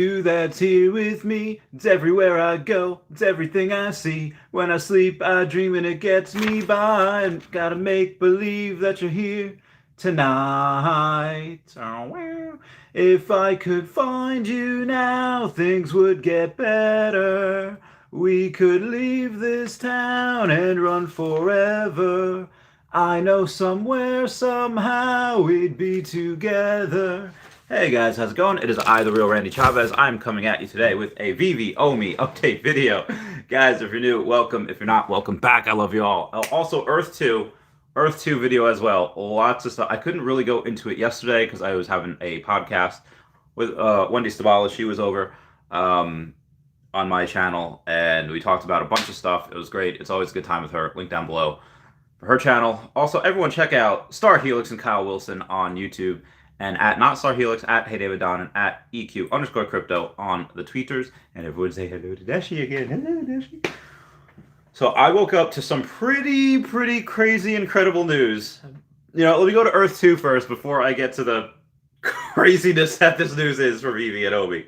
You that's here with me. It's everywhere I go. It's everything I see. When I sleep, I dream and it gets me by. And gotta make believe that you're here tonight. If I could find you now, things would get better. We could leave this town and run forever. I know somewhere, somehow, we'd be together. Hey guys, how's it going? It is I, the real Randy Chavez. I'm coming at you today with a VeVe Me update video. Guys, if you're new, welcome. If you're not, welcome back. I love you all. Also, Earth 2 video as well. Lots of stuff. I couldn't really go into it yesterday because I was having a podcast with Wendy Stibalis. She was over on my channel, and we talked about a bunch of stuff. It was great. It's always a good time with her. Link down below for her channel. Also, everyone check out Star Helix and Kyle Willson on YouTube, and at Not Star Helix, at Hey David Don, and at EQ_crypto on the tweeters. And everyone say hello to Dashi again. Hello, Dashi. So I woke up to some pretty crazy, incredible news. You know, let me go to Earth 2 first before I get to the craziness that this news is for VeVe and Omi.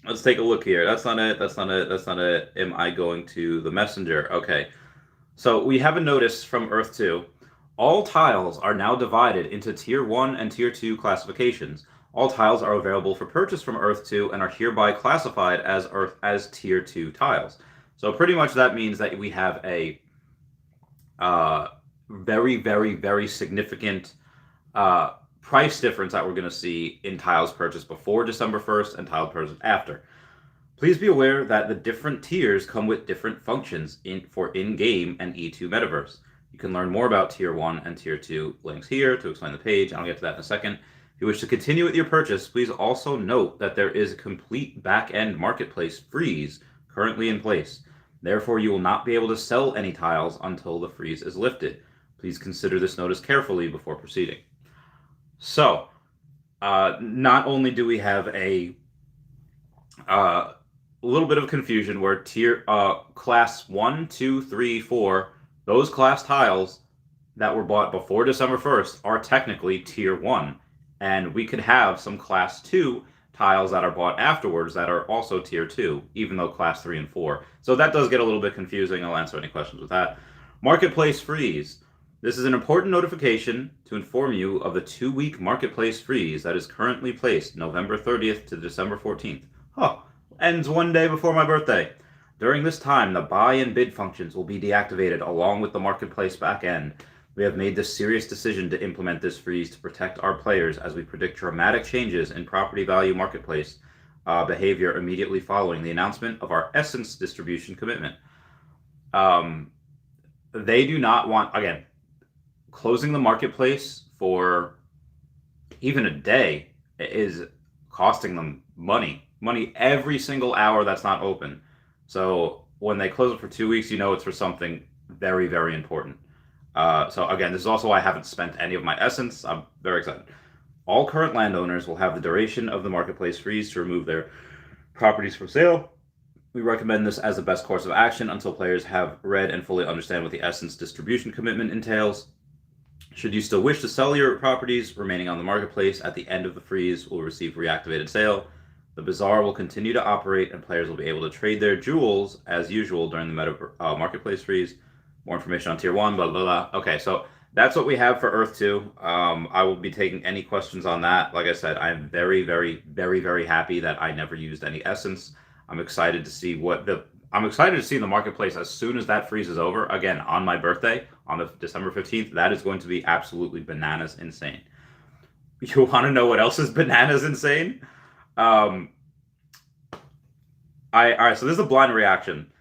Let's take a look here. That's not it. That's not it. That's not it. Am I going to the messenger? Okay. So we have a notice from Earth 2. All tiles are now divided into Tier 1 and Tier 2 classifications. All tiles are available for purchase from Earth 2 and are hereby classified as Tier 2 tiles. So pretty much that means that we have a very significant price difference that we're going to see in tiles purchased before December 1st and tiles purchased after. Please be aware that the different tiers come with different functions for in-game and E2 Metaverse. You can learn more about Tier 1 and Tier 2 links here to explain the page. I'll get to that in a second. If you wish to continue with your purchase, please also note that there is a complete back-end marketplace freeze currently in place. Therefore, you will not be able to sell any tiles until the freeze is lifted. Please consider this notice carefully before proceeding. So, not only do we have a little bit of confusion where class 1, 2, 3, 4, those class tiles that were bought before December 1st are technically Tier 1. And we could have some class 2 tiles that are bought afterwards that are also Tier 2, even though class 3 and 4. So that does get a little bit confusing. I'll answer any questions with that. Marketplace freeze. This is an important notification to inform you of the 2-week marketplace freeze that is currently placed November 30th to December 14th. Ends one day before my birthday. During this time, the buy and bid functions will be deactivated along with the marketplace backend. We have made the serious decision to implement this freeze to protect our players as we predict dramatic changes in property value marketplace behavior immediately following the announcement of our Essence distribution commitment. They do not want, again, closing the marketplace for even a day is costing them money every single hour that's not open. So when they close it for 2 weeks, you know it's for something very important. So again, this is also why I haven't spent any of my Essence. I'm very excited. All current landowners will have the duration of the marketplace freeze to remove their properties for sale. We recommend this as the best course of action until players have read and fully understand what the Essence distribution commitment entails. Should you still wish to sell your properties remaining on the marketplace at the end of the freeze, will receive reactivated sale. The bazaar will continue to operate, and players will be able to trade their jewels as usual during the marketplace freeze. More information on Tier 1, blah, blah, blah. Okay, so that's what we have for Earth 2. I will be taking any questions on that. Like I said, I'm very happy that I never used any Essence. I'm excited to see the marketplace as soon as that freeze is over. Again, on my birthday, on the December 15th, that is going to be absolutely bananas insane. You want to know what else is bananas insane? All right, so this is a blind reaction.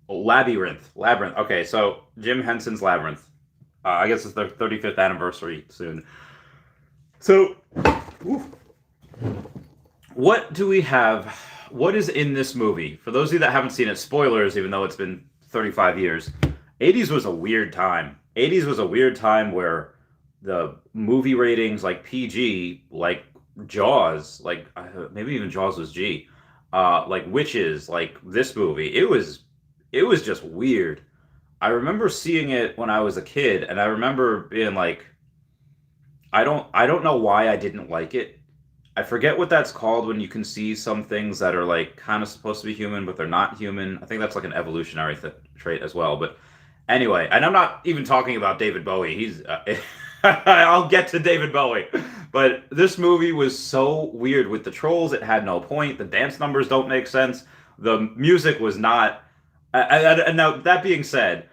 Labyrinth. Okay, so Jim Henson's Labyrinth. I guess it's their 35th anniversary soon. So, what do we have? What is in this movie? For those of you that haven't seen it, spoilers, even though it's been 35 years. 80s was a weird time. 80s was a weird time where the movie ratings, like PG, like Jaws, like maybe even Jaws was G, like Witches, like this movie, it was just weird. I remember seeing it when I was a kid, and I remember being like, I don't know why I didn't like it. I forget what that's called when you can see some things that are like kind of supposed to be human, but they're not human. I think that's like an evolutionary trait as well. But anyway, and I'm not even talking about David Bowie. I'll get to David Bowie. But this movie was so weird with the trolls. It had no point. The dance numbers don't make sense. The music was not. And now, that being said,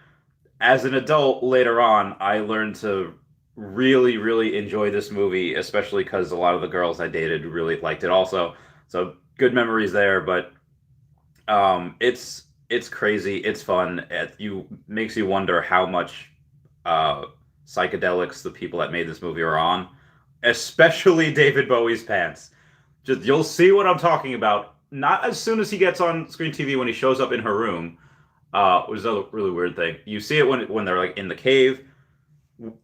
as an adult later on, I learned to really, really enjoy this movie, especially because a lot of the girls I dated really liked it also. So good memories there, but it's crazy. It's fun. You makes you wonder how much uh, psychedelics the people that made this movie are on, especially David Bowie's pants. Just you'll see what I'm talking about. Not as soon as he gets on screen TV when he shows up in her room, which is a really weird thing. You see it when they're like in the cave,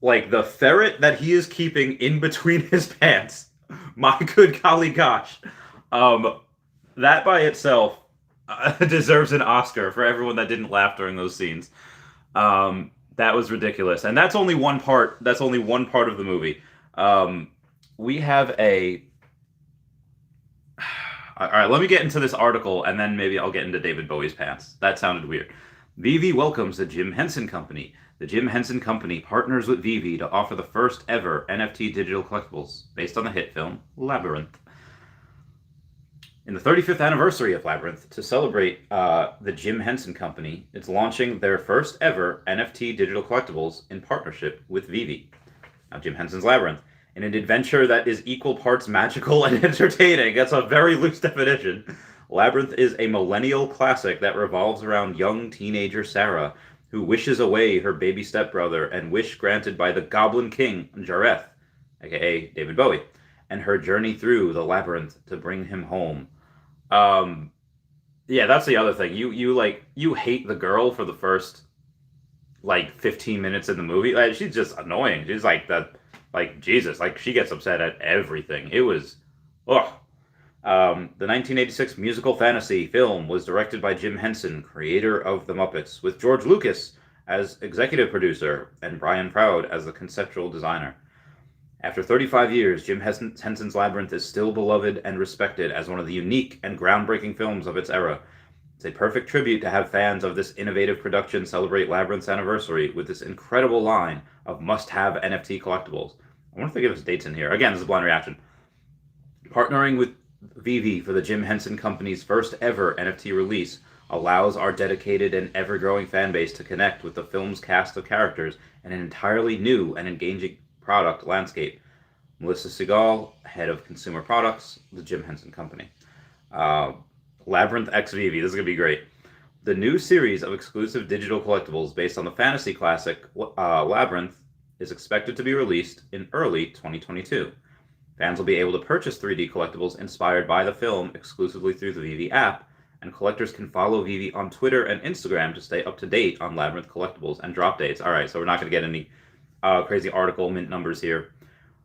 like the ferret that he is keeping in between his pants. My good golly gosh, um, that by itself deserves an Oscar for everyone that didn't laugh during those scenes. That was ridiculous, and that's only one part. That's only one part of the movie. We have a. All right, let me get into this article, and then maybe I'll get into David Bowie's pants. That sounded weird. VeVe welcomes the Jim Henson Company. The Jim Henson Company partners with VeVe to offer the first ever NFT digital collectibles based on the hit film Labyrinth. In the 35th anniversary of Labyrinth, to celebrate the Jim Henson Company, it's launching their first ever NFT digital collectibles in partnership with VeVe. Now, Jim Henson's Labyrinth. In an adventure that is equal parts magical and entertaining. That's a very loose definition. Labyrinth is a millennial classic that revolves around young teenager Sarah, who wishes away her baby stepbrother and wish granted by the Goblin King, Jareth, aka David Bowie, and her journey through the labyrinth to bring him home. Yeah, that's the other thing. You hate the girl for the first like 15 minutes in the movie. Like, she's just annoying. She's like Jesus, like she gets upset at everything. It was, ugh. The 1986 musical fantasy film was directed by Jim Henson, creator of The Muppets, with George Lucas as executive producer and Brian Proud as the conceptual designer. After 35 years, Jim Henson's Labyrinth is still beloved and respected as one of the unique and groundbreaking films of its era. It's a perfect tribute to have fans of this innovative production celebrate Labyrinth's anniversary with this incredible line of must-have NFT collectibles. I wonder if they give us dates in here. Again, this is a blind reaction. Partnering with VeVe for the Jim Henson Company's first ever NFT release allows our dedicated and ever-growing fan base to connect with the film's cast of characters in an entirely new and engaging product landscape. Melissa Segal, head of consumer products, the Jim Henson Company. Labyrinth x VeVe. This is going to be great. The new series of exclusive digital collectibles based on the fantasy classic Labyrinth is expected to be released in early 2022. Fans will be able to purchase 3D collectibles inspired by the film exclusively through the VeVe app, and collectors can follow VeVe on Twitter and Instagram to stay up to date on Labyrinth collectibles and drop dates. All right, so we're not going to get any crazy article mint numbers here,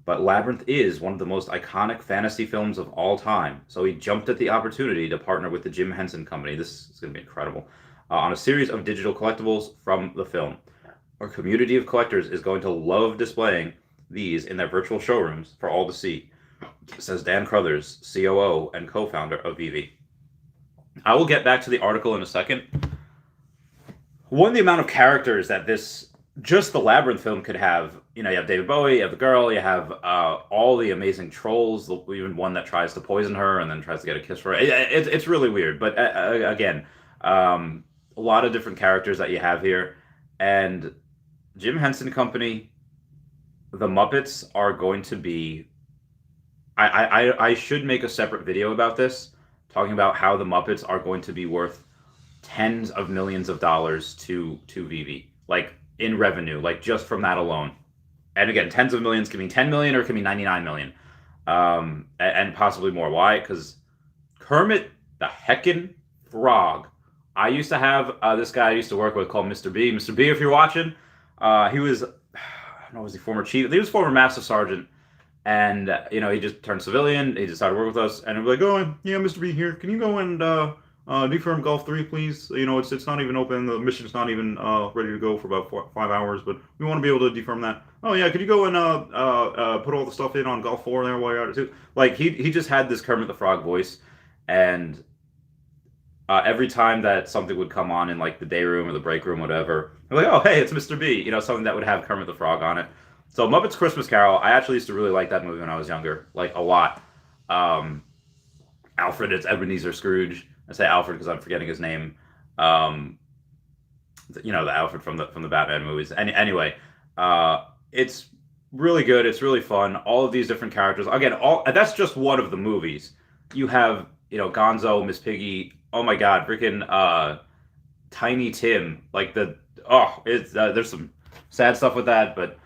but Labyrinth is one of the most iconic fantasy films of all time, so he jumped at the opportunity to partner with the Jim Henson Company. This is going to be incredible. On a series of digital collectibles from the film. Our community of collectors is going to love displaying these in their virtual showrooms for all to see, says Dan Crothers, COO and co-founder of VeVe. I will get back to the article in a second. One, the amount of characters that just the Labyrinth film could have. You know, you have David Bowie, you have the girl, you have all the amazing trolls, even one that tries to poison her and then tries to get a kiss for her. It's really weird, but again, a lot of different characters that you have here. And Jim Henson Company, the Muppets are going to be... I should make a separate video about this, talking about how the Muppets are going to be worth tens of millions of dollars to VeVe, like in revenue, like just from that alone. And again, tens of millions can mean 10 million or it can mean 99 million, and possibly more. Why? Because Kermit the Heckin' Frog. I used to have this guy I used to work with called Mr. B. Mr. B, if you're watching, he was, I don't know, was he former chief? He was former master sergeant. And, he just turned civilian. He just started working with us. And he'd be like, oh, yeah, Mr. B here. Can you go and defirm Golf 3, please. You know, it's not even open. The mission's not even ready to go for about 5 hours, but we want to be able to defirm that. Oh yeah, could you go and put all the stuff in on Golf 4 there while you're at it too? Like he just had this Kermit the Frog voice, and every time that something would come on in like the day room or the break room, whatever, I'm like, oh hey, it's Mr. B. You know, something that would have Kermit the Frog on it. So Muppets Christmas Carol, I actually used to really like that movie when I was younger, like a lot. Alfred, it's Ebenezer Scrooge. I say Alfred because I'm forgetting his name. You know, the Alfred from the Batman movies. Anyway, it's really good. It's really fun. All of these different characters. Again, that's just one of the movies. You have, you know, Gonzo, Miss Piggy. Oh my God, freaking Tiny Tim. Like there's some sad stuff with that, but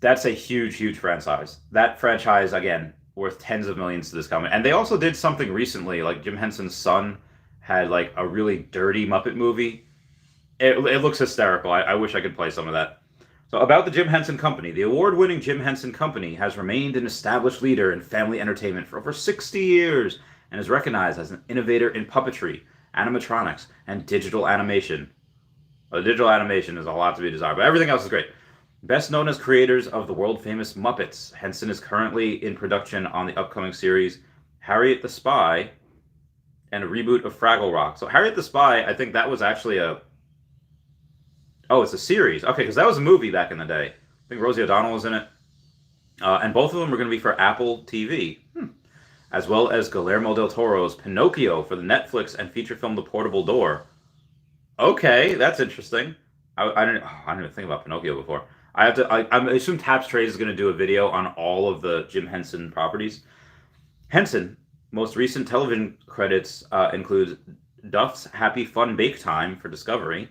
that's a huge, huge franchise. That franchise, again, worth tens of millions to this company. And they also did something recently, like Jim Henson's son had like a really dirty Muppet movie. It looks hysterical. I wish I could play some of that. So about the Jim Henson Company. The award-winning Jim Henson Company has remained an established leader in family entertainment for over 60 years and is recognized as an innovator in puppetry, animatronics, and digital animation. Well, digital animation is a lot to be desired, but everything else is great. Best known as creators of the world-famous Muppets, Henson is currently in production on the upcoming series Harriet the Spy and a reboot of Fraggle Rock. So Harriet the Spy, I think that was actually it's a series. Okay, because that was a movie back in the day. I think Rosie O'Donnell was in it. And both of them are going to be for Apple TV. As well as Guillermo del Toro's Pinocchio for the Netflix and feature film The Portable Door. Okay, that's interesting. I didn't even think about Pinocchio before. I assume Taps Trades is going to do a video on all of the Jim Henson properties. Henson, most recent television credits include Duff's Happy Fun Bake Time for Discovery,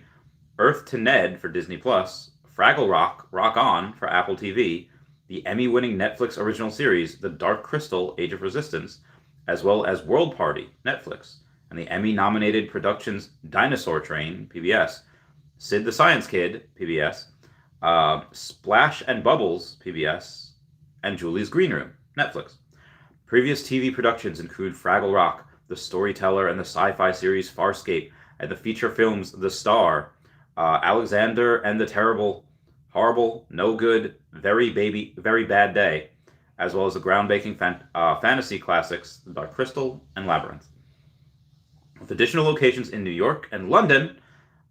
Earth to Ned for Disney+, Fraggle Rock, Rock On for Apple TV, the Emmy-winning Netflix original series The Dark Crystal, Age of Resistance, as well as World Party, Netflix, and the Emmy-nominated productions Dinosaur Train, PBS, Sid the Science Kid, PBS, Splash and Bubbles, PBS, and Julie's Green Room, Netflix. Previous TV productions include Fraggle Rock, The Storyteller, and the sci-fi series Farscape, and the feature films The Star, Alexander and the Terrible, Horrible, No Good, Very Bad Day, as well as the groundbreaking fantasy classics The Dark Crystal and Labyrinth. With additional locations in New York and London,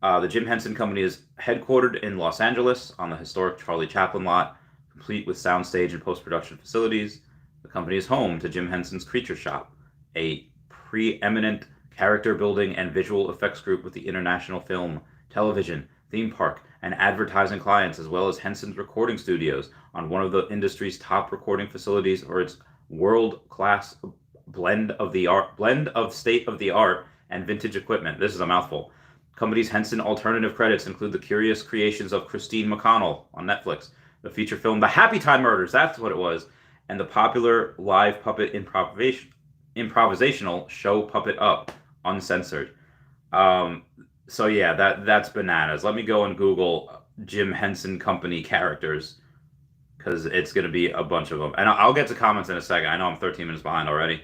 the Jim Henson Company is headquartered in Los Angeles on the historic Charlie Chaplin lot, complete with soundstage and post-production facilities. The company is home to Jim Henson's Creature Shop, a preeminent character building and visual effects group with the international film, television, theme park, and advertising clients, as well as Henson's recording studios on one of the industry's top recording facilities, or its world-class blend of state-of-the-art and vintage equipment. This is a mouthful. Company's Henson alternative credits include the curious creations of Christine McConnell on Netflix, the feature film The Happy Time Murders, that's what it was, and the popular live puppet improvisational show Puppet Up, uncensored. So yeah, that's bananas. Let me go and Google Jim Henson Company characters, because it's going to be a bunch of them. And I'll get to comments in a second. I know I'm 13 minutes behind already.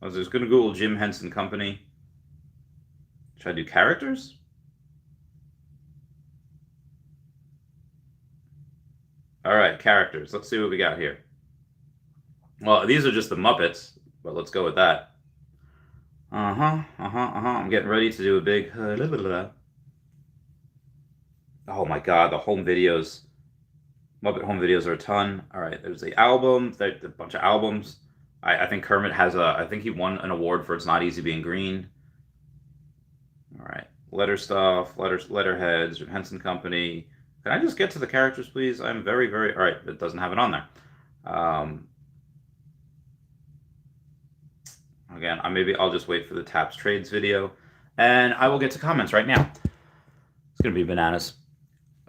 I was just going to Google Jim Henson Company. Should I do characters? All right, characters. Let's see what we got here. Well, these are just the Muppets, but let's go with that. I'm getting ready to do a big... Oh my God, the home videos. Muppet home videos are a ton. All right, there's the album. There's a bunch of albums. I think Kermit has I think he won an award for It's Not Easy Being Green. All right, letter stuff, letterheads, Jim Henson Company. Can I just get to the characters, please? I'm very, all right, it doesn't have it on there. Again, maybe I'll just wait for the Taps Trades video, and I will get to comments right now. It's going to be bananas.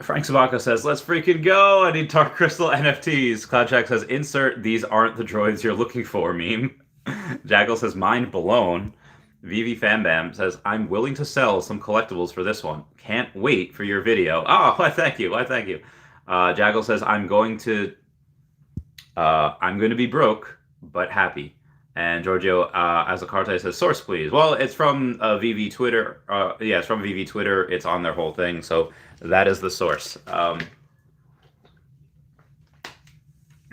Frank Sabaka says, let's freaking go. I need Dark Crystal NFTs. Cloudjack says, insert these aren't the droids you're looking for meme. Jaggle says, mind blown. VeVe Fambam says, I'm willing to sell some collectibles for this one. Can't wait for your video. Oh, why thank you. Jaggle says, I'm going to I'm going to be broke, but happy. And Giorgio, as a card says, source please. Well, it's from VeVe Twitter. Yeah, it's from VeVe Twitter. It's on their whole thing. So that is the source. And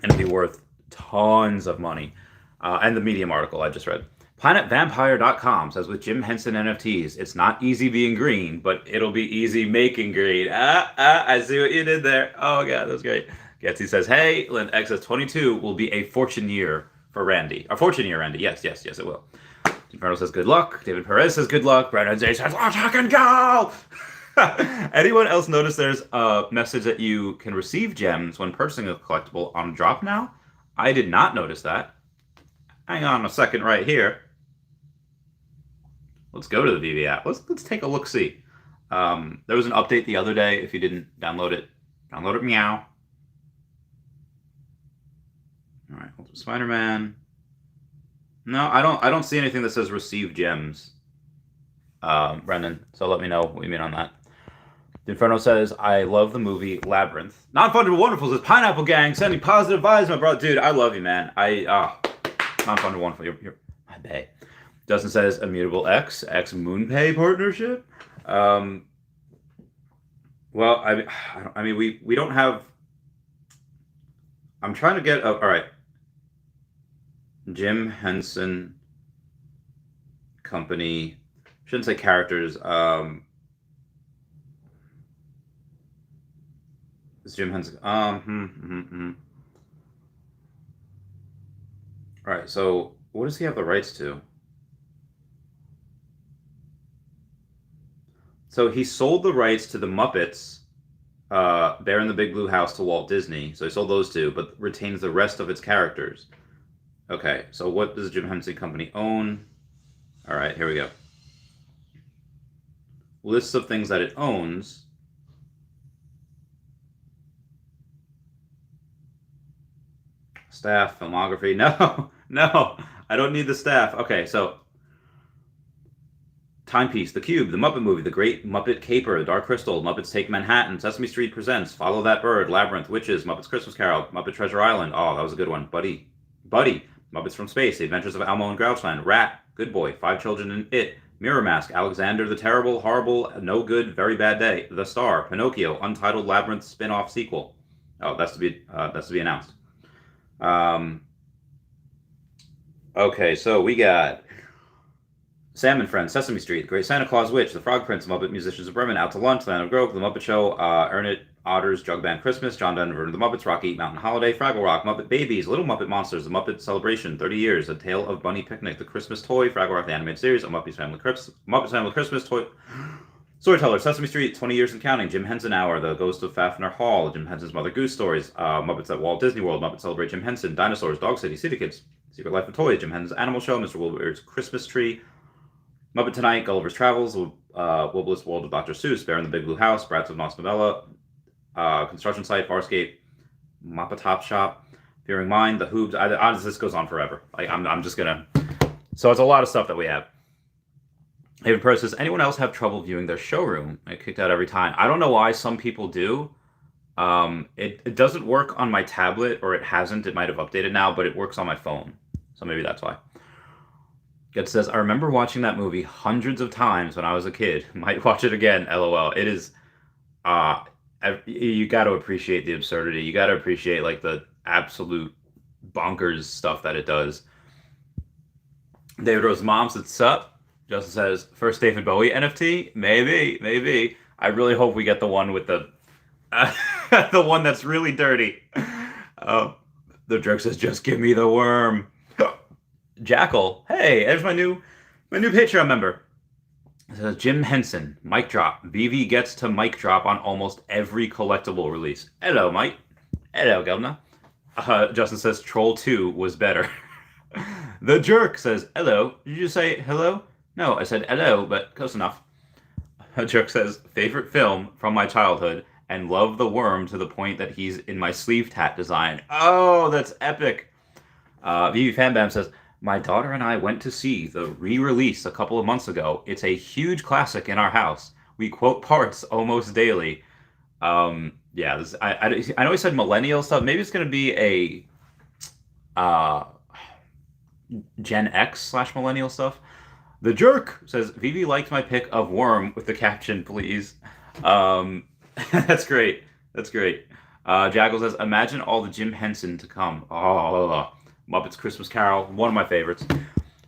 it'd be worth tons of money. And the Medium article I just read. PlanetVampire.com says, with Jim Henson NFTs, it's not easy being green, but it'll be easy making green. I see what you did there. Oh, God, that's great. Getsy says, hey, Lynn XS22 will be a fortune year for Randy. A fortune year, Randy. Yes, it will. Inferno says, good luck. David Perez says, good luck. Brandon Zay says, let's rock and go! Anyone else notice there's a message that you can receive gems when purchasing a collectible on drop now? I did not notice that. Hang on a second right here. Let's go to the VeVe app. Let's take a look-see. There was an update the other day. If you didn't download it, meow. All right, Spider-Man. No, I don't see anything that says receive gems, Brendan. So let me know what you mean on that. Inferno says, I love the movie Labyrinth. Non-funded wonderful says, Pineapple Gang sending positive vibes, my bro. Dude, I love you, man. Non-funded wonderful. You're my bae. Justin says, Immutable X MoonPay partnership. Well, I mean, we don't have. I'm trying to get. All right. Jim Henson Company. Shouldn't say characters. It's Jim Henson. All right. So, what does he have the rights to? So he sold the rights to the Muppets, Bear in the Big Blue House to Walt Disney. So he sold those two, but retains the rest of its characters. Okay, so what does Jim Henson Company own? All right, here we go. Lists of things that it owns. Staff, filmography. No, I don't need the staff. Okay, so Timepiece, The Cube, The Muppet Movie, The Great Muppet Caper, The Dark Crystal, Muppets Take Manhattan, Sesame Street Presents, Follow That Bird, Labyrinth, Witches, Muppets Christmas Carol, Muppet Treasure Island. Oh, that was a good one. Buddy, Muppets from Space, The Adventures of Elmo and Grouchland, Rat, Good Boy, Five Children and It, Mirror Mask, Alexander the Terrible, Horrible, No Good, Very Bad Day, The Star, Pinocchio, Untitled Labyrinth spin-off sequel. Oh, that's to be announced. Okay, so we got Sam and Friends, Sesame Street, The Great Santa Claus Witch, The Frog Prince, Muppet Musicians of Bremen, Out to Lunch, Land of Grove, The Muppet Show, Earn It, Otters, Jug Band Christmas, John Denver and the Muppets, Rocky Eat Mountain Holiday, Fraggle Rock, Muppet Babies, Little Muppet Monsters, The Muppet Celebration, 30 Years, A Tale of Bunny Picnic, The Christmas Toy, Fraggle Rock, The Animated Series, A Muppets Family Christmas Toy, Storyteller, Sesame Street, 20 Years and Counting, Jim Henson Hour, The Ghost of Fafner Hall, Jim Henson's Mother Goose Stories, Muppets at Walt Disney World, Muppet Celebrate Jim Henson, Dinosaurs, Dog City, City Kids, Secret Life of Toys, Jim Henson's Animal Show, Mr. Wilbur's Christmas Tree, Muppet Tonight, Gulliver's Travels, Wobblest World of Dr. Seuss, Bear in the Big Blue House, Brats of Nos Novella, Construction Site, Farscape, Muppet Top Shop, Fearing Mind, The Hoobs. This goes on forever. I'm just gonna. So it's a lot of stuff that we have. Haven Pro says, anyone else have trouble viewing their showroom? I kicked out every time. I don't know why some people do. It doesn't work on my tablet, or it hasn't. It might have updated now, but it works on my phone. So maybe that's why. It says, I remember watching that movie hundreds of times when I was a kid. Might watch it again, LOL. It is, you got to appreciate the absurdity. You got to appreciate like the absolute bonkers stuff that it does. David Rose Mom says, sup? Justin says, first David Bowie NFT? Maybe. I really hope we get the one with the, the one that's really dirty. The jerk says, just give me the worm. Jackal, hey, there's my new Patreon member. It says Jim Henson, mic drop. VeVe gets to mic drop on almost every collectible release. Hello, Mike. Hello, Governor. Justin says Troll 2 was better. The jerk says, hello. Did you say hello? No, I said hello, but close enough. The jerk says, favorite film from my childhood and love the worm to the point that he's in my sleeve tat design. Oh, that's epic. VeVe Fanbam says, my daughter and I went to see the re-release a couple of months ago. It's a huge classic in our house. We quote parts almost daily. Yeah, I know he said millennial stuff. Maybe it's going to be Uh, Gen X slash millennial stuff. The jerk says VeVe liked my pick of Worm with the caption, please. Um, that's great. That's great. Jackal says, imagine all the Jim Henson to come. Oh, Muppets Christmas Carol, one of my favorites.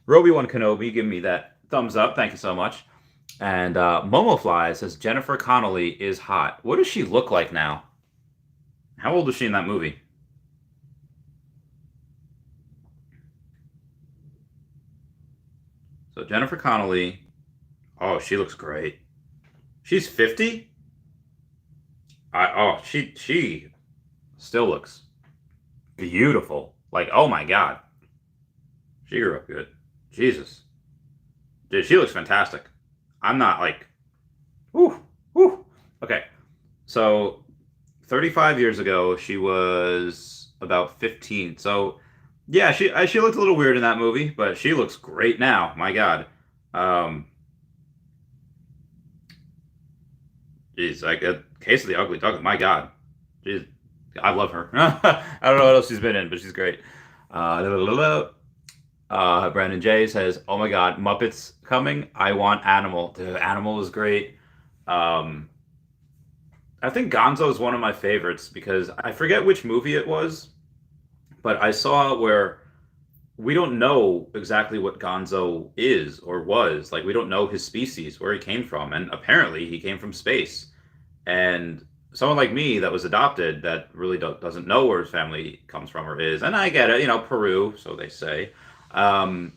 Roby One Kenobi, give me that thumbs up. Thank you so much. And Momofly says Jennifer Connelly is hot. What does she look like now? How old was she in that movie? So Jennifer Connelly, oh, she looks great. She's 50? She still looks beautiful. Like, oh my God. She grew up good. Jesus. Dude, she looks fantastic. I'm not like, whoo, whoo. Okay. So 35 years ago, she was about 15. So yeah, she looked a little weird in that movie, but she looks great now. My God. Um, Geez, like a case of the ugly duckling. My God, jeez, I love her. I don't know what else she's been in, but she's great. Brandon J says, "Oh my God, Muppets coming! I want Animal. Dude, Animal is great. Um, I think Gonzo is one of my favorites because I forget which movie it was, but I saw where we don't know exactly what Gonzo is or was. Like we don't know his species, where he came from, and apparently he came from space. And someone like me that was adopted that really doesn't know where his family comes from or is, and I get it, Peru, so they say. Um,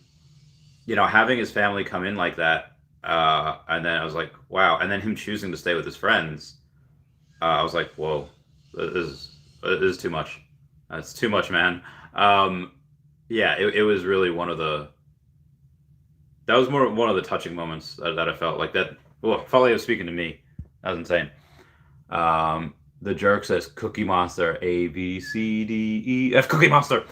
Having his family come in like that, and then I was like, wow. And then him choosing to stay with his friends, I was like, whoa, this is too much. That's too much, man. Um, yeah, it was really that was more one of the touching moments that I felt like that. Well, felt like he was speaking to me. That was insane. The jerk says Cookie Monster, A B C D E F Cookie Monster.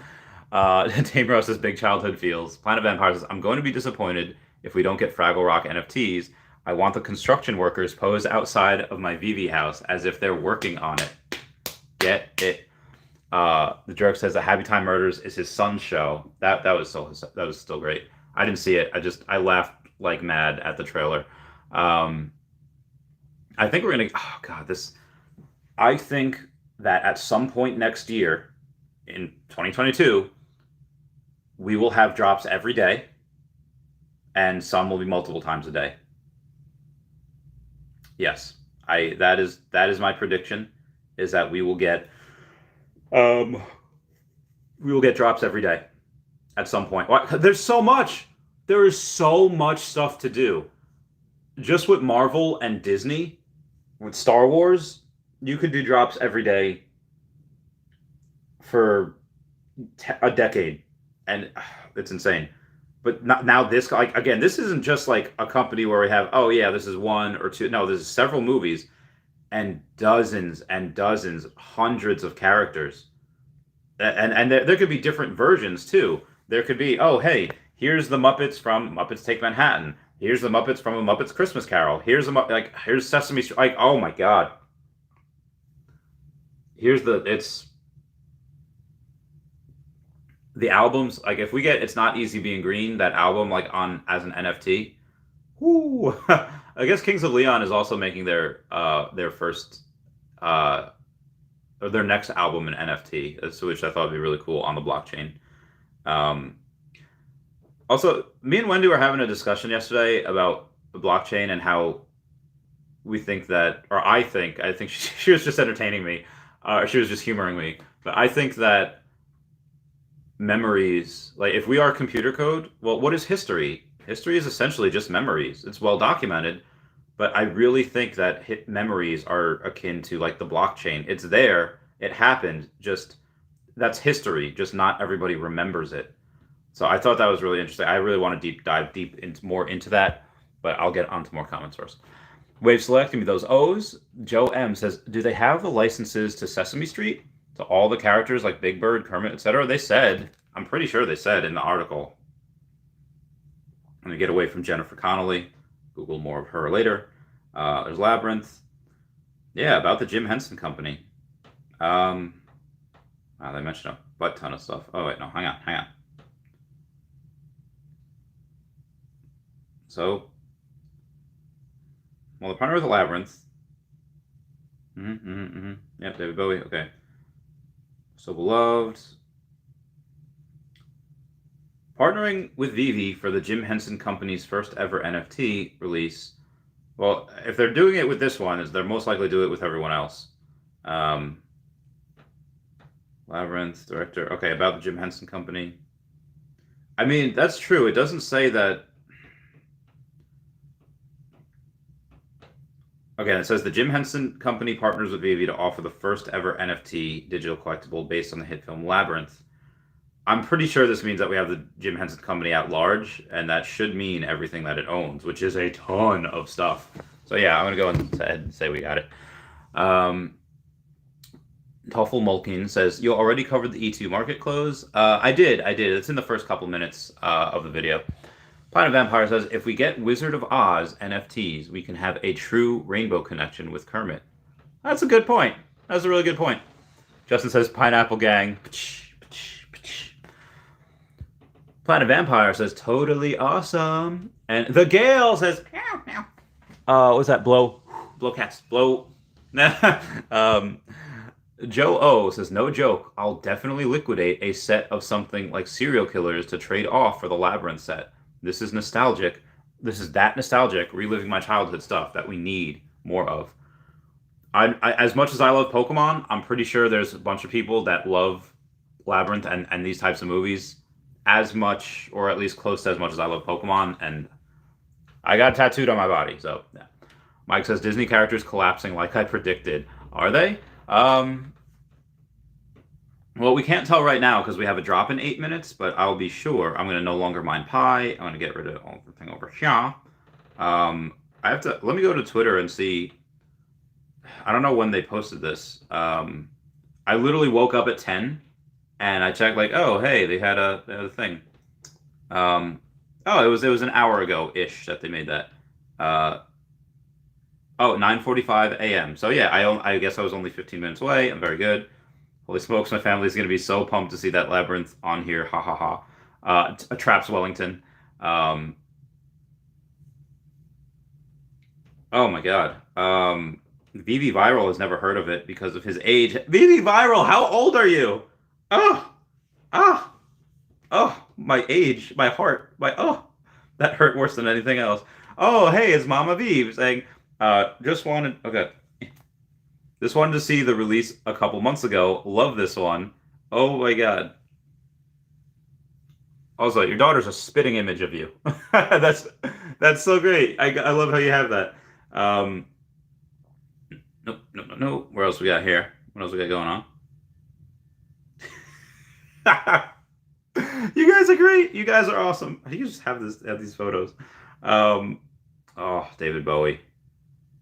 Tamer says Big Childhood Feels. Planet Vampire says I'm going to be disappointed if we don't get Fraggle Rock NFTs. I want the construction workers posed outside of my VeVe house as if they're working on it. Get it? The jerk says the Happy Time Murders is his son's show. That was still great. I didn't see it. I laughed like mad at the trailer. Um, I think we're gonna. Oh God, this. I think that at some point next year, in 2022, we will have drops every day, and some will be multiple times a day. Yes, I that is my prediction. Is that um we will get drops every day at some point. There's so much. There is so much stuff to do. Just with Marvel and Disney, with Star Wars, you could do drops every day for a decade, and it's insane. But not, now this, like again, this isn't just like a company where we have, oh yeah, this is one or two. No, there's several movies and dozens, hundreds of characters, and there could be different versions too. There could be, oh hey, here's the Muppets from Muppets Take Manhattan. Here's the Muppets from A Muppet's Christmas Carol. Here's Sesame Street. Like, oh my God. It's the albums. Like, if we get It's Not Easy Being Green, that album, like on as an NFT. Whoo! I guess Kings of Leon is also making their first or their next album in NFT, which I thought would be really cool on the blockchain. Um, Also, me and Wendy were having a discussion yesterday about the blockchain and how we think that, or I think she was just entertaining me, or she was just humoring me. But I think that memories, like if we are computer code, well, what is history? History is essentially just memories. It's well documented, but I really think that memories are akin to like the blockchain. It's there, it happened, just that's history, just not everybody remembers it. So I thought that was really interesting. I really want to dive deep into more into that, but I'll get onto more comments first. Wave selecting me those O's. Joe M says, "Do they have the licenses to Sesame Street to all the characters like Big Bird, Kermit, etc.?" They said. I'm pretty sure they said in the article. I'm gonna get away from Jennifer Connelly. Google more of her later. There's Labyrinth. Yeah, about the Jim Henson Company. Um, Wow, they mentioned a butt ton of stuff. Oh, wait, no, hang on. So, well, the partner with the Labyrinth. Yep, David Bowie, okay. So Beloved. Partnering with VeVe for the Jim Henson Company's first ever NFT release. Well, if they're doing it with this one, they're most likely to do it with everyone else. Labyrinth, director. Okay, about the Jim Henson Company. I mean, that's true. It doesn't say that. Again, it says the Jim Henson Company partners with VeVe to offer the first ever NFT digital collectible based on the hit film Labyrinth. I'm pretty sure this means that we have the Jim Henson Company at large, and that should mean everything that it owns, which is a ton of stuff. So yeah, I'm going to go ahead and say we got it. Toffel Mulkin says, you already covered the E2 market close? I did. It's in the first couple minutes of the video. Planet Vampire says, if we get Wizard of Oz NFTs, we can have a true rainbow connection with Kermit. That's a good point. That's a really good point. Justin says, Pineapple Gang. Planet Vampire says, totally awesome. And The Gale says, what's that? Blow cats. Blow. Joe O says, no joke, I'll definitely liquidate a set of something like Serial Killers to trade off for the Labyrinth set. This is nostalgic. This is that nostalgic, reliving my childhood stuff that we need more of. I as much as I love Pokemon, I'm pretty sure there's a bunch of people that love Labyrinth and these types of movies as much, or at least close to as much as I love Pokemon, and I got it tattooed on my body, so yeah. Mike says, Disney characters collapsing like I predicted. Are they? Well, we can't tell right now because we have a drop in 8 minutes, but I'll be sure. I'm going to no longer mind Pi. I'm going to get rid of everything over here. I have to, let me go to Twitter and see. I don't know when they posted this. I literally woke up at 10 and I checked like, oh, hey, they had a thing. Oh, it was an hour ago-ish that they made that. 9:45 a.m. So yeah, I guess I was only 15 minutes away. I'm very good. Holy smokes, my family's going to be so pumped to see that Labyrinth on here. Ha ha ha. Traps Wellington. Oh my god. VeVe Viral has never heard of it because of his age. VeVe Viral, how old are you? Oh, my age, my heart, that hurt worse than anything else. Oh, hey, it's Mama V saying, just wanted to see the release a couple months ago. Love this one. Oh my god. Also, your daughter's a spitting image of you. That's so great. I love how you have that. No. Where else we got here? What else we got going on? You guys are great. You guys are awesome. You just have these photos. David Bowie.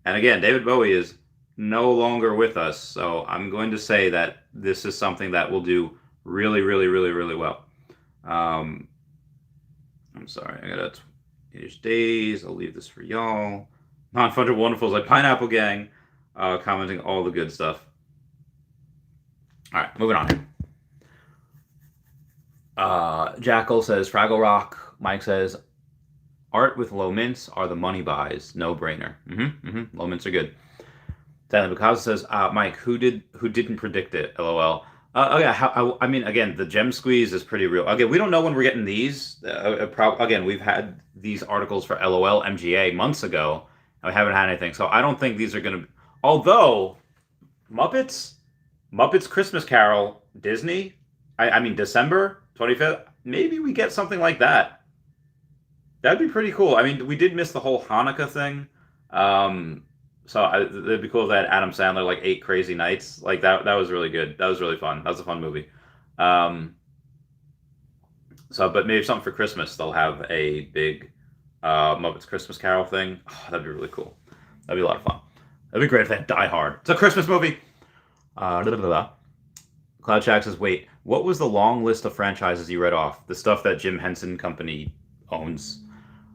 And again, David Bowie is no longer with us, so I'm going to say that this is something that will do really, really, really, really well. I'm sorry, I got 8 days. I'll leave this for y'all. Non-funded wonderfuls like Pineapple Gang, commenting all the good stuff. All right, moving on here. Jackal says Fraggle Rock. Mike says art with low mints are the money buys. No brainer. Low mints are good. Stanley Picasso says, Mike, who didn't predict it? LOL. I mean, again, the gem squeeze is pretty real. Again, we don't know when we're getting these. Again, we've had these articles for LOL MGA months ago, and we haven't had anything. So I don't think these are going to. Although Muppets Christmas Carol, Disney. I mean December 25th. Maybe we get something like that. That'd be pretty cool. I mean, we did miss the whole Hanukkah thing. So it'd be cool if they had Adam Sandler like 8 Crazy Nights. Like that was really good. That was really fun. That was a fun movie. But maybe something for Christmas. They'll have a big Muppets Christmas Carol thing. Oh, that'd be really cool. That'd be a lot of fun. That'd be great if they had Die Hard. It's a Christmas movie. Cloud Shack says, wait, what was the long list of franchises you read off? The stuff that Jim Henson Company owns.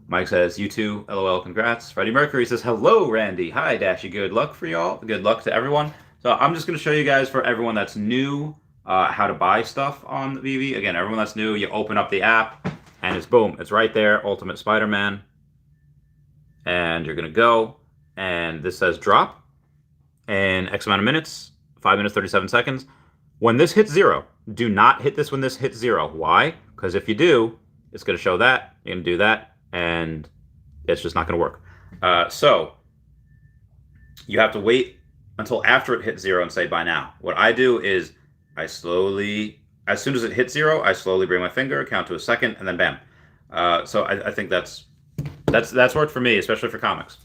Mike says, you too, LOL, congrats. Freddie Mercury says, hello, Randy. Hi, Dashy, good luck for y'all. Good luck to everyone. So I'm just going to show you guys, for everyone that's new, how to buy stuff on VeVe. Again, everyone that's new, you open up the app, and it's boom, it's right there, Ultimate Spider-Man. And you're gonna go, and this says drop, and X amount of minutes, 5 minutes, 37 seconds. When this hits 0, do not hit this when this hits 0. Why? Because if you do, it's gonna show that, you're gonna do that, and it's just not gonna work. So you have to wait until after it hits 0 and say buy now. What I do is I slowly, as soon as it hits 0, I slowly bring my finger, count to a second, and then bam. So I think that's worked for me, especially for comics.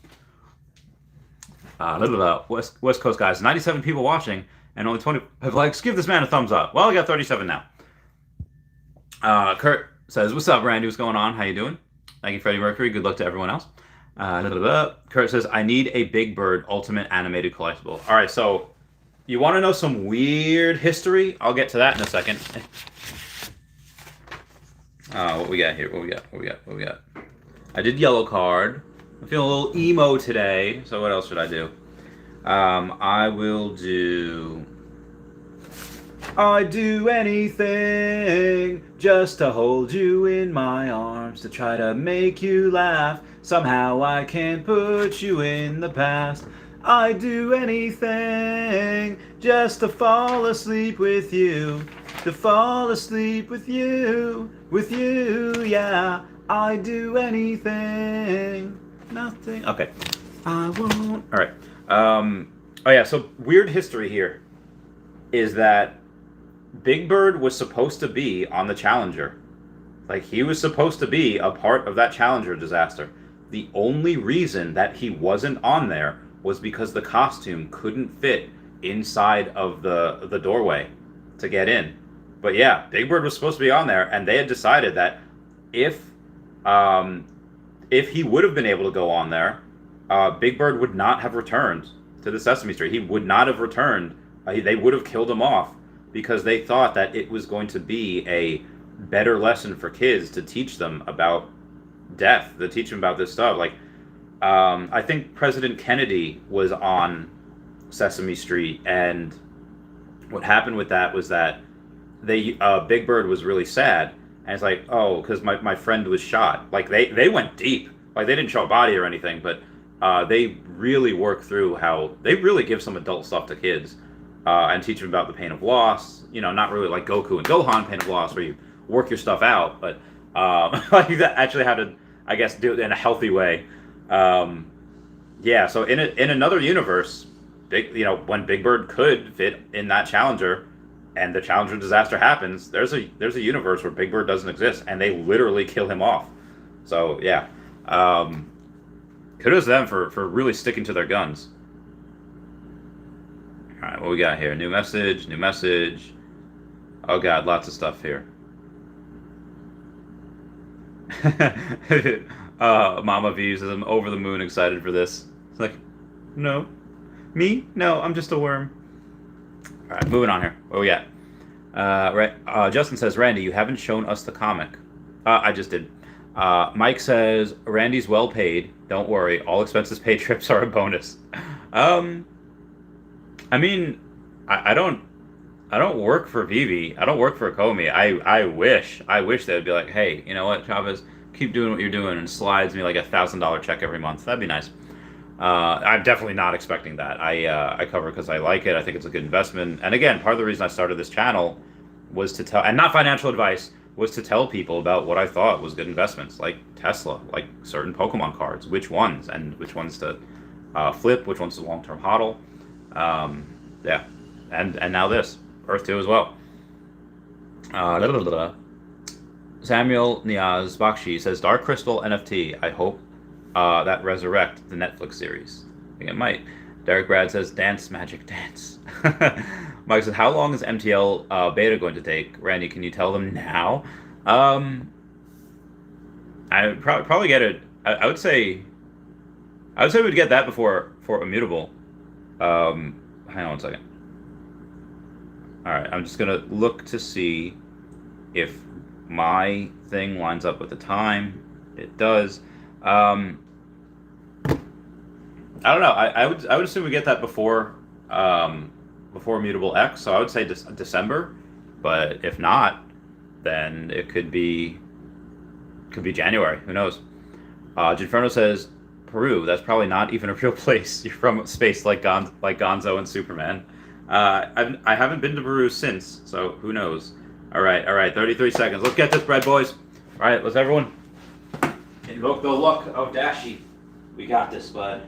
West Coast guys, 97 people watching, and only 20 have likes. Give this man a thumbs up. Well, I got 37 now. Kurt says, "What's up, Randy? What's going on? How you doing? Thank you, Freddie Mercury. Good luck to everyone else." Kurt says, "I need a Big Bird Ultimate Animated Collectible." All right, so you want to know some weird history? I'll get to that in a second. What we got here? What we got? I did yellow card. I'm feeling a little emo today, so what else should I do? I will do... I'd do anything just to hold you in my arms, to try to make you laugh. Somehow I can't put you in the past. I'd do anything just to fall asleep with you. To fall asleep with you, yeah. I'd do anything, nothing. Okay, I won't. All right. Oh yeah. So weird history here is that Big Bird was supposed to be on the Challenger. Like, he was supposed to be a part of that Challenger disaster. The only reason that he wasn't on there was because the costume couldn't fit inside of the doorway to get in. But yeah, Big Bird was supposed to be on there, and they had decided that if he would have been able to go on there, Big Bird would not have returned to the Sesame Street. He would not have returned. They would have killed him off because they thought that it was going to be a better lesson for kids to teach them about death, to teach them about this stuff. Like, I think President Kennedy was on Sesame Street, and what happened with that was that Big Bird was really sad, and it's like, oh, because my friend was shot. Like, they went deep. Like, they didn't show a body or anything, but they really work through how they really give some adult stuff to kids and teach them about the pain of loss. You know, not really like Goku and Gohan pain of loss where you work your stuff out, but like actually how to, I guess, do it in a healthy way. Yeah, so in another universe, when Big Bird could fit in that Challenger, and the Challenger disaster happens, there's a universe where Big Bird doesn't exist, and they literally kill him off. So yeah, kudos to them for really sticking to their guns. All right, what we got here? New message. Oh god, lots of stuff here. Mama V says, I'm over the moon excited for this. It's like, no. Me? No, I'm just a worm. Alright, moving on here. What we got? Justin says, Randy, you haven't shown us the comic. I just did. Mike says, Randy's well paid. Don't worry, all expenses paid trips are a bonus. I mean, I don't work for VeVe. I don't work for Comey. I wish they would be like, hey, you know what, Chavez, keep doing what you're doing, and slides me like $1,000 check every month. That'd be nice. I'm definitely not expecting that. I cover because I like it. I think it's a good investment. And again, part of the reason I started this channel was to tell, and not financial advice, was to tell people about what I thought was good investments, like Tesla, like certain Pokemon cards, which ones, and which ones to flip, which ones to long-term hodl. Yeah, and now this Earth 2 as well. Samuel Niaz Bakshi says, Dark Crystal NFT. I hope that resurrect the Netflix series. I think it might. Derek Brad says, Dance Magic Dance. Mike says, how long is MTL beta going to take? Randy, can you tell them now? I would probably get it. I would say we'd get that before Immutable. Hang on one second. All right, I'm just gonna look to see if my thing lines up with the time. It does. I don't know. I would assume we get that before Immutable X. So I would say December. But if not, then it could be January. Who knows? Ginferno says, Peru. That's probably not even a real place. You're from space like Gonzo and Superman. I haven't been to Peru since, so who knows? All right. 33 seconds. Let's get this bread, boys. All right, let's everyone invoke the luck of Dashi. We got this, bud.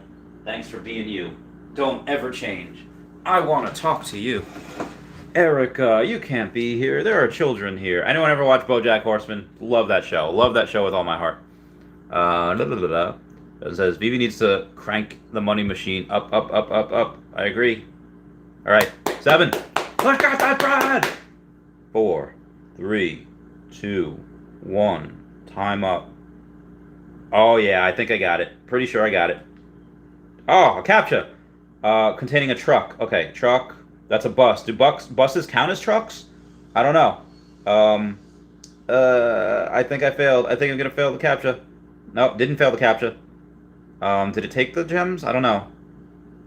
Thanks for being you. Don't ever change. I want to talk to you. Erica, you can't be here. There are children here. Anyone ever watch BoJack Horseman? Love that show. Love that show with all my heart. It says, VeVe needs to crank the money machine up. I agree. All right, 7. Look at that bread! 4, 3, 2, 1. Time up. Oh, yeah, I think I got it. Pretty sure I got it. Oh, a CAPTCHA. Containing a truck. Okay, truck. That's a bus. Do buses count as trucks? I don't know. I think I failed. I think I'm going to fail the CAPTCHA. Nope, didn't fail the CAPTCHA. Did it take the gems? I don't know.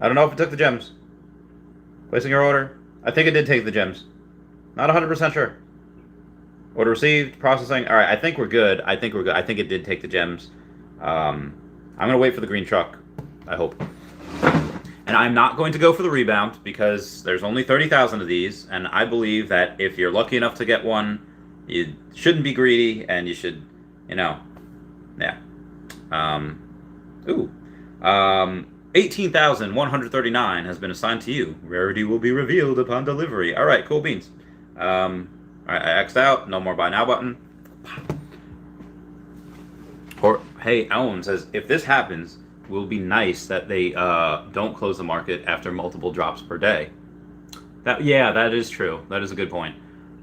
I don't know if it took the gems. Placing your order. I think it did take the gems. Not 100% sure. Order received. Processing. All right, I think we're good. I think it did take the gems. I'm going to wait for the green truck. I hope. And I'm not going to go for the rebound because there's only 30,000 of these, and I believe that if you're lucky enough to get one, you shouldn't be greedy, and you should, yeah. 18,139 has been assigned to you. Rarity will be revealed upon delivery. All right, cool beans. All right, I X'd out. No more buy now button. Or hey, Owen says if this happens, it will be nice that they don't close the market after multiple drops per day. That is true. That is a good point.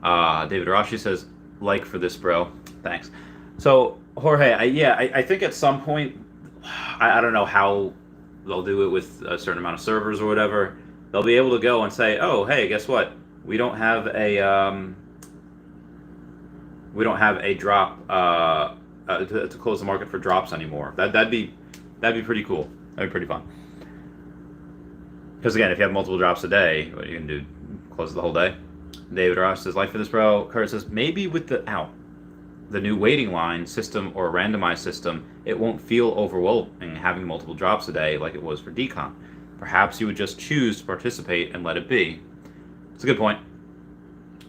David Arashi says like for this, bro. Thanks. So Jorge, I think at some point, I don't know how they'll do it with a certain amount of servers or whatever. They'll be able to go and say, oh, hey, guess what? We don't have a drop to close the market for drops anymore. That'd be pretty cool. That'd be pretty fun. Because again, if you have multiple drops a day, what are you gonna do? Close the whole day? David Ross says, life for this, bro. Kurt says, maybe with the new waiting line system or randomized system, it won't feel overwhelming having multiple drops a day like it was for decon. Perhaps you would just choose to participate and let it be. It's a good point.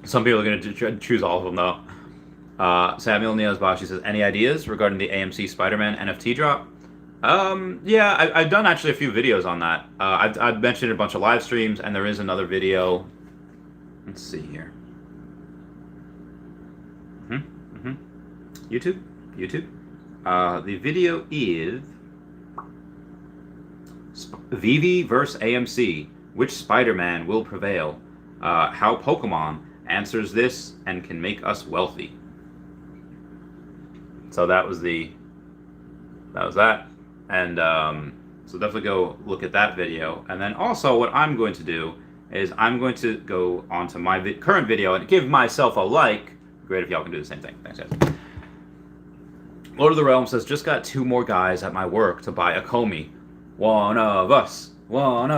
Some people are going to choose all of them, though. Samuel Niazbashi says, any ideas regarding the AMC Spider-Man NFT drop? Yeah, I've done actually a few videos on that. I've mentioned a bunch of live streams, and there is another video. Let's see here. YouTube. The video is VeVe vs. AMC. Which Spider-Man will prevail? How Pokemon answers this and can make us wealthy. So that was that. And so definitely go look at that video. And then also what I'm going to do is I'm going to go onto my current video and give myself a like. Great if y'all can do the same thing. Thanks, guys. Lord of the Realm says, just got 2 more guys at my work to buy a Comey. One of us. Okay,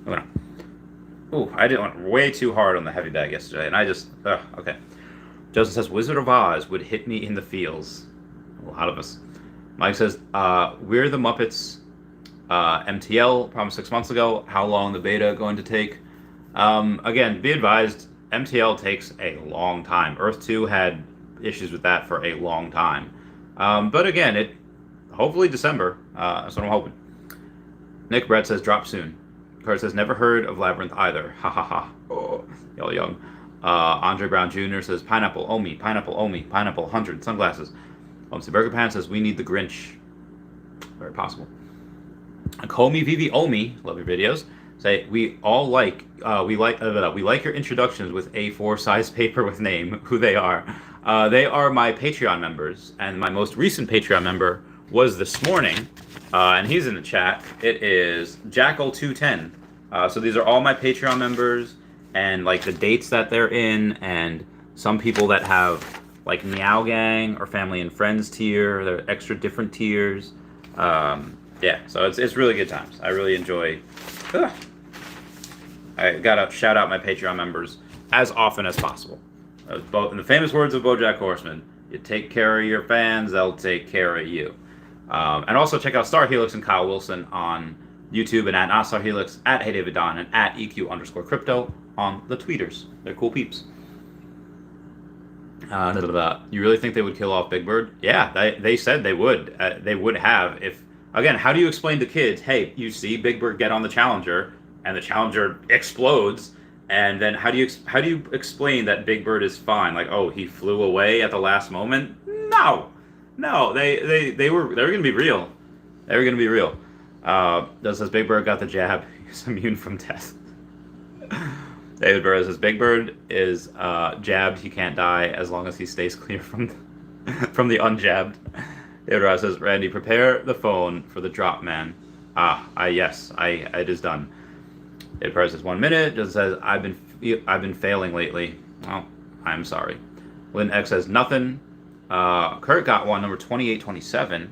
moving on. Ooh, I did went way too hard on the heavy bag yesterday, and I just, okay. Joseph says, Wizard of Oz would hit me in the feels. A lot of us. Mike says, we're the Muppets. MTL promised 6 months ago. How long the beta going to take? Again, be advised, MTL takes a long time. Earth 2 had issues with that for a long time. But again, hopefully December. That's what I'm hoping. Nick Brett says, drop soon. Kurt says, never heard of Labyrinth either. Ha ha ha. Oh, y'all young. Andre Brown Jr. says, pineapple, Omi, 100, sunglasses. Burger Pan says, we need the Grinch. Very possible. Comey VeVe Omi, love your videos. Say, we like your introductions with A4 size paper with name, who they are. They are my Patreon members, and my most recent Patreon member was this morning, and he's in the chat. It is Jackal210. So these are all my Patreon members, and like the dates that they're in, and some people that have like Meow Gang or Family and Friends tier. There are extra different tiers. Yeah, so it's really good times. I really enjoy. I gotta shout out my Patreon members as often as possible. Both in the famous words of BoJack Horseman, you take care of your fans, they'll take care of you. And also check out Star Helix and Kyle Willson on YouTube, and at Not Star Helix, at Hey David Don, and at EQ_crypto on the tweeters. They're cool peeps. You really think they would kill off Big Bird? Yeah, they said they would. They would have. If, again, how do you explain to kids, hey, you see Big Bird get on the Challenger, and the Challenger explodes, and then how do you explain that Big Bird is fine? Like, oh, he flew away at the last moment? No, they were gonna be real. They were gonna be real. That says Big Bird got the jab. He's immune from death. David Burrow says Big Bird is jabbed. He can't die as long as he stays clear from the unjabbed. David Burrow says, Randy, prepare the phone for the drop, man. Yes, it is done. David Burrow says 1 minute. Just says I've been failing lately. Well, I'm sorry. Lynn X says nothing. Kurt got one, number 2827.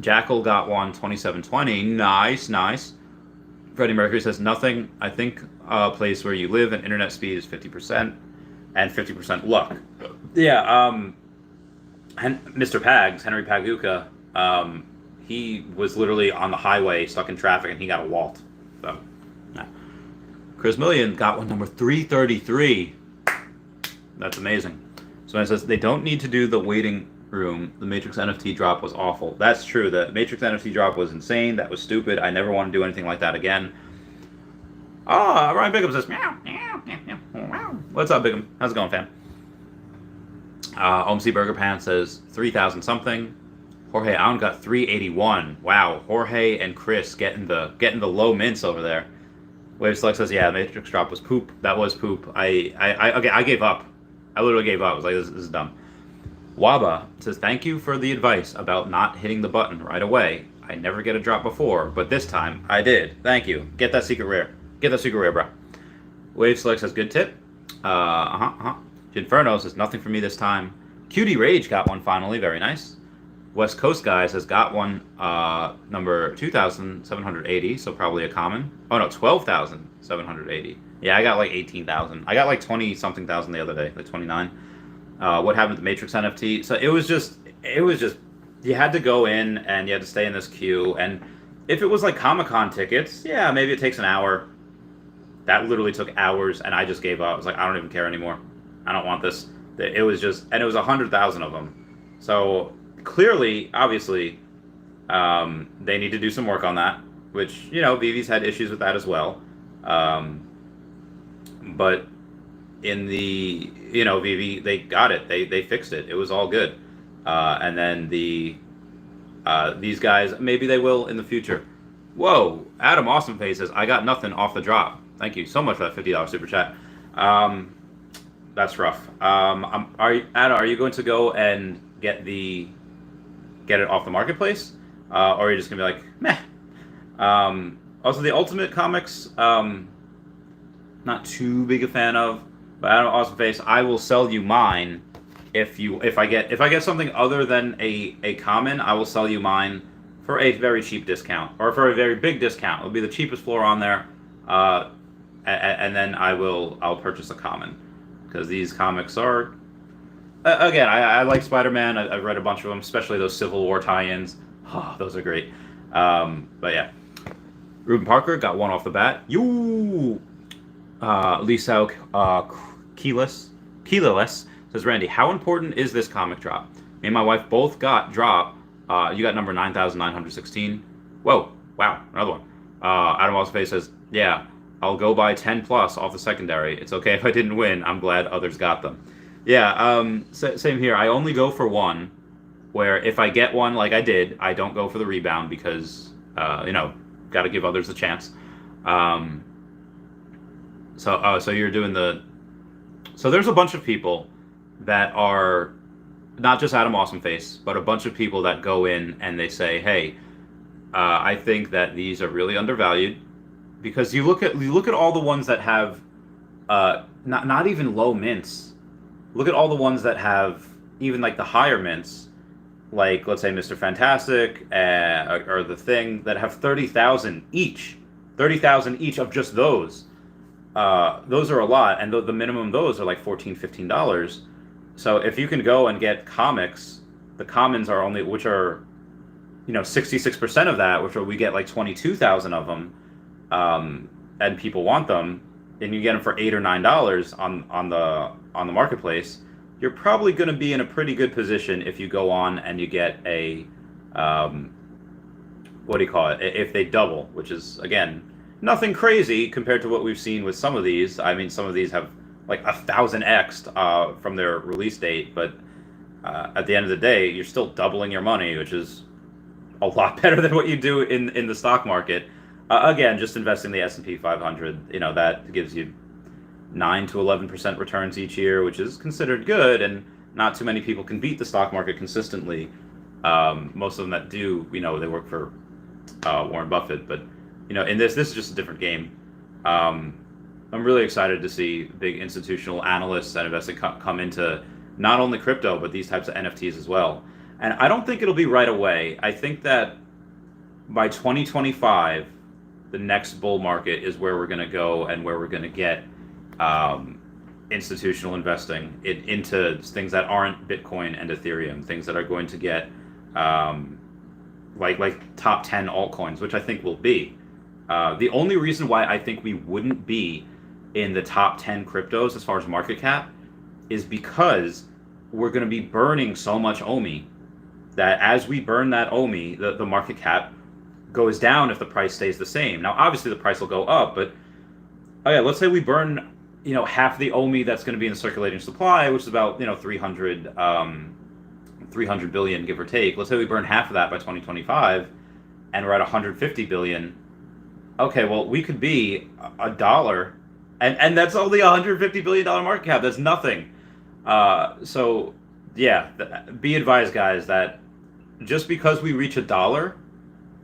Jackal got one, 2720. Nice. Freddie Mercury says nothing. I think a place where you live and internet speed is 50% and 50% luck. Yeah, Mr. Pags, Henry Paguka, he was literally on the highway stuck in traffic and he got a Walt. So, yeah. Chris Million got one, number 333. That's amazing. So it says they don't need to do the waiting room. The Matrix NFT drop was awful. That's true. The Matrix NFT drop was insane. That was stupid. I never want to do anything like that again. Ryan Bigham says, meow, meow, meow, meow. What's up, Bigham? How's it going, fam? OMC Burger Pan says 3,000 something. Jorge Allen got 381. Wow, Jorge and Chris getting the low mints over there. Wave Select says, yeah, the Matrix drop was poop. That was poop. I gave up. I literally gave up. I was like, this is dumb. Waba says, thank you for the advice about not hitting the button right away. I never get a drop before, but this time I did. Thank you. Get that secret rare. Get that secret rare, bro. Wave Select says, good tip. Inferno says, nothing for me this time. Cutie Rage got one finally. Very nice. West Coast Guys has got one, number 2,780, so probably a common. Oh, no, 12,780. Yeah, I got like 18,000. I got like 20-something thousand the other day, like 29. What happened to Matrix NFT? So it was just, you had to go in and you had to stay in this queue. And if it was like Comic-Con tickets, yeah, maybe it takes an hour. That literally took hours, and I just gave up. I was like, I don't even care anymore. I don't want this. It was just, and it was 100,000 of them. So clearly, obviously, they need to do some work on that, which, VeVe's had issues with that as well. But in the, VeVe, they got it. They fixed it. It was all good. And then these guys, maybe they will in the future. Whoa, Adam Awesomeface says, I got nothing off the drop. Thank you so much for that $50 super chat. That's rough. Are you going to go and get it off the marketplace? Or are you just gonna be like, meh? Also, the Ultimate Comics, not too big a fan of, but Adam Awesomeface, I will sell you mine if I get something other than a common. I will sell you mine for a very cheap discount, or for a very big discount. It'll be the cheapest floor on there, and then I'll purchase a common, because these comics are, again, I like Spider-Man. I've read a bunch of them, especially those Civil War tie-ins. Oh, those are great. But yeah, Ruben Parker got one off the bat. Lisa Keyless says, Randy, how important is this comic drop? Me and my wife both got drop. You got number 9,916. Whoa, wow, another one. Adam Allspace says, yeah, I'll go buy 10 plus off the secondary. It's okay if I didn't win. I'm glad others got them. Yeah, same here. I only go for one, where if I get one like I did, I don't go for the rebound because, got to give others a chance. So you're doing so there's a bunch of people that are not just Adam Awesomeface, but a bunch of people that go in and they say, hey, I think that these are really undervalued, because you look at all the ones that have not even low mints. Look at all the ones that have even like the higher mints, like let's say Mr. Fantastic or the Thing, that have 30,000 each. 30,000 each of just those. those are a lot, and the minimum those are like $14, $15. So if you can go and get comics, the commons are only, which are 66% of that, which are, we get like 22,000 of them, and people want them, and you get them for $8 or $9 on the marketplace. You're probably going to be in a pretty good position if you go on and you get a what do you call it? If they double, which is again nothing crazy compared to what we've seen with some of these. I mean, some of these have like 1,000x from their release date, but at the end of the day, you're still doubling your money, which is a lot better than what you do in the stock market. Again, just investing the S&P 500, that gives you 9 to 11% returns each year, which is considered good, and not too many people can beat the stock market consistently. Most of them that do, they work for Warren Buffett, but in this is just a different game. I'm really excited to see big institutional analysts and investors come into not only crypto, but these types of NFTs as well. And I don't think it'll be right away. I think that by 2025, the next bull market is where we're going to go, and where we're going to get institutional investing into things that aren't Bitcoin and Ethereum, things that are going to get like top 10 altcoins, which I think will be. The only reason why I think we wouldn't be in the top 10 cryptos as far as market cap is because we're going to be burning so much OMI that as we burn that OMI, the market cap goes down if the price stays the same. Now, obviously, the price will go up, but let's say we burn half the OMI that's going to be in the circulating supply, which is about 300 billion, give or take. Let's say we burn half of that by 2025, and we're at 150 billion. Okay, well, we could be $1, and that's only $150 billion market cap. That's nothing. So yeah, be advised, guys, that just because we reach $1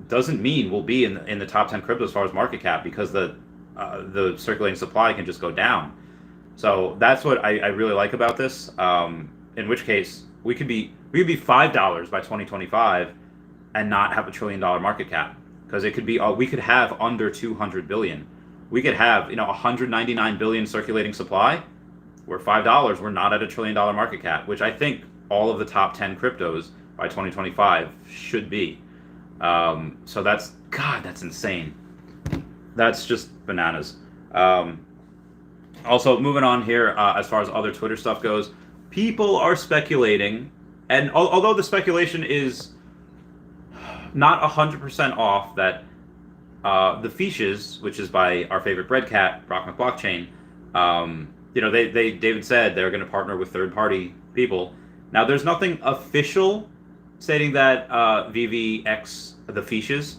doesn't mean we'll be in the top 10 crypto as far as market cap, because the circulating supply can just go down. So that's what I really like about this. In which case we could be $5 by 2025 and not have $1 trillion market cap, because it could be we could have under 200 billion. We could have 199 billion circulating supply. We're $5. We're not at $1 trillion market cap, which I think all of the top 10 cryptos by 2025 should be. So that's insane. That's just bananas. Also, moving on here, as far as other Twitter stuff goes, people are speculating, and although the speculation is not 100% off, that the Fiches, which is by our favorite bread cat, Brock McBlockchain, David said they're going to partner with third-party people. Now, there's nothing official stating that VeVe x the Fiches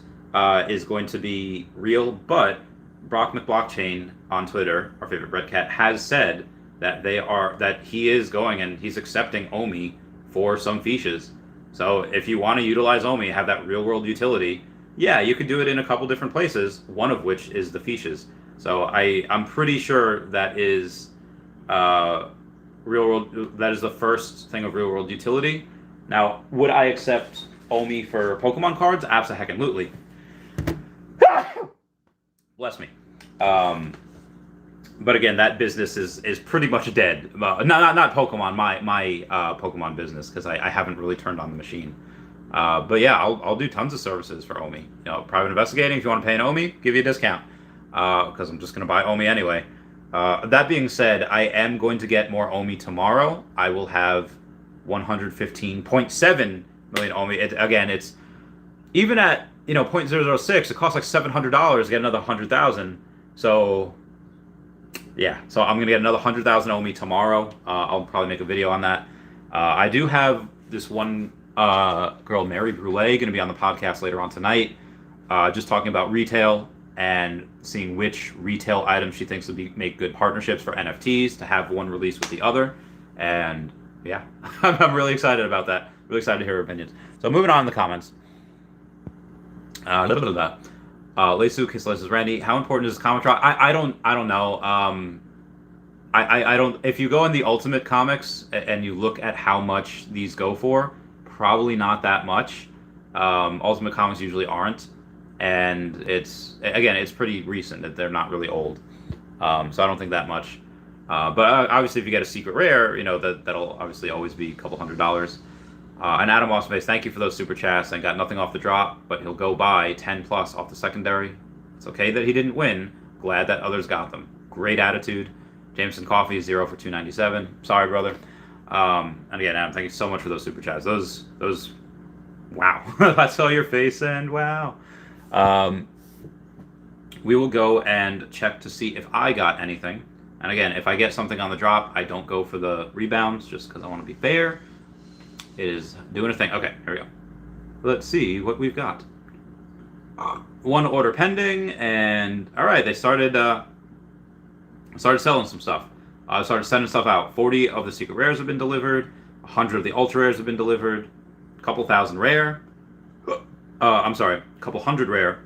is going to be real, but Brock McBlockchain on Twitter, our favorite bread cat, has said that he is going and he's accepting OMI for some Fiches. So if you want to utilize OMI, have that real world utility, yeah, you could do it in a couple different places, one of which is the Fiches. So I'm pretty sure that is real world. That is the first thing of real world utility. Now, would I accept OMI for Pokemon cards? Absolutely. Bless me. But again, that business is pretty much dead. Not Pokemon, my Pokemon business, because I haven't really turned on the machine. But yeah, I'll do tons of services for OMI. Private investigating. If you want to pay an OMI, give you a discount, because I'm just going to buy OMI anyway. That being said, I am going to get more OMI tomorrow. I will have 115.7 million OMI. It's even at 0.006, it costs like $700 to get another 100,000. So yeah, so I'm gonna get another 100,000 OMI tomorrow. I'll probably make a video on that. I do have this one girl, Mary Brule, gonna be on the podcast later on tonight, just talking about retail and seeing which retail items she thinks would make good partnerships for NFTs to have one release with the other. And yeah, I'm really excited about that. Really excited to hear her opinions. So moving on in the comments. Lesu Kisles Randy, how important is this comic drop? I don't know. I don't. If you go in the Ultimate Comics and you look at how much these go for, probably not that much. Ultimate Comics usually aren't, and it's pretty recent. That they're not really old. So I don't think that much. But obviously, if you get a secret rare, that'll obviously always be a couple $100. And Adam Austin thank you for those super chats. And got nothing off the drop, but he'll go buy 10 plus off the secondary. It's okay that he didn't win. Glad that others got them. Great attitude. Jameson Coffee 0 for 297. Sorry, brother. And again, Adam, thank you so much for those super chats. Those, wow. I saw your face and wow. We will go and check to see if I got anything. And again, if I get something on the drop, I don't go for the rebounds just because I want to be fair. It is doing a thing. Okay, here we go. Let's see what we've got. One order pending, and all right, they started selling some stuff. Started sending stuff out. 40 of the secret rares have been delivered. 100 of the ultra rares have been delivered. A couple thousand rare. A couple hundred rare.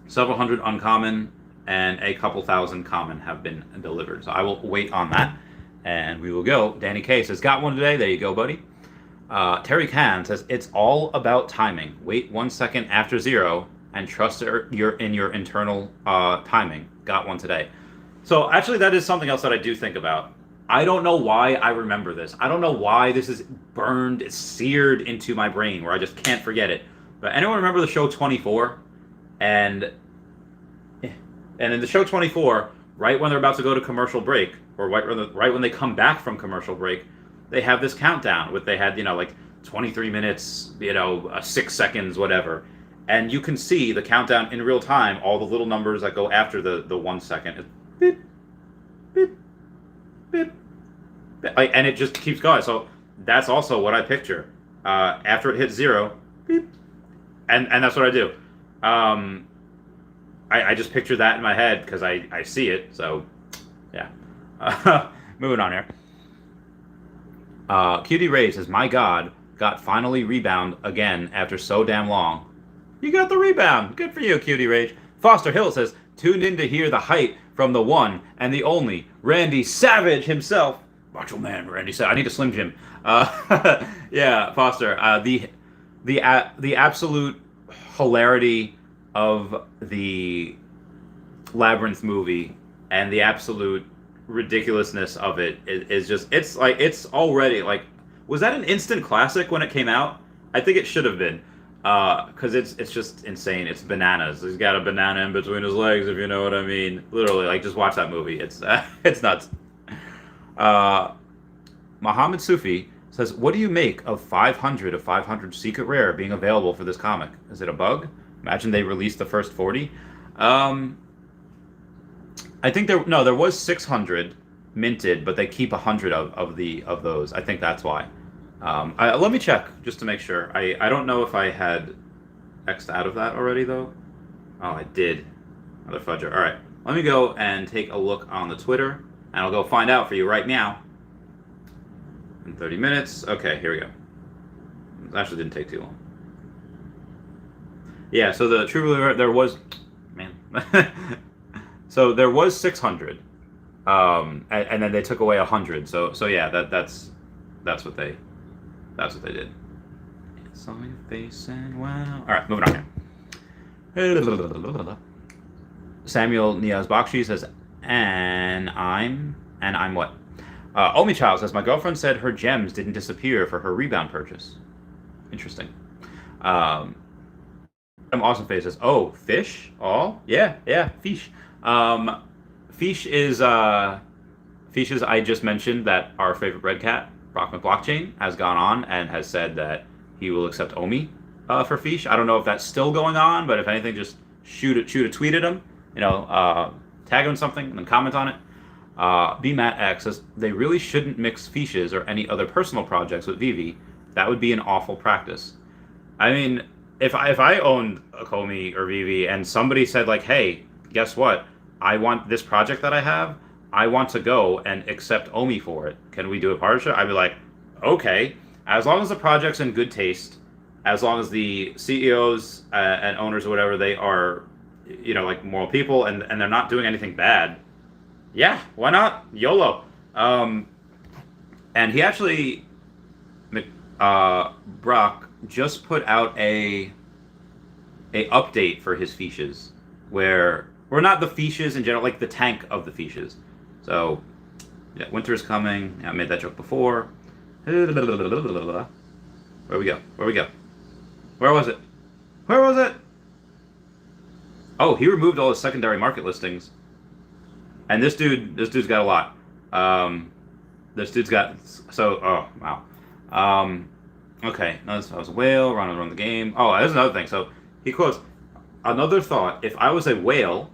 Several hundred uncommon, and a couple thousand common have been delivered. So I will wait on that, and we will go. Danny K says, got one today. There you go, buddy. Terry Khan says, it's all about timing. Wait 1 second after 0 and trust your internal timing. Got one today. So actually, that is something else that I do think about. I don't know why I remember this. I don't know why this is burned, it's seared into my brain where I just can't forget it. But anyone remember the show 24? And in the show 24, right when they're about to go to commercial break, or right when they come back from commercial break, they have this countdown with they had 23 minutes, 6 seconds, whatever, and you can see the countdown in real time. All the little numbers that go after the 1 second, it's beep, beep, beep, beep, and it just keeps going. So that's also what I picture after it hits 0, beep, and that's what I do. I just picture that in my head because I see it. So, yeah. Moving on here. QD Ray says, my God, got finally rebound again after so damn long. You got the rebound. Good for you, QD Rage. Foster Hill says, tuned in to hear the hype from the one and the only Randy Savage himself. Macho Man Randy Savage. I need a Slim Jim. Yeah, Foster. The absolute hilarity of the Labyrinth movie and the absolute ridiculousness of it is just, it's already was that an instant classic when it came out? I think it should have been, because it's just insane. It's bananas. He's got a banana in between his legs, if you know what I mean. Literally, just watch that movie. It's it's nuts. Muhammad Sufi says, what do you make of 500 of 500 secret rare being available for this comic? Is it a bug? Imagine they released the first 40. I think there was 600 minted, but they keep 100 of those. I think that's why. Let me check just to make sure. I don't know if I had X'd out of that already though. Oh, I did. Mother fudger. All right, let me go and take a look on the Twitter, and I'll go find out for you right now. In 30 minutes. Okay, here we go. It actually didn't take too long. Yeah, so the true there was, man. So there was 600, and then they took away 100. So yeah, that's what they did. Saw your face and wow. All right, moving on here. Samuel Niaz Bakshi says, and I'm what? Omi Child says, my girlfriend said her gems didn't disappear for her rebound purchase. Interesting. Awesome Face says, oh, fish? Oh, yeah, fish. Fish is I just mentioned that our favorite red cat, Brockman Blockchain, has gone on and has said that he will accept Omi for fish. I don't know if that's still going on, but if anything, just shoot a tweet at him, tag him something and then comment on it. BMattX says, they really shouldn't mix fishes or any other personal projects with VeVe. That would be an awful practice. I mean, if I owned a Comey or VeVe and somebody said hey, guess what? I want this project that I have. I want to go and accept Omi for it. Can we do a partnership? I'd be like, okay, as long as the project's in good taste, as long as the CEOs and owners or whatever, they are, moral people and they're not doing anything bad. Yeah, why not? YOLO. And he actually, Brock just put out a update for his fiches where or not the fishes in general, like the tank of the fishes. So, yeah, winter's coming. Yeah, I made that joke before. Where we go? Where we go? Where was it? Where was it? Oh, he removed all his secondary market listings. And this dude's got a lot. This dude's got oh wow. Okay, no, this was a whale. Run the game. Oh, there's another thing. So he quotes another thought. If I was a whale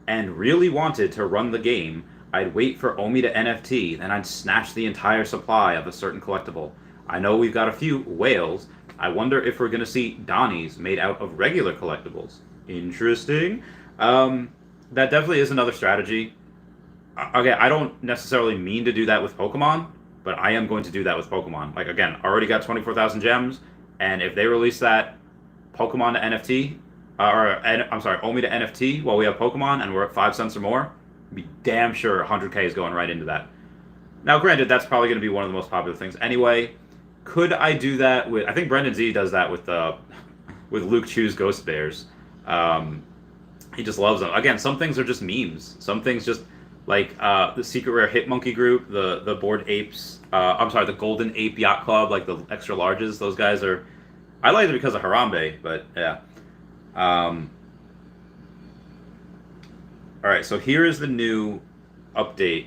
and really wanted to run the game, I'd wait for Omi to NFT, then I'd snatch the entire supply of a certain collectible. I know we've got a few whales. I wonder if we're gonna see Donnies made out of regular collectibles. Interesting. That definitely is another strategy. Okay, I don't necessarily mean to do that with Pokemon, but I am going to do that with Pokemon. Like, again, already got 24,000 gems, and if they release that Pokemon to NFT, I'm sorry, Omi to NFT while we have Pokemon and we're at 5 cents or more, be damn sure 100K is going right into that. Now, granted, that's probably going to be one of the most popular things anyway. Could I do that with... I think Brendan Z does that with Luke Chu's Ghost Bears. He just loves them. Again, some things are just memes. Some things just... Like the Secret Rare Hitmonkey group, the Bored Apes, the Golden Ape Yacht Club, like the extra larges. Those guys are, I like it because of Harambe, but yeah. All right, so here is the new update.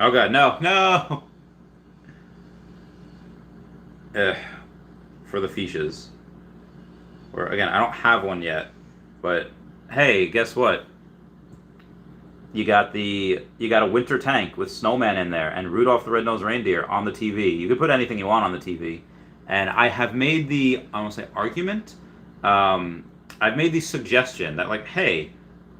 Oh god, no. For the fishes. Or again, I don't have one yet, but hey, guess what? You got a winter tank with Snowman in there and Rudolph the Red-Nosed Reindeer on the TV. You can put anything you want on the TV. And I have made the, I won't say argument, I've made the suggestion that, like, hey,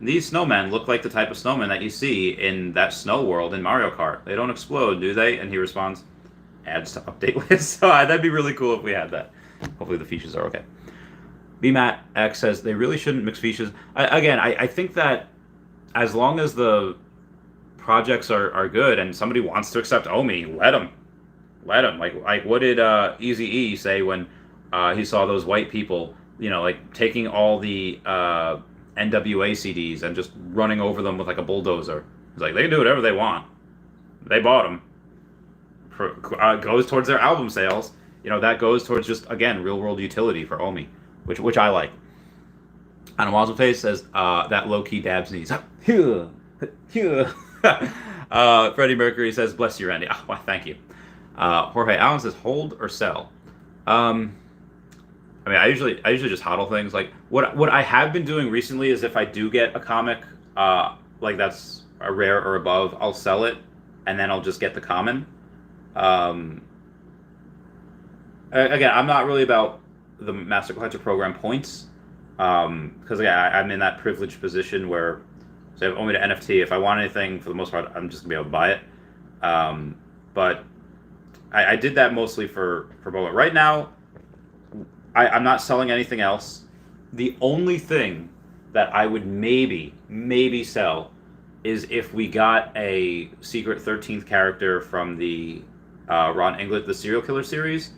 these snowmen look like the type of snowmen that you see in that snow world in Mario Kart. They don't explode, do they? And he responds, adds to update list. So that'd be really cool if we had that. Hopefully the fishes are okay. BMAT X says they really shouldn't mix fishes. I think that as long as the projects are good and somebody wants to accept Omi, let them. Like what did Eazy-E say when he saw those white people, like taking all the NWA CDs and just running over them with like a bulldozer? He's like, they can do whatever they want. They bought them. Goes towards their album sales. That goes towards just, again, real world utility for Omi, which I like. And Wazzle Face says that low-key dab sneeze. Freddie Mercury says, bless you, Randy. Oh, well, thank you. Jorge Allen says, hold or sell. I usually just hodl things. Like what I have been doing recently is if I do get a comic like that's a rare or above, I'll sell it and then I'll just get the common. Again, I'm not really about the Master Collector Program points. Because I'm in that privileged position where, so I have only to NFT. If I want anything, for the most part, I'm just gonna be able to buy it. But I did that mostly for Boba. Right now, I'm not selling anything else. The only thing that I would maybe sell is if we got a secret 13th character from the Ron Englert, the Serial Killer series.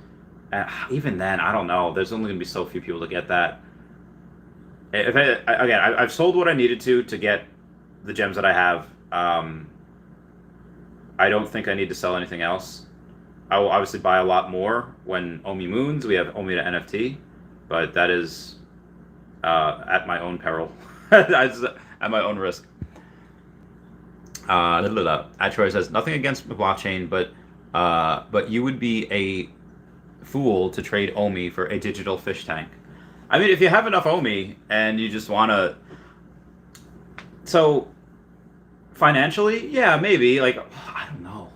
Even then, I don't know. There's only gonna be so few people to get that. I've sold what I needed to get the gems that I have. I don't think I need to sell anything else. I will obviously buy a lot more when Omi moons. We have Omi to NFT, but that is at my own peril, at my own risk. Atroy says nothing against the blockchain, but you would be a fool to trade Omi for a digital fish tank. I mean, if you have enough Omi and you just want to... So, financially, yeah, maybe. Like, I don't know.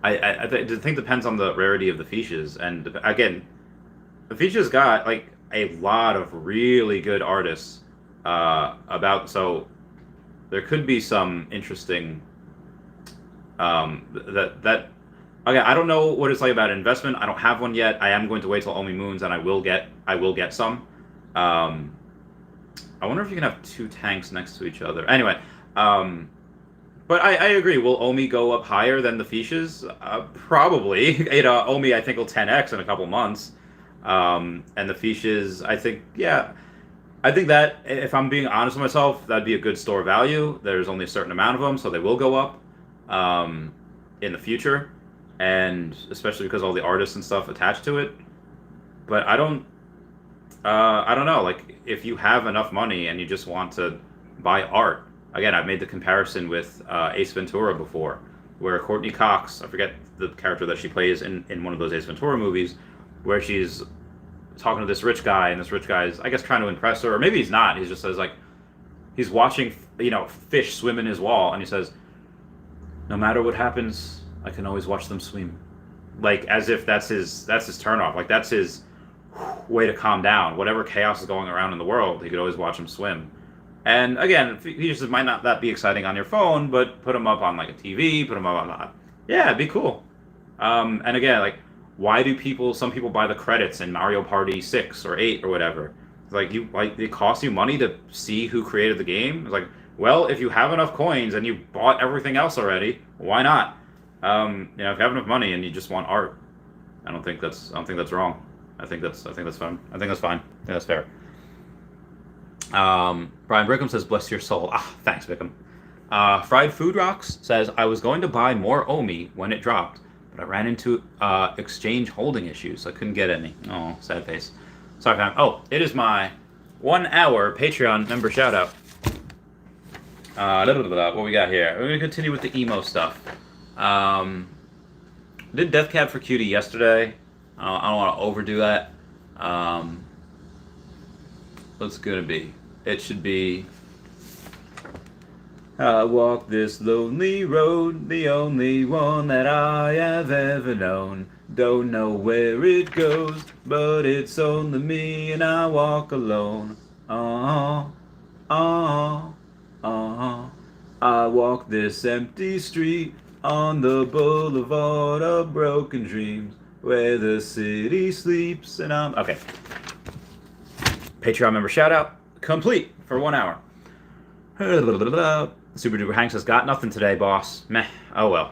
I think it depends on the rarity of the fishes. And, again, the fishes got, like, a lot of really good artists about... So, there could be some interesting... Okay, I don't know what it's like about investment. I don't have one yet. I am going to wait till Omi moons, and I will get some. I wonder if you can have two tanks next to each other. Anyway, but I agree. Will Omi go up higher than the fishes? Probably. Omi, I think, will 10x in a couple months. And the fishes, I think, yeah. I think that if I'm being honest with myself, that'd be a good store value. There's only a certain amount of them, so they will go up in the future, and especially because all the artists and stuff attached to it. But I don't know. Like, if you have enough money and you just want to buy art, again, I've made the comparison with Ace Ventura before, where Courtney Cox, I forget the character that she plays in one of those Ace Ventura movies, where she's talking to this rich guy, and this rich guy is, I guess, trying to impress her, or maybe he's not. He just says, like, he's watching, fish swim in his wall, and he says, "No matter what happens, I can always watch them swim." Like, as if that's his turnoff. Like, that's his way to calm down. Whatever chaos is going around in the world, he could always watch them swim. And again, features might not that be exciting on your phone, but put them up on like a TV, put them up on, yeah, it'd be cool. And again, like, why do some people buy the credits in Mario Party 6 or 8 or whatever? It's like, it costs you money to see who created the game. It's like, well, if you have enough coins and you bought everything else already, why not? If you have enough money and you just want art, I don't think that's wrong. I think that's fun. I think that's fine. I think that's fair. Brian Brickham says, "Bless your soul." Thanks, Brickham. Fried Food Rocks says, "I was going to buy more Omi when it dropped, but I ran into exchange holding issues. I couldn't get any." Oh, sad face. Sorry, fam. Oh, it is my 1 hour Patreon member shout out. What we got here? We're gonna continue with the emo stuff. Did Death Cab for Cutie yesterday. I don't want to overdo that. What's it gonna be? It should be, "I walk this lonely road, the only one that I have ever known. Don't know where it goes, but it's only me and I walk alone. I walk this empty street on the boulevard of broken dreams, where the city sleeps and I'm..." Okay. Patreon member shout out complete for 1 hour. Super Duper Hank says, "Got nothing today, boss. Meh. Oh well.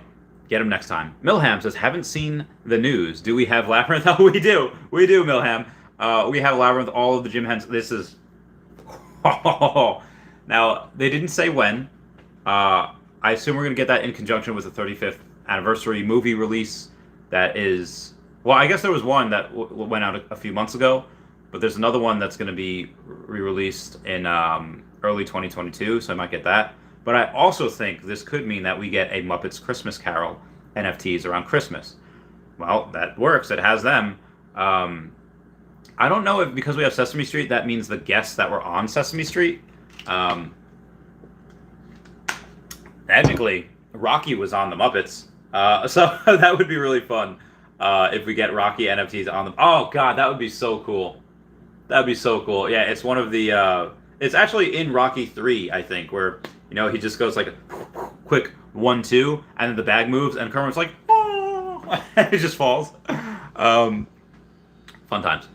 Get him next time." Milham says, "Haven't seen the news. Do we have Labyrinth?" Oh, we do. We do, Milham. We have Labyrinth, all of the Jim Henson. This is... Now, they didn't say when. I assume we're going to get that in conjunction with the 35th anniversary movie release. That is... Well, I guess there was one that went out a few months ago, but there's another one that's going to be re-released in early 2022, so I might get that. But I also think this could mean that we get a Muppets Christmas Carol NFTs around Christmas. Well, that works. It has them. I don't know if, because we have Sesame Street, that means the guests that were on Sesame Street. Magically, Rocky was on the Muppets. So that would be really fun if we get Rocky NFTs on them. Oh, God, that would be so cool. That would be so cool. Yeah, it's one of the... it's actually in Rocky 3, I think, where, he just goes like a quick 1-2, and then the bag moves, and Kermit's like, "Oh!" It just falls. Fun times.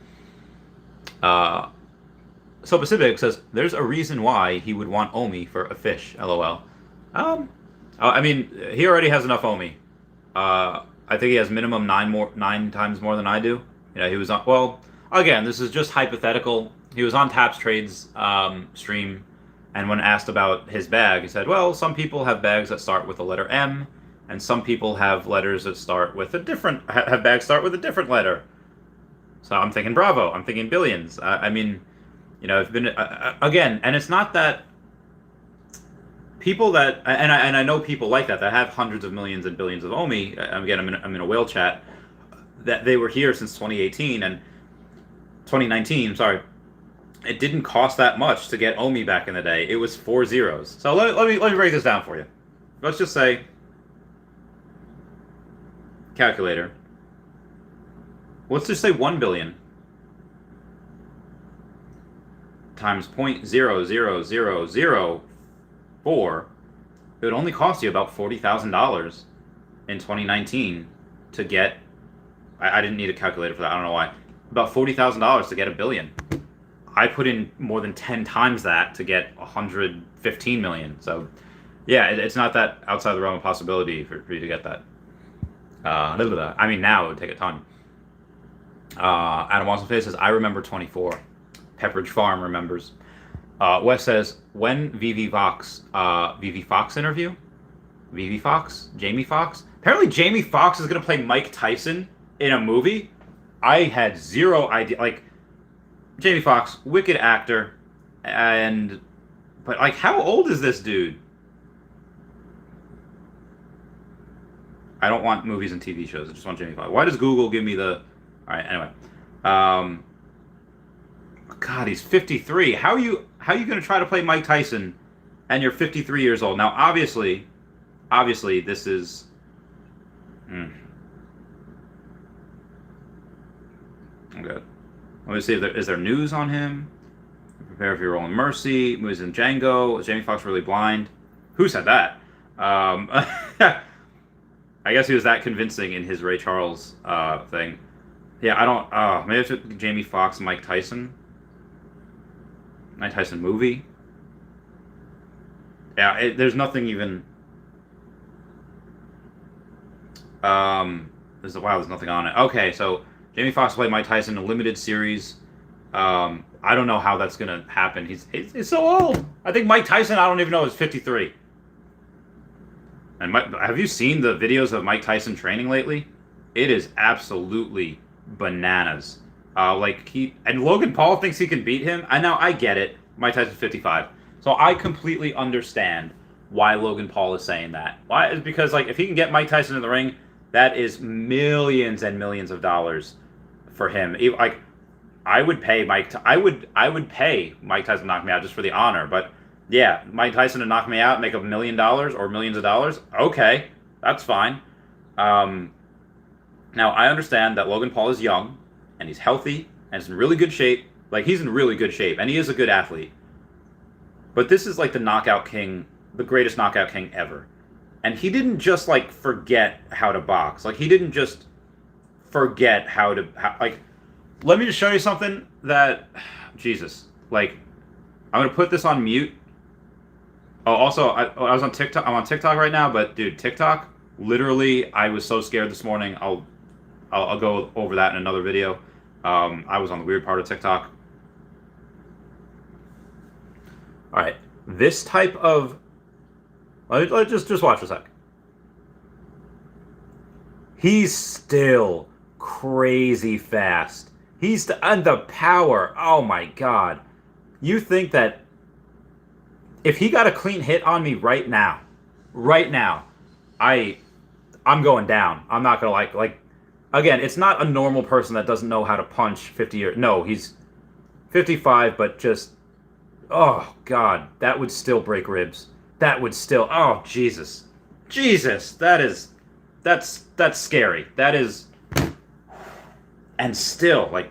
So Pacific says, "There's a reason why he would want Omi for a fish, LOL. I mean, he already has enough Omi. I think he has minimum 9 times more than I do. He was on, well, again, this is just hypothetical. He was on Taps Trades stream, and when asked about his bag, he said, "Well, some people have bags that start with the letter M, and some people have letters that start with have bags start with a different letter." So I'm thinking Bravo. I'm thinking billions. I mean, it's been again, and it's not that people that, and I know people like that have hundreds of millions and billions of Omi. Again, I'm in a whale chat, that they were here since 2018 and 2019. Sorry, it didn't cost that much to get Omi back in the day. It was 4 zeros. So let me break this down for you. Let's just say, calculator. Let's just say 1 billion times 0.00004. It would only cost you about $40,000 in 2019 to get. I didn't need a calculator for that. I don't know why. About $40,000 to get a billion. I put in more than 10 times that to get 115 million. So, yeah, it's not that outside the realm of possibility for you to get that. I mean, now it would take a ton. Adam Watson says, "I remember 24. Pepperidge Farm remembers." Wes says, when VeVe Fox interview? VeVe Fox? Jamie Fox? Apparently Jamie Fox is going to play Mike Tyson in a movie. I had zero idea. Like, Jamie Fox, wicked actor. But, like, how old is this dude? I don't want movies and TV shows. I just want Jamie Foxx. Why does Google give me the... All right, anyway. God, he's 53. How are you going to try to play Mike Tyson and you're 53 years old? Now, obviously, this is... Okay. Let me see if is there news on him. Prepare for your role in Mercy. Movies in Django. Is Jamie Foxx really blind? Who said that? I guess he was that convincing in his Ray Charles thing. Yeah, I don't... maybe it's Jamie Foxx and Mike Tyson. Mike Tyson movie. Yeah, there's nothing even... there's nothing on it. Okay, so Jamie Foxx played Mike Tyson in a limited series. I don't know how that's going to happen. He's so old. I think Mike Tyson, I don't even know, is 53. And have you seen the videos of Mike Tyson training lately? It is absolutely bananas. And Logan Paul thinks he can beat him. I get it. Mike Tyson's 55. So I completely understand why Logan Paul is saying that. Why? Is because if he can get Mike Tyson in the ring, that is millions and millions of dollars for him. I would pay I would pay Mike Tyson to knock me out just for the honor, but yeah, Mike Tyson to knock me out, make $1 million or millions of dollars. Okay, that's fine. Now I understand that Logan Paul is young and he's healthy and he's in really good shape. He's in really good shape and he is a good athlete. But this is the knockout king, the greatest knockout king ever. And he didn't just forget how to box. He didn't just forget how to let me just show you something that Jesus. I'm gonna put this on mute. Oh, also, I was on TikTok. I'm on TikTok right now, but dude, TikTok, literally, I was so scared this morning. I'll go over that in another video. I was on the weird part of TikTok. All right, this type of... Let's just watch a sec. He's still crazy fast. And the power. Oh my God. You think that if he got a clean hit on me right now, I'm going down. I'm not gonna again, it's not a normal person that doesn't know how to punch 50 years. No, he's 55, but just, oh God, that would still break ribs. That would still, oh Jesus, that's scary. That is, and still, all right,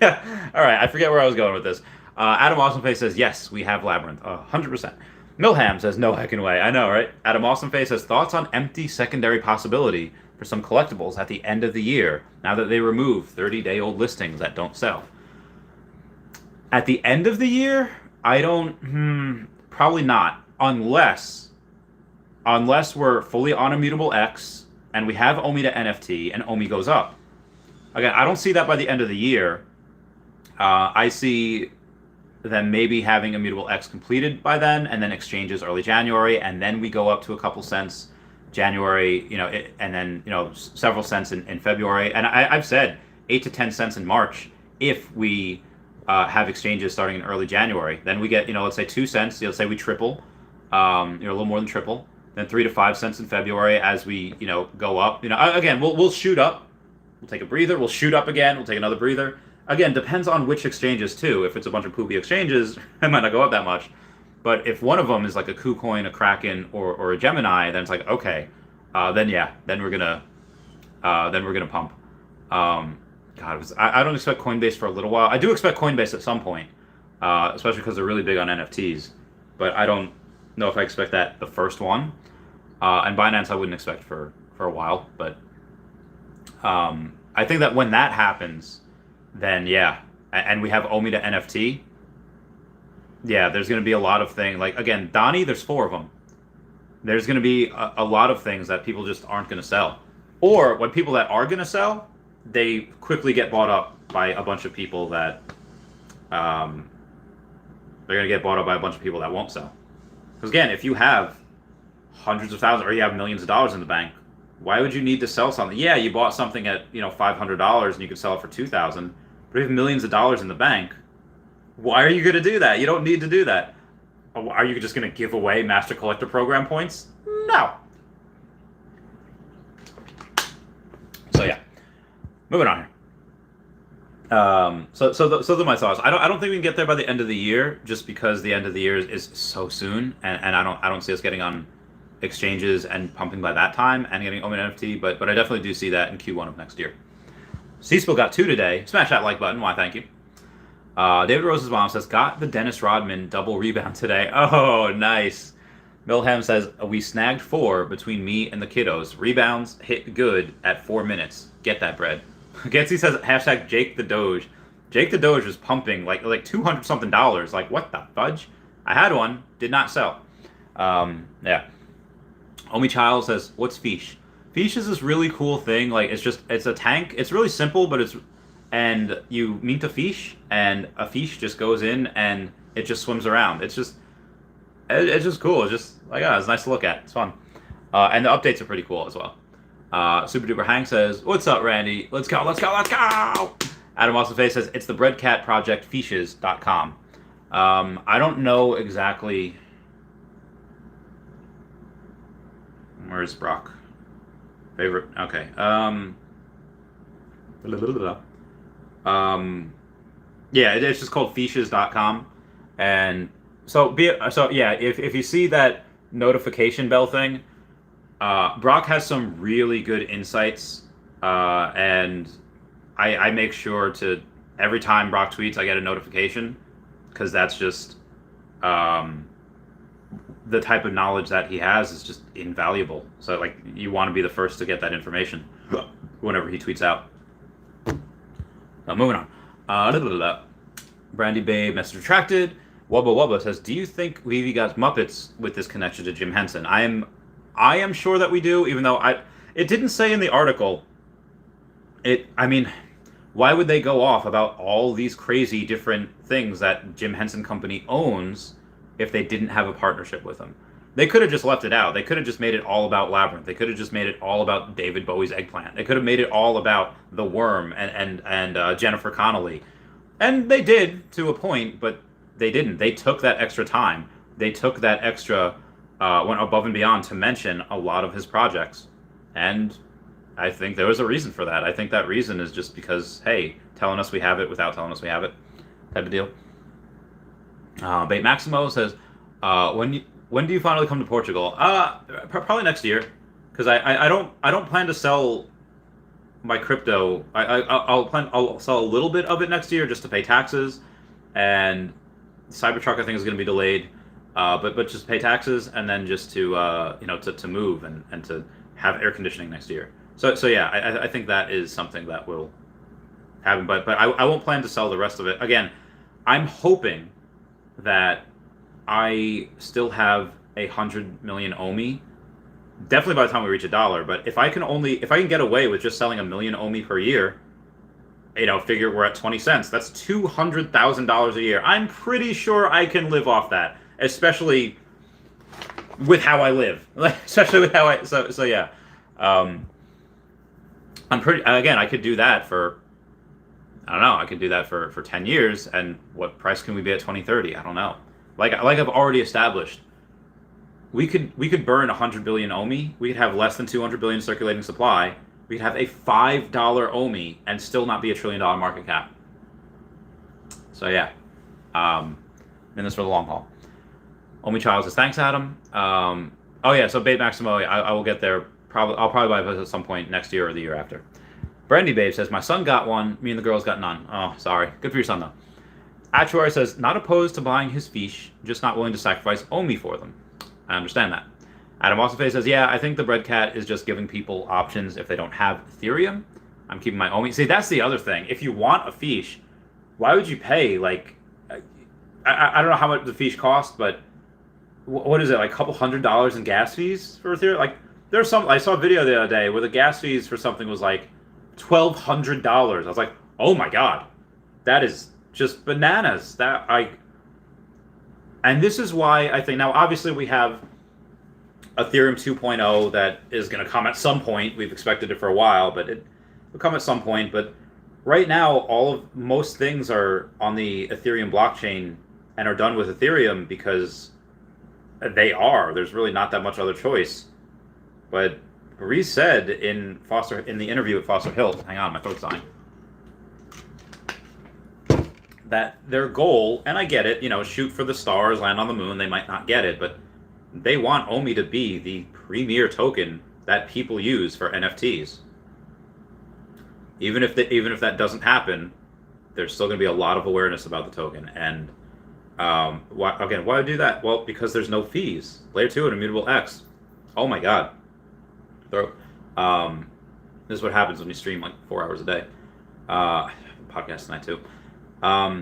I forget where I was going with this. Adam Awesomeface says, yes, we have Labyrinth. 100%. Milham says, no heckin' way. I know, right? Adam Awesomeface says, thoughts on empty secondary possibility for some collectibles at the end of the year, now that they remove 30-day-old listings that don't sell. At the end of the year, I don't... probably not. Unless we're fully on Immutable X, and we have OMI to NFT, and OMI goes up. Again, I don't see that by the end of the year. I see them maybe having Immutable X completed by then, and then exchanges early January, and then we go up to a couple cents January, and then, several cents in February. And I've said 8 to 10 cents in March if we have exchanges starting in early January. Then we get, let's say 2 cents. Let's say we triple, a little more than triple. Then 3 to 5 cents in February as we, go up. Again, we'll shoot up. We'll take a breather. We'll shoot up again. We'll take another breather. Again, depends on which exchanges too. If it's a bunch of poopy exchanges, it might not go up that much. But if one of them is like a KuCoin, a Kraken, or a Gemini, then it's okay. Then we're gonna pump. God, I don't expect Coinbase for a little while. I do expect Coinbase at some point, especially because they're really big on NFTs. But I don't know if I expect that the first one. And Binance I wouldn't expect for a while. But I think that when that happens, then and we have OMI to NFT. Yeah, there's going to be a lot of things. Again, Donnie, there's 4 of them. There's going to be a lot of things that people just aren't going to sell. Or when people that are going to sell, they quickly get bought up by a bunch of people that They're going to get bought up by a bunch of people that won't sell. Because again, if you have hundreds of thousands or you have millions of dollars in the bank, why would you need to sell something? Yeah, you bought something at $500 and you could sell it for $2,000. But if you have millions of dollars in the bank, why are you going to do that? You don't need to do that. Are you just going to give away Master Collector Program points? No. So yeah, moving on here. So those are my thoughts. I don't think we can get there by the end of the year, just because the end of the year is so soon, and I don't see us getting on exchanges and pumping by that time and getting Omen NFT, but I definitely do see that in Q1 of next year. C-Spill got 2 today. Smash that like button. Why? Thank you. David Rose's mom says, got the Dennis Rodman double rebound today. Oh, nice. Milham says, we snagged 4 between me and the kiddos. Rebounds hit good at 4 minutes. Get that bread. Getsy says, hashtag Jake the Doge. Jake the Doge was pumping like $200 something. Like, what the fudge? I had one, did not sell. Yeah. Omi Child says, what's Fish? Fish is this really cool thing. Like, it's a tank. It's really simple, but and you meet a fish, and a fish just goes in and it just swims around. It's just cool. It's just like, it's nice to look at. It's fun. And the updates are pretty cool as well. Super Duper Hank says, what's up, Randy? Let's go, let's go, let's go! Adam Austin says, it's the Breadcat Project Fishes.com. I don't know exactly. Where's Brock? Favorite? Okay. Yeah, it's just called Fishes.com. And so yeah, if you see that notification bell thing, Brock has some really good insights, and I make sure to, every time Brock tweets, I get a notification, because that's just the type of knowledge that he has is just invaluable. So like, you want to be the first to get that information whenever he tweets out. Moving on. Brandy Babe, message retracted. Wubba Wubba says, do you think VeVe got Muppets with this connection to Jim Henson? I am sure that we do, even though it didn't say in the article. I mean, why would they go off about all these crazy different things that Jim Henson Company owns if they didn't have a partnership with him? They could have just left it out. They could have just made it all about Labyrinth. They could have just made it all about David Bowie's Eggplant. They could have made it all about The Worm and Jennifer Connelly. And they did, to a point, but they didn't. They took that extra time. They took that extra, went above and beyond to mention a lot of his projects. And I think there was a reason for that. I think that reason is just because, hey, telling us we have it without telling us we have it, type of deal. Bait Maximo says, when do you finally come to Portugal? Probably next year, because I don't plan to sell my crypto. I'll sell a little bit of it next year just to pay taxes, and Cybertruck I think is going to be delayed, but just pay taxes, and then just to to move and to have air conditioning next year. So yeah, I think that is something that will happen, but I won't plan to sell the rest of it. Again, I'm hoping that I still have 100 million OMI, definitely by the time we reach $1. But if I can get away with just selling 1 million OMI per year, figure we're at 20 cents. That's $200,000 a year. I'm pretty sure I can live off that, especially with how I live. Especially with how I so yeah. I'm pretty. Again, I could do that for. I don't know. I could do that for 10 years, and what price can we be at 2030? I don't know. Like I've already established, we could burn 100 billion OMI. We could have less than 200 billion circulating supply. We could have a $5 OMI and still not be $1 trillion market cap. So yeah, in this for the long haul. OMI Child says, thanks, Adam. Oh yeah, so Babe Maximo, I will get there. I'll probably buy it at some point next year or the year after. Brandy Babe says, my son got one. Me and the girls got none. Oh, sorry. Good for your son though. Actuary says, not opposed to buying his fish, just not willing to sacrifice OMI for them. I understand that. Adam Wasafe says, yeah, I think the Breadcat is just giving people options if they don't have Ethereum. I'm keeping my OMI. See, that's the other thing. If you want a fish, why would you pay, like, I don't know how much the fish cost, but what is it, like a couple $100 in gas fees for Ethereum? Like, there's some, I saw a video the other day where the gas fees for something was like $1,200. I was like, oh my God, that is just bananas. And this is why I think now, obviously, we have Ethereum 2.0 that is going to come at some point. We've expected it for a while, but it will come at some point. But right now, most things are on the Ethereum blockchain and are done with Ethereum because they are. There's really not that much other choice. But Reese said in the interview with Foster Hill, hang on, my throat's dying, that their goal, and I get it, shoot for the stars, land on the moon. They might not get it, but they want OMI to be the premier token that people use for NFTs. Even if that doesn't happen, there's still going to be a lot of awareness about the token. And why do that? Well, because there's no fees. Layer 2 and Immutable X. Oh my God. This is what happens when you stream like 4 hours a day. Podcast tonight too. Why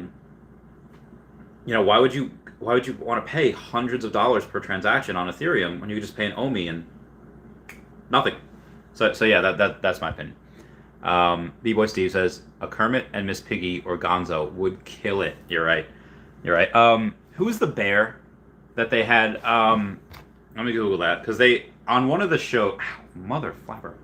would you want to pay hundreds of dollars per transaction on Ethereum when you could just pay an OMI and nothing? So yeah, that's my opinion. B-Boy Steve says a Kermit and Miss Piggy or Gonzo would kill it. You're right. Who's the bear that they had? Let me Google that, because they on one of the show. Mother flapper.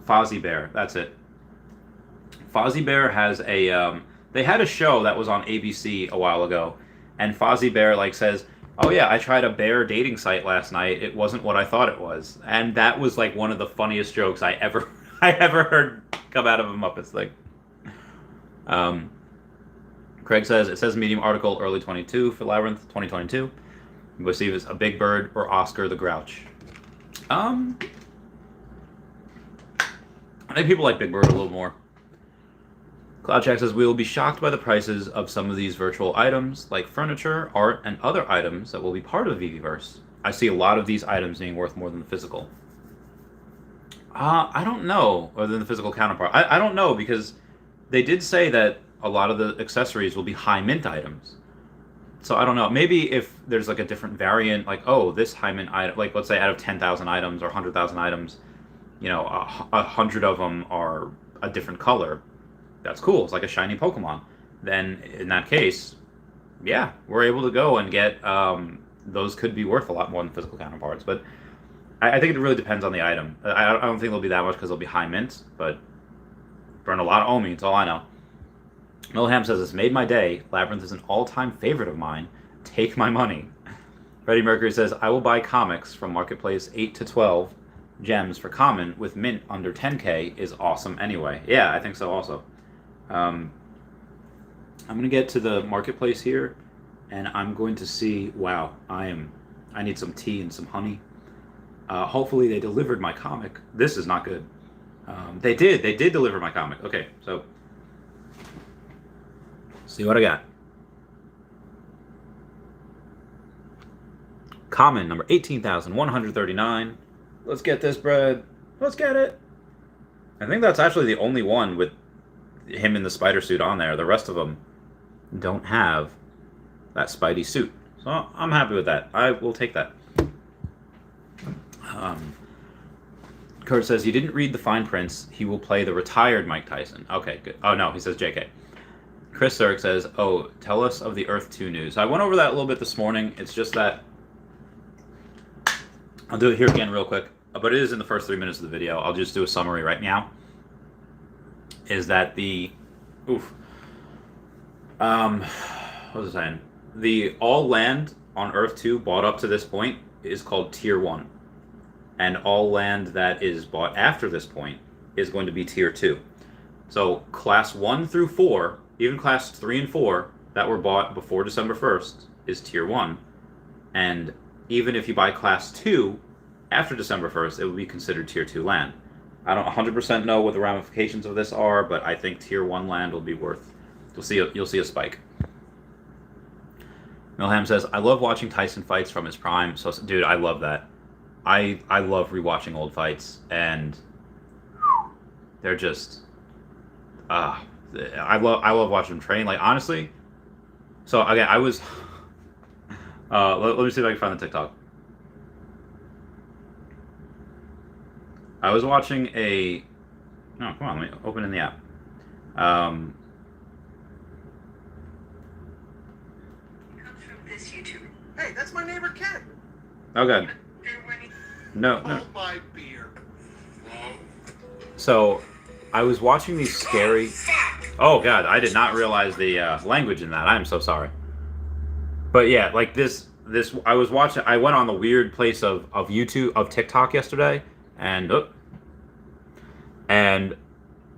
Fozzie Bear, that's it. Fozzie Bear has a. They had a show that was on ABC a while ago, and Fozzie Bear says, "Oh yeah, I tried a bear dating site last night. It wasn't what I thought it was," and that was one of the funniest jokes I ever heard come out of a Muppets thing. Craig says it says Medium article early 22 for Labyrinth 2022. We'll see if it's a Big Bird or Oscar the Grouch. I think people like Big Bird a little more. Cloudcheck says we will be shocked by the prices of some of these virtual items, like furniture, art, and other items that will be part of VeVeverse. I see a lot of these items being worth more than the physical. I don't know, or than the physical counterpart. I don't know, because they did say that a lot of the accessories will be high mint items. So I don't know. Maybe if there's a different variant, this high mint item, let's say out of 10,000 items or 100,000 items, 100 of them are a different color. That's cool. It's like a shiny Pokemon. Then in that case, yeah, we're able to go and get those could be worth a lot more than physical counterparts. But I think it really depends on the item. I don't think it'll be that much because they'll be high mint, but burn a lot of OMI. That's all I know. Millham says it's made my day. Labyrinth is an all-time favorite of mine. Take my money. Freddie Mercury says I will buy comics from Marketplace 8 to 12 gems for common with mint under 10K is awesome anyway. Yeah, I think so also. I'm going to get to the Marketplace here, and I'm going to see, wow, I need some tea and some honey. Hopefully they delivered my comic. This is not good. They did deliver my comic. Okay, so see what I got. Common number 18,139. Let's get this bread. Let's get it. I think that's actually the only one with him in the spider suit on there. The rest of them don't have that Spidey suit. So I'm happy with that. I will take that. Kurt says, you didn't read the fine prints. He will play the retired Mike Tyson. Okay, good. Oh, no, he says JK. Chris Zirk says, oh, tell us of the Earth 2 news. I went over that a little bit this morning. It's just that I'll do it here again real quick, but it is in the first 3 minutes of the video. I'll just do a summary right now. Is that what was I saying? The all land on Earth 2 bought up to this point is called Tier 1. And all land that is bought after this point is going to be Tier 2. So Class 1 through 4, even Class 3 and 4 that were bought before December 1st is Tier 1. And even if you buy Class 2 after December 1st, it will be considered Tier 2 land. I don't 100% know what the ramifications of this are, but I think Tier 1 land will be worth... You'll see a spike. Milham says, I love watching Tyson fights from his prime. So, dude, I love that. I love rewatching old fights, and they're just... I love watching them train. Honestly... So, again, I was... let me see if I can find the TikTok. I was watching a No, come on, let me open in the app. Comes from this YouTuber. Hey, that's my neighbor Ken. Oh god. No. Hold my beer. So, I was watching these scary. Oh god, I did not realize the language in that. I'm so sorry. But yeah, like this I was watching. I went on the weird place of YouTube of TikTok yesterday, and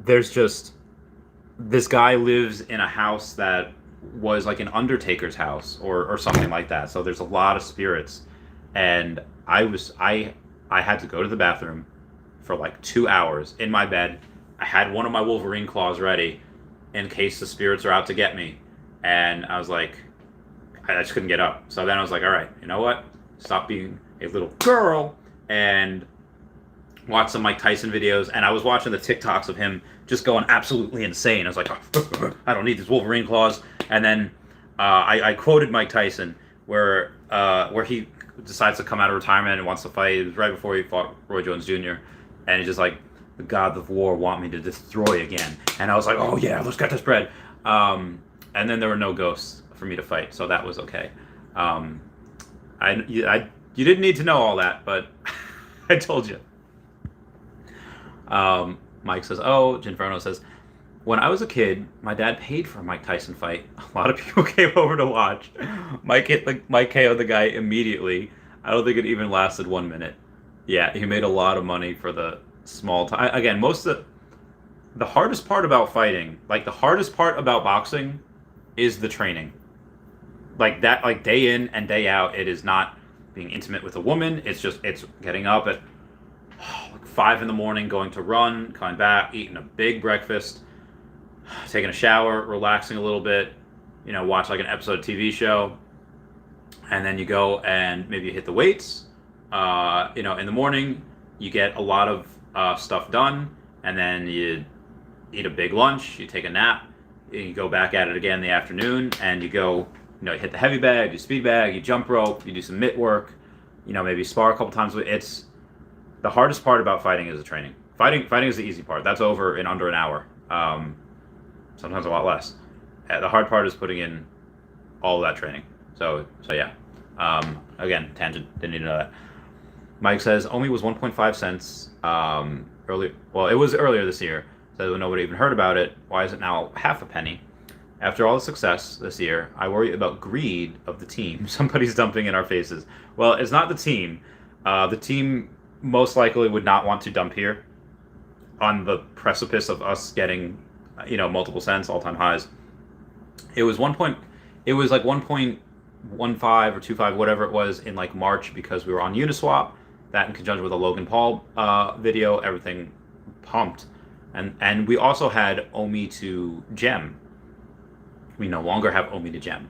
there's just this guy lives in a house that was like an undertaker's house or something like that. So there's a lot of spirits, and I had to go to the bathroom for like 2 hours in my bed. I had one of my Wolverine claws ready in case the spirits are out to get me, and I was like, I just couldn't get up. So then I was like, all right, you know what? Stop being a little girl and watch some Mike Tyson videos. And I was watching the TikToks of him just going absolutely insane. I was like, oh, I don't need these Wolverine claws. And then I quoted Mike Tyson where he decides to come out of retirement and wants to fight. It was right before he fought Roy Jones Jr. And he's just like, the gods of war want me to destroy again. And I was like, oh yeah, let's get this bread. And then there were no ghosts for me to fight, so that was okay. You didn't need to know all that, but I told you. Mike says, oh, Ginferno says, when I was a kid, my dad paid for a Mike Tyson fight. A lot of people came over to watch. Mike KO'd the guy immediately. I don't think it even lasted 1 minute. Yeah, he made a lot of money for the small time. Again, the hardest part about fighting, like the hardest part about boxing, is the training. Like that, like day in and day out, it is not being intimate with a woman. It's getting up at like 5 a.m, going to run, coming back, eating a big breakfast, taking a shower, relaxing a little bit, watch like an episode of TV show, and then you go and maybe you hit the weights. In the morning, you get a lot of stuff done, and then you eat a big lunch, you take a nap, you go back at it again in the afternoon, and you go. You hit the heavy bag, you speed bag, you jump rope, you do some mitt work, maybe spar a couple times. It's the hardest part about fighting is the training. Fighting is the easy part. That's over in under an hour. Sometimes a lot less. The hard part is putting in all of that training. So yeah. Again, tangent. Didn't need to know that. Mike says Omi was 1.5 cents earlier. Well, it was earlier this year. Says when nobody even heard about it. Why is it now half a penny? After all the success this year, I worry about greed of the team. Somebody's dumping in our faces. Well, it's not the team. The team most likely would not want to dump here on the precipice of us getting, multiple cents, all-time highs. It was like 1.15 or 25, whatever it was, in like March because we were on Uniswap. That in conjunction with a Logan Paul video, everything pumped. And we also had Omi to Gem. We no longer have Omi to Gem,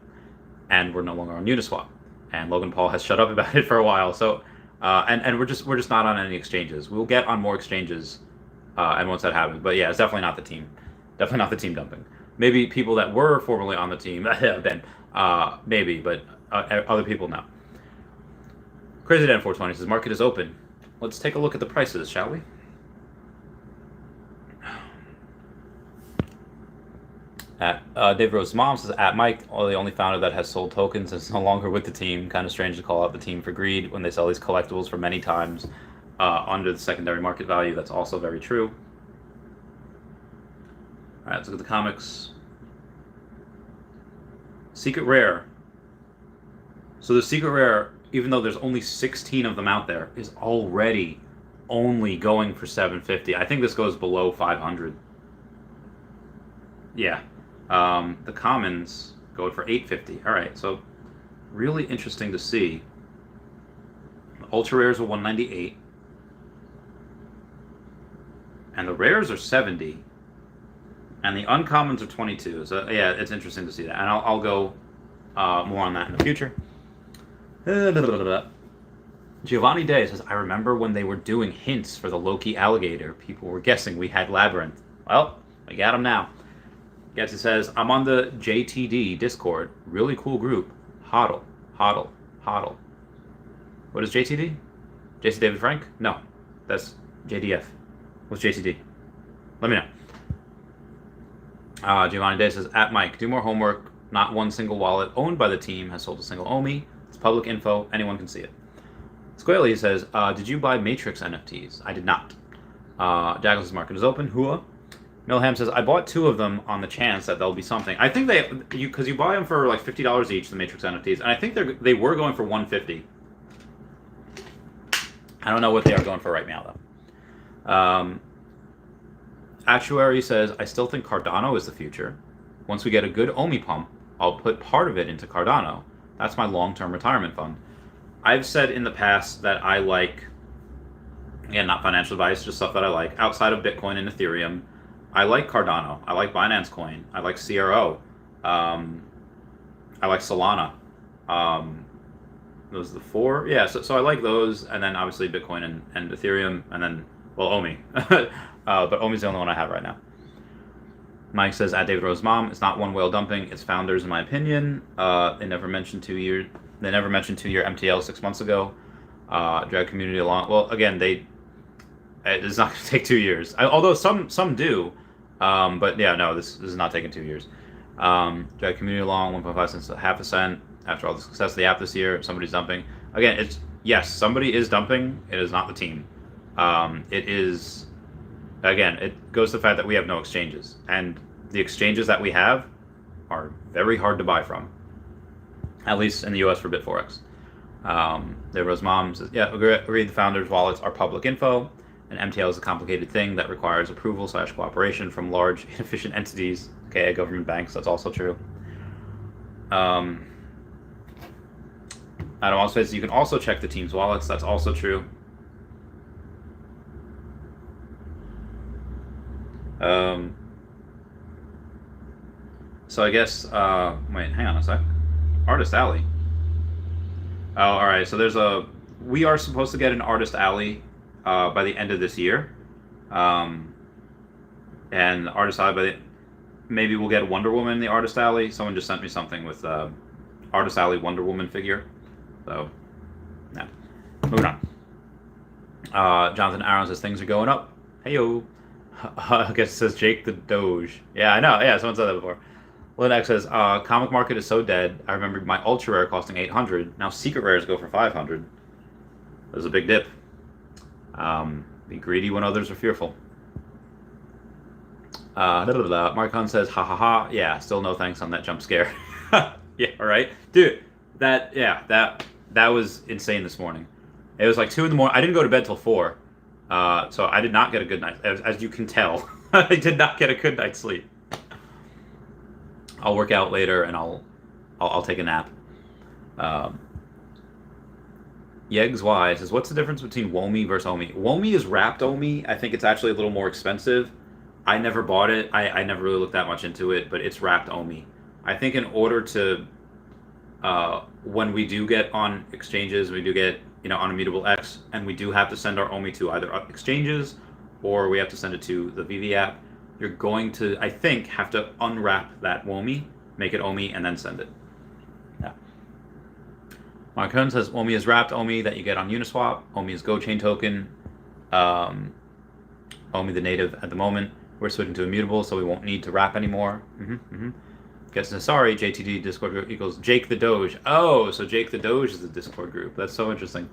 and we're no longer on Uniswap. And Logan Paul has shut up about it for a while. So, and we're just not on any exchanges. We'll get on more exchanges, and once that happens. But yeah, it's definitely not the team. Definitely not the team dumping. Maybe people that were formerly on the team, then maybe, but other people no. Crazy Dan 420 says market is open. Let's take a look at the prices, shall we? Dave Rose's mom says, at Mike, the only founder that has sold tokens is no longer with the team. Kind of strange to call out the team for greed when they sell these collectibles for many times under the secondary market value. That's also very true. All right, let's look at the comics. Secret Rare. So the Secret Rare, even though there's only 16 of them out there, is already only going for $750. I think this goes below 500. Yeah. The commons go for $850. All right, so really interesting to see. The ultra rares are $198, and the rares are $70, and the uncommons are $22. So yeah, it's interesting to see that, and I'll go more on that in the future. Giovanni Day says, I remember when they were doing hints for the Loki alligator. People were guessing we had Labyrinth. Well, we got him now. Gets it says, I'm on the JTD Discord. Really cool group. Hodl. What is JTD? JC David Frank? No. That's JDF. What's JTD? Let me know. Giovanni Day says, at Mike, do more homework. Not one single wallet owned by the team has sold a single OMI. It's public info. Anyone can see it. Squarely says, did you buy Matrix NFTs? I did not. Jackals' market is open. Hua. Milham says, I bought 2 of them on the chance that there'll be something. I think because you buy them for like $50 each, the Matrix NFTs, and I think they were going for $150. I don't know what they are going for right now, though. Actuary says, I still think Cardano is the future. Once we get a good OMI pump, I'll put part of it into Cardano. That's my long-term retirement fund. I've said in the past that I like, again, not financial advice, just stuff that I like, outside of Bitcoin and Ethereum, I like Cardano. I like Binance Coin. I like CRO. I like Solana. Those are the 4. Yeah, so I like those, and then obviously Bitcoin and Ethereum, and then, well, OMI. But OMI's the only one I have right now. Mike says, at David Rose's mom, it's not one whale dumping, it's founders, in my opinion. They never mentioned 2 years. They never mentioned 2-year MTL 6 months ago. Drag community along. Well, again, it's not going to take 2 years. Although some do. But yeah, no, this is not taking 2 years. Drag community along, 1.5 cents to half a cent. After all the success of the app this year, somebody's dumping. Again, yes, somebody is dumping. It is not the team. It is, again, it goes to the fact that we have no exchanges. And the exchanges that we have are very hard to buy from. At least in the US for Bitforex. There was mom says, yeah, agree the founders' wallets are public info. And MTL is a complicated thing that requires approval/cooperation from large, inefficient entities, aka government banks. That's also true. Adam also says you can also check the team's wallets. That's also true. So I guess, wait, hang on a sec. Artist Alley. Oh, all right. So we are supposed to get an Artist Alley by the end of this year. And Artist Alley, maybe we'll get Wonder Woman in the Artist Alley. Someone just sent me something with Artist Alley Wonder Woman figure. So, yeah. Moving on. Jonathan Aaron says things are going up. Hey-yo. I guess it says Jake the Doge. Yeah, I know. Yeah, someone said that before. Linex says, comic market is so dead. I remember my ultra rare costing $800. Now secret rares go for $500. There's a big dip. Be greedy when others are fearful. Mark Hunt says, ha ha ha. Yeah, still no thanks on that jump scare. Yeah, all right. Dude, that was insane this morning. It was like 2 in the morning. I didn't go to bed till 4. So I did not get a good night. As you can tell, I did not get a good night's sleep. I'll work out later and I'll take a nap. Yegs Y says, what's the difference between WOMI versus OMI? WOMI is wrapped OMI. I think it's actually a little more expensive. I never bought it. I never really looked that much into it, but it's wrapped OMI. I think in order to, when we do get on exchanges, we do get, on Immutable X, and we do have to send our OMI to either exchanges or we have to send it to the VeVe app, you're going to, I think, have to unwrap that WOMI, make it OMI, and then send it. Yeah. Mark Hearn says, OMI is wrapped OMI that you get on Uniswap. OMI is GoChain token. OMI the native at the moment. We're switching to Immutable, so we won't need to wrap anymore. Guess sorry, JTD Discord group equals Jake the Doge. Oh, so Jake the Doge is the Discord group. That's so interesting.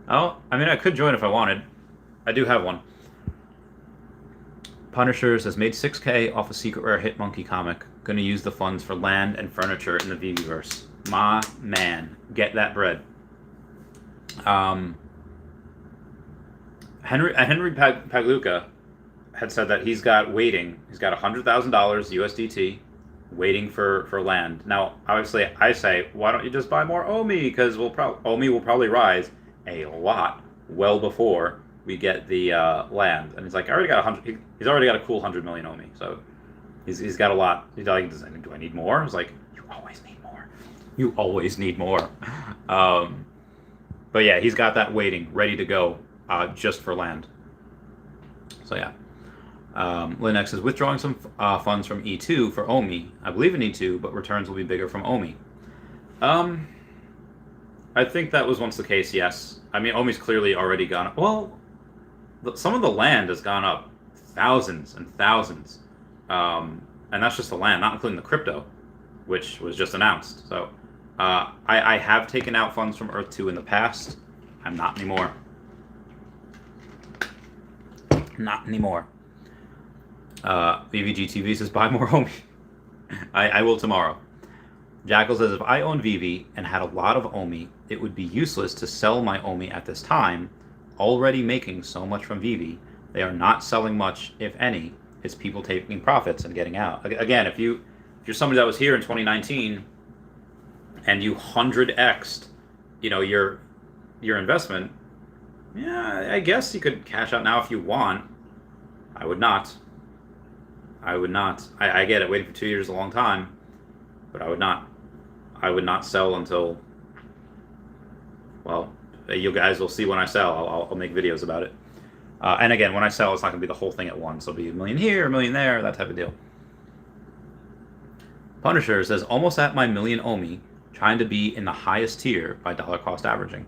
Oh, I mean, I could join if I wanted. I do have one. Punisher says, made $6K off a secret rare Hit Monkey comic. Gonna use the funds for land and furniture in the VeVeverse. My man, get that bread. Henry Pagluca had said that he's got $100,000 USDT waiting for land. Now, obviously, I say, why don't you just buy more OMI? Because OMI will probably rise a lot well before we get the land. And he's like, I already got 100. He's already got a cool 100 million OMI. So he's got a lot. He's like, do I need more? I was like, you always need more. You always need more. But yeah, he's got that waiting, ready to go, just for land. So yeah. Linux is withdrawing some funds from E2 for OMI. I believe in E2, but returns will be bigger from OMI. I think that was once the case, yes. I mean, OMI's clearly already gone up. Well, some of the land has gone up thousands and thousands. And that's just the land, not including the crypto, which was just announced. So I have taken out funds from Earth 2 in the past. I'm not anymore. Not anymore. VVGTV says, buy more homie. I will tomorrow. Jackal says, if I owned VeVe and had a lot of OMI, it would be useless to sell my OMI at this time. Already making so much from VeVe, they are not selling much, if any. It's people taking profits and getting out. Again, if you're somebody that was here in 2019 and you 100x'd, your investment, yeah, I guess you could cash out now if you want. I would not. I get it. Waiting for 2 years is a long time, but I would not. I would not sell until, well, you guys will see when I sell. I'll make videos about it. And again, when I sell, it's not going to be the whole thing at once. It'll be $1 million here, $1 million there, that type of deal. Punisher says, almost at my $1 million OMI, trying to be in the highest tier by dollar cost averaging.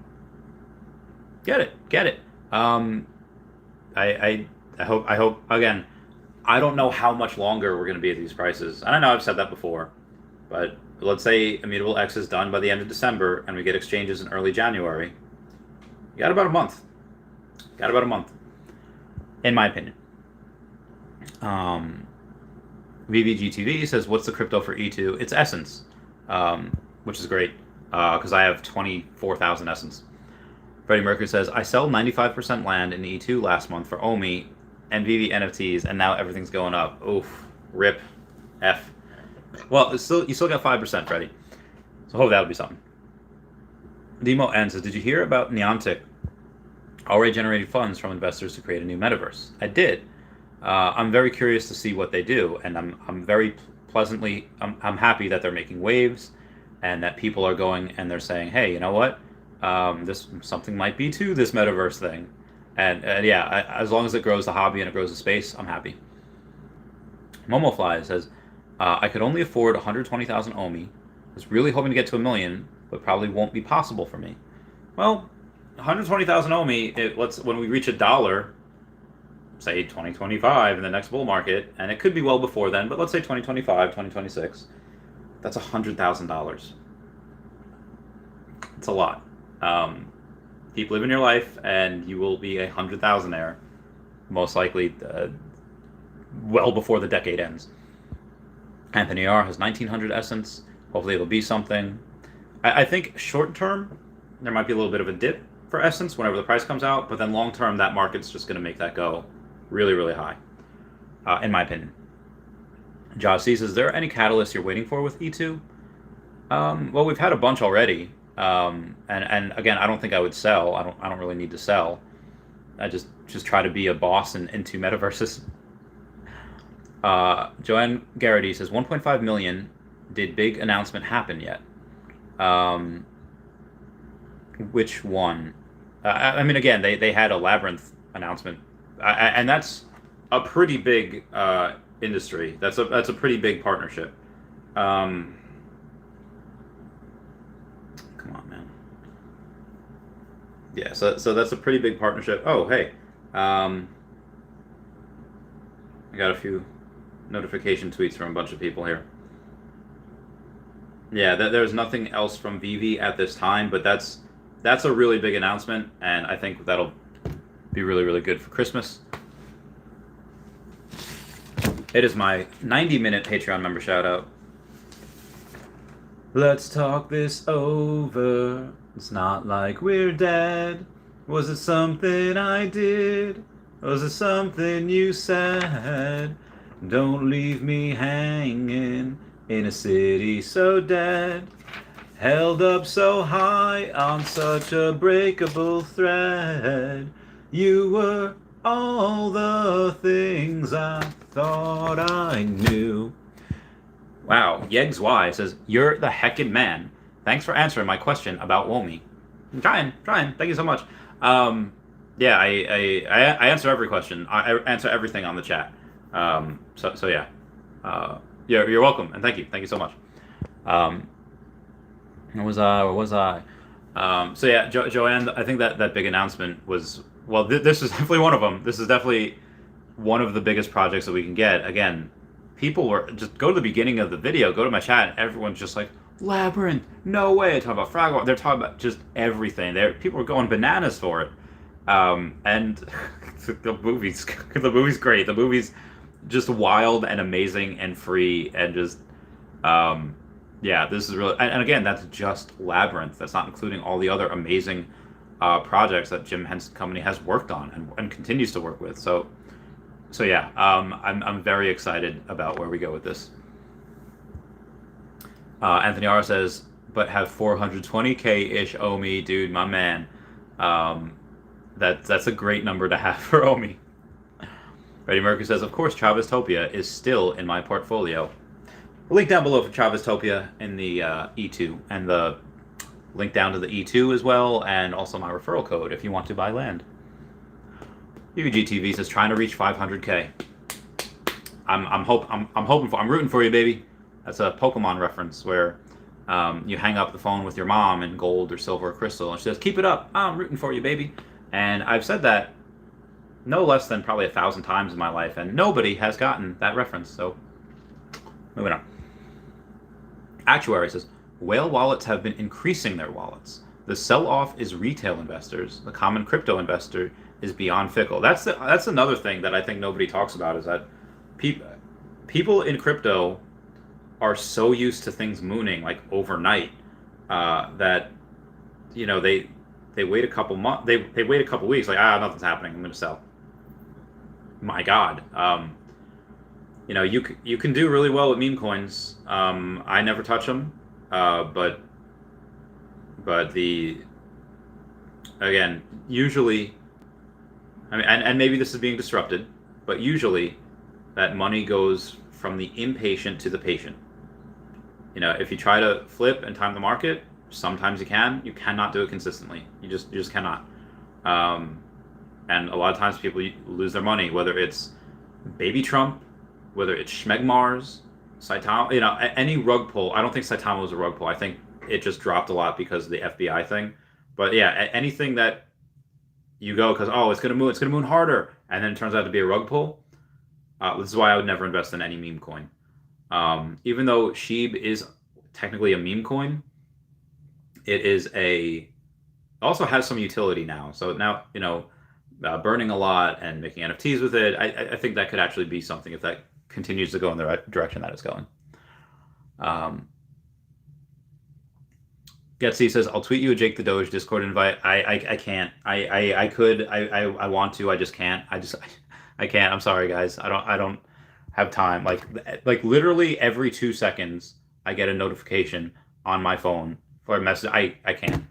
Get it. I hope, again, I don't know how much longer we're going to be at these prices. And I know I've said that before, but let's say Immutable X is done by the end of December and we get exchanges in early January. You got about a month. In my opinion. VVGTV says, what's the crypto for E2? It's Essence, which is great because I have 24,000 Essence. Freddie Mercury says, I sell 95% land in E2 last month for OMI and VeVe NFTs, and now everything's going up. Oof. Rip. F. Well, you still got 5%, Freddie. So hopefully that'll be something. Demo N says, did you hear about Neontic already generated funds from investors to create a new metaverse? I did. I'm very curious to see what they do, and I'm very pleasantly, I'm happy that they're making waves and that people are going and they're saying, hey, you know what? This something might be to this metaverse thing. And yeah, as long as it grows the hobby and it grows the space, I'm happy. Momofly says, I could only afford 120,000 OMI. Was really hoping to get to $1 million, but probably won't be possible for me. Well, 120,000 OMI, when we reach $1, say 2025 in the next bull market, and it could be well before then, but let's say 2025, 2026, that's $100,000. It's a lot. Keep living your life, and you will be 100,000-aire, most likely well before the decade ends. Anthony R has 1,900 Essence. Hopefully it'll be something. I think short term, there might be a little bit of a dip for Essence whenever the price comes out, but then long term, that market's just going to make that go really, really high, in my opinion. Josh says, is there any catalyst you're waiting for with E2? Well, we've had a bunch already. And again, I don't think I would sell. I don't really need to sell. I just try to be a boss in two metaverses. Joanne Garrity says 1.5 million. Did big announcement happen yet? Which one? I mean, again, they had a Labyrinth announcement, and that's a pretty big industry. That's a pretty big partnership. Come on, man. Yeah, so that's a pretty big partnership. Oh, hey, I got a few notification tweets from a bunch of people here. Yeah, there's nothing else from VeVe at this time, but that's a really big announcement, and I think that'll be really, really good for Christmas. It is my 90-minute Patreon member shout-out. Let's talk this over. It's not like we're dead. Was it something I did? Was it something you said? Don't leave me hanging in a city so dead. Held up so high on such a breakable thread. You were all the things I thought I knew. Wow, Yegs Y says, you're the heckin' man. Thanks for answering my question about Womi. I'm trying. Thank you so much. Yeah, I answer every question. I answer everything on the chat. So yeah. You're welcome, and thank you so much. Where was I? So yeah, Joanne, I think that big announcement was, well, this is definitely one of them. This is definitely one of the biggest projects that we can get. Again, people were just go to the beginning of the video, go to my chat, and everyone's just like, Labyrinth, no way. They're talking about Fraggle. They're talking about just everything. People are going bananas for it. And the movie's great. The movie's just wild and amazing and free and just yeah, this is really, and again, that's just Labyrinth. That's not including all the other amazing projects that Jim Henson Company has worked on and continues to work with. So yeah, I'm very excited about where we go with this. Anthony R says, but have 420K-ish owe me, dude, my man. That's a great number to have for Omi. Freddie Mercury says, of course, Chavez-topia is still in my portfolio. Link down below for Chavez-topia in the E2, and the link down to the E2 as well, and also my referral code if you want to buy land. UVGTV says, trying to reach 500K. I'm rooting for you, baby. That's a Pokemon reference where you hang up the phone with your mom in gold or silver or crystal, and she says, keep it up. I'm rooting for you, baby. And I've said that no less than probably 1,000 times in my life, and nobody has gotten that reference. So, moving on. Actuary says, whale wallets have been increasing their wallets. The sell-off is retail investors. The common crypto investor is beyond fickle. That's another thing that I think nobody talks about, is that people in crypto are so used to things mooning like overnight that they wait a couple months, they wait a couple weeks, like nothing's happening, I'm going to sell. My God, you can do really well with meme coins. I never touch them, but again, usually, I mean, and maybe this is being disrupted, but usually that money goes from the impatient to the patient. If you try to flip and time the market, sometimes you can. You cannot do it consistently. You just cannot. And a lot of times people lose their money, whether it's Baby Trump, whether it's Schmegmars, Saitama, any rug pull. I don't think Saitama was a rug pull. I think it just dropped a lot because of the FBI thing. But yeah, anything that you go because it's gonna moon harder, and then it turns out to be a rug pull. This is why I would never invest in any meme coin. Even though Sheeb is technically a meme coin, it also has some utility now. So now, burning a lot and making NFTs with it, I think that could actually be something if that continues to go in the right direction that it's going. Getsy says, I'll tweet you a Jake the Doge Discord invite. I can't. I could. I want to. I just can't. I can't. I'm sorry, guys. I don't have time. Like literally every 2 seconds, I get a notification on my phone for a message. I can't.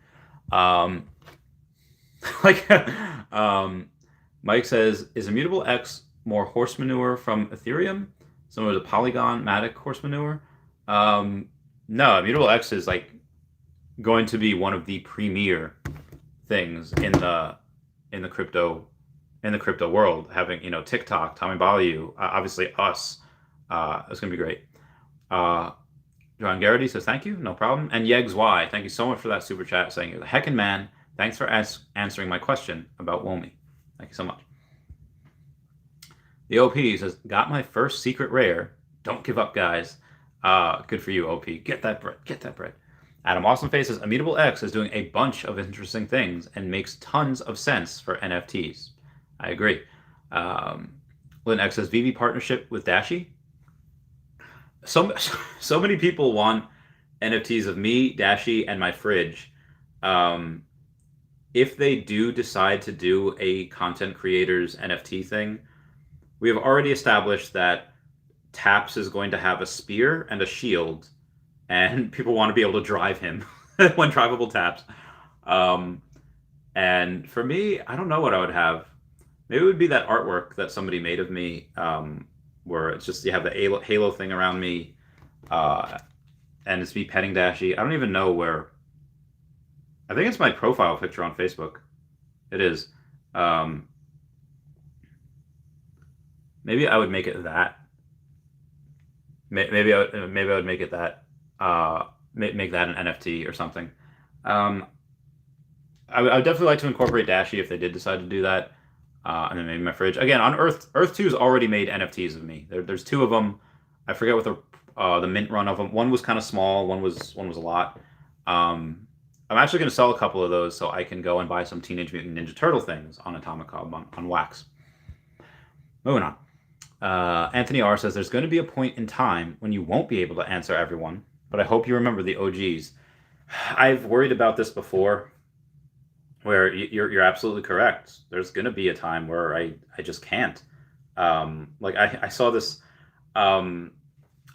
Mike says, is Immutable X more horse manure from Ethereum, similar to Polygon Matic horse manure? No, Immutable X is going to be one of the premier things in the crypto world. Having TikTok, Tommy Bayou, obviously us. It's gonna be great. John Garrity says thank you, no problem. And Yegs Y, thank you so much for that super chat, saying you're the heckin' man. Thanks for answering my question about Womi. Thank you so much. The OP says, got my first secret rare. Don't give up, guys. Good for you, OP. Get that bread. Get that bread. Adam Awesomeface says, Immutable X is doing a bunch of interesting things and makes tons of sense for NFTs. I agree. Lynn X says, VeVe partnership with Dashi. So many people want NFTs of me, Dashi, and my fridge. If they do decide to do a content creators NFT thing, we have already established that Taps is going to have a spear and a shield, and people want to be able to drive him when drivable Taps. And for me, I don't know what I would have. Maybe it would be that artwork that somebody made of me, where it's just you have the halo thing around me, and it's me petting Dashi. I don't even know where. I think it's my profile picture on Facebook. It is. Maybe I would make it that. Maybe I would make it that. Make that an NFT or something. I would definitely like to incorporate Dashi if they did decide to do that. And then maybe my fridge. Again, on Earth 2's already made NFTs of me. There's two of them. I forget what the mint run of them. One was kind of small. One was a lot. I'm actually going to sell a couple of those so I can go and buy some Teenage Mutant Ninja Turtle things on Atomic Hub on wax. Moving on. Anthony R says there's going to be a point in time when you won't be able to answer everyone, but I hope you remember the OGs. I've worried about this before, where you're absolutely correct. There's going to be a time where I just can't. Like I saw this. I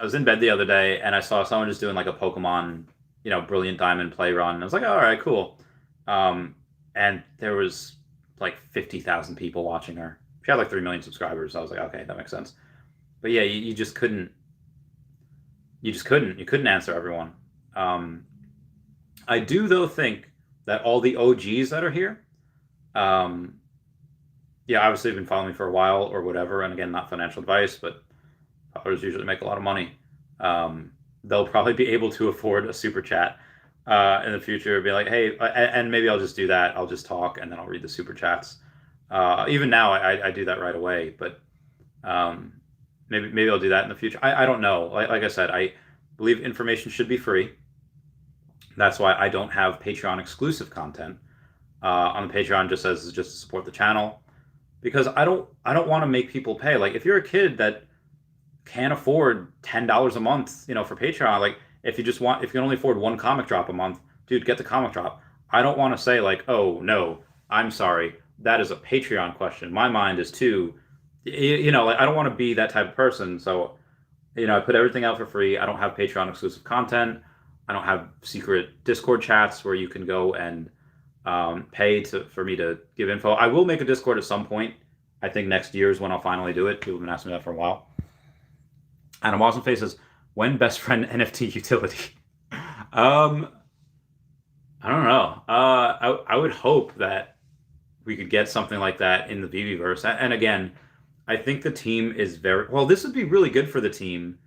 was in bed the other day and I saw someone just doing like a Pokemon, Brilliant Diamond play run. I was like, oh, all right, cool. And there was like 50,000 people watching her. She had like 3 million subscribers. I was like, okay, that makes sense. But yeah, you just couldn't. You couldn't answer everyone. I do though think that all the OGs that are here, yeah, obviously have been following me for a while or whatever. And again, not financial advice, but followers usually make a lot of money. They'll probably be able to afford a super chat in the future. Be like, hey, and maybe I'll just do that. I'll just talk and then I'll read the super chats. Even now, I do that right away. But maybe I'll do that in the future. I don't know. Like I said, I believe information should be free. That's why I don't have Patreon exclusive content. On the Patreon just says just to support the channel, because I don't want to make people pay. Like if you're a kid that can't afford $10 a month, for Patreon, like if you can only afford one comic drop a month, dude, get the comic drop. I don't want to say like, oh no, I'm sorry, that is a Patreon question. My mind is too, like I don't want to be that type of person. So, I put everything out for free. I don't have Patreon exclusive content. I don't have secret Discord chats where you can go and pay for me to give info. I will make a Discord at some point. I think next year is when I'll finally do it. People have been asking me that for a while. Adam Awesome says, when best friend NFT utility? I don't know. I would hope that we could get something like that in the VeVe-verse. And again, I think the team is well, this would be really good for the team.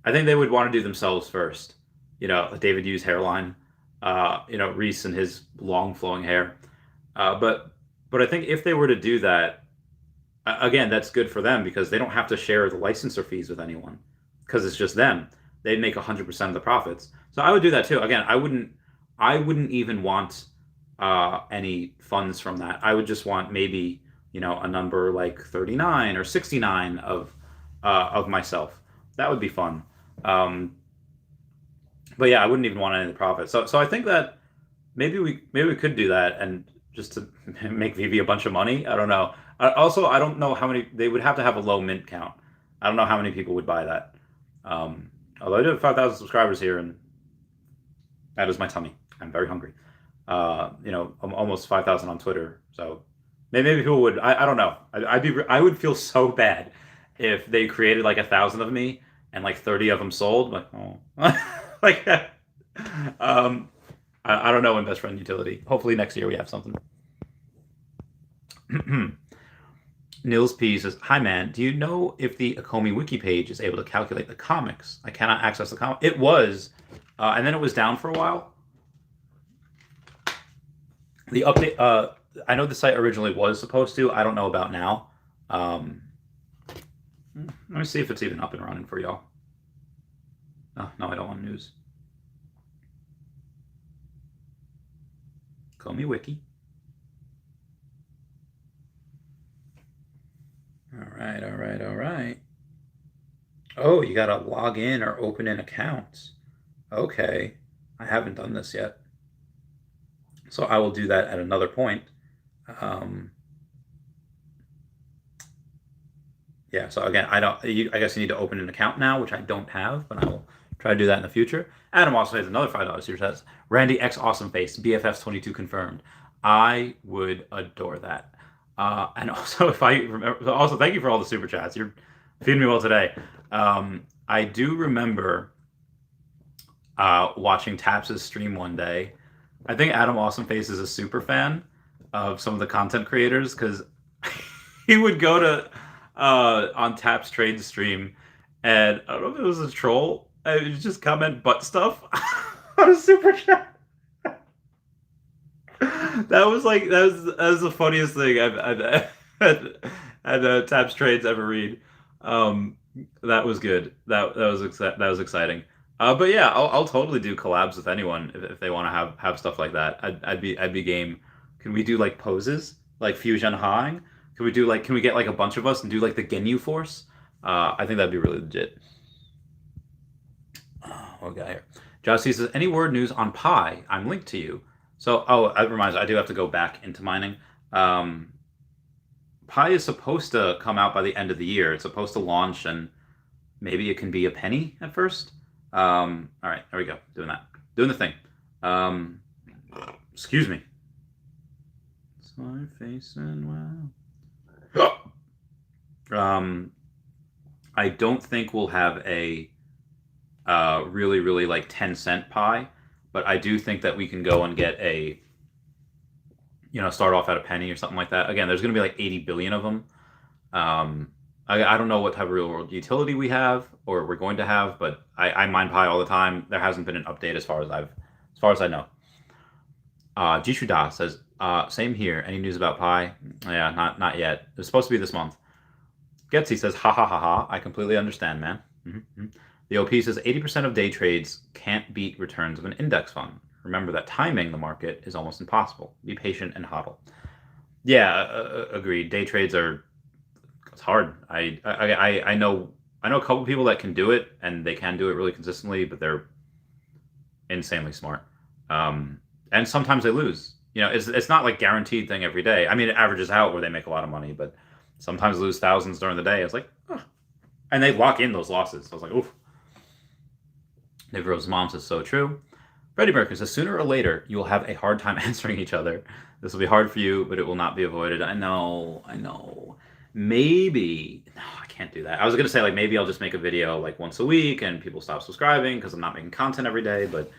I think they would want to do themselves first. David Yu's hairline, Reese and his long flowing hair. But I think if they were to do that, again, that's good for them because they don't have to share the licensor fees with anyone because it's just them. They'd make 100% of the profits. So I would do that too. Again, I wouldn't even want any funds from that. I would just want maybe, a number like 39 or 69 of myself. That would be fun. But yeah, I wouldn't even want any of the profits. So I think that maybe we could do that and just to make VeVe a bunch of money. I don't know. Also, I don't know how many they would have to have a low mint count. I don't know how many people would buy that. Although I do have 5,000 subscribers here, and that is my tummy. I'm very hungry. I'm almost 5,000 on Twitter. So maybe people would. I don't know. I would feel so bad if they created like 1,000 of me and like 30 of them sold. Like, oh, like, I don't know when best friend utility. Hopefully next year we have something. Nils P says, hi man, do you know if the Akomi wiki page is able to calculate the comics? I cannot access the comic. It was, and then it was down for a while. The update, I know the site originally was supposed to. I don't know about now. Let me see if it's even up and running for y'all. Oh, no, I don't want news. Akomi wiki. All right. Oh, you gotta log in or open an account. Okay. I haven't done this yet. So I will do that at another point. Yeah, so again, I guess you need to open an account now, which I don't have, but I will try to do that in the future. Adam also has another $5 here. Says, Randy X Awesome Face, BFFs 22 confirmed. I would adore that. And also, if I remember, also thank you for all the super chats. You're feeding me well today. I do remember watching Taps' stream one day. I think Adam Awesomeface is a super fan of some of the content creators because he would go to on Taps Trade stream, and I don't know if it was a troll. It would just comment butt stuff on a super chat. That was the funniest thing I've and Tabs Trades ever read. Um, that was good. That was exciting. But yeah, I'll totally do collabs with anyone if they want to have stuff like that. I'd be game. Can we do like poses like Fusion Hang? Can we get like a bunch of us and do like the Ginyu Force? I think that'd be really legit. What we got here? Josie says, any word news on Pi? I'm linked to you. So, that reminds me, I do have to go back into mining. Um, Pi is supposed to come out by the end of the year. It's supposed to launch, and maybe it can be a penny at first. All right, there we go. Doing that. Doing the thing. Excuse me. Sorry, facing wow. I don't think we'll have a really, really like 10-cent Pi, but I do think that we can go and get a, start off at a penny or something like that. Again, there's going to be like 80 billion of them. I don't know what type of real world utility we have or we're going to have, but I mine Pi all the time. There hasn't been an update as far as I know. Jishu Da says, same here. Any news about Pi? Yeah, not yet. It's supposed to be this month. Getsy says, ha ha ha ha. I completely understand, man. Mm-hmm. The OP says 80% of day trades can't beat returns of an index fund. Remember that timing the market is almost impossible. Be patient and hodl. Yeah, agreed. Day trades it's hard. I know a couple people that can do it, and they can do it really consistently, but they're insanely smart. And sometimes they lose. It's not like guaranteed thing every day. I mean, it averages out where they make a lot of money, but sometimes lose thousands during the day. It's like, and they lock in those losses. So I was like, oof. David Rose's mom says, so true. Freddie Mercury says, sooner or later, you will have a hard time answering each other. This will be hard for you, but it will not be avoided. I know. Maybe, no, I can't do that. I was going to say, like, maybe I'll just make a video, like, once a week, and people stop subscribing because I'm not making content every day. But,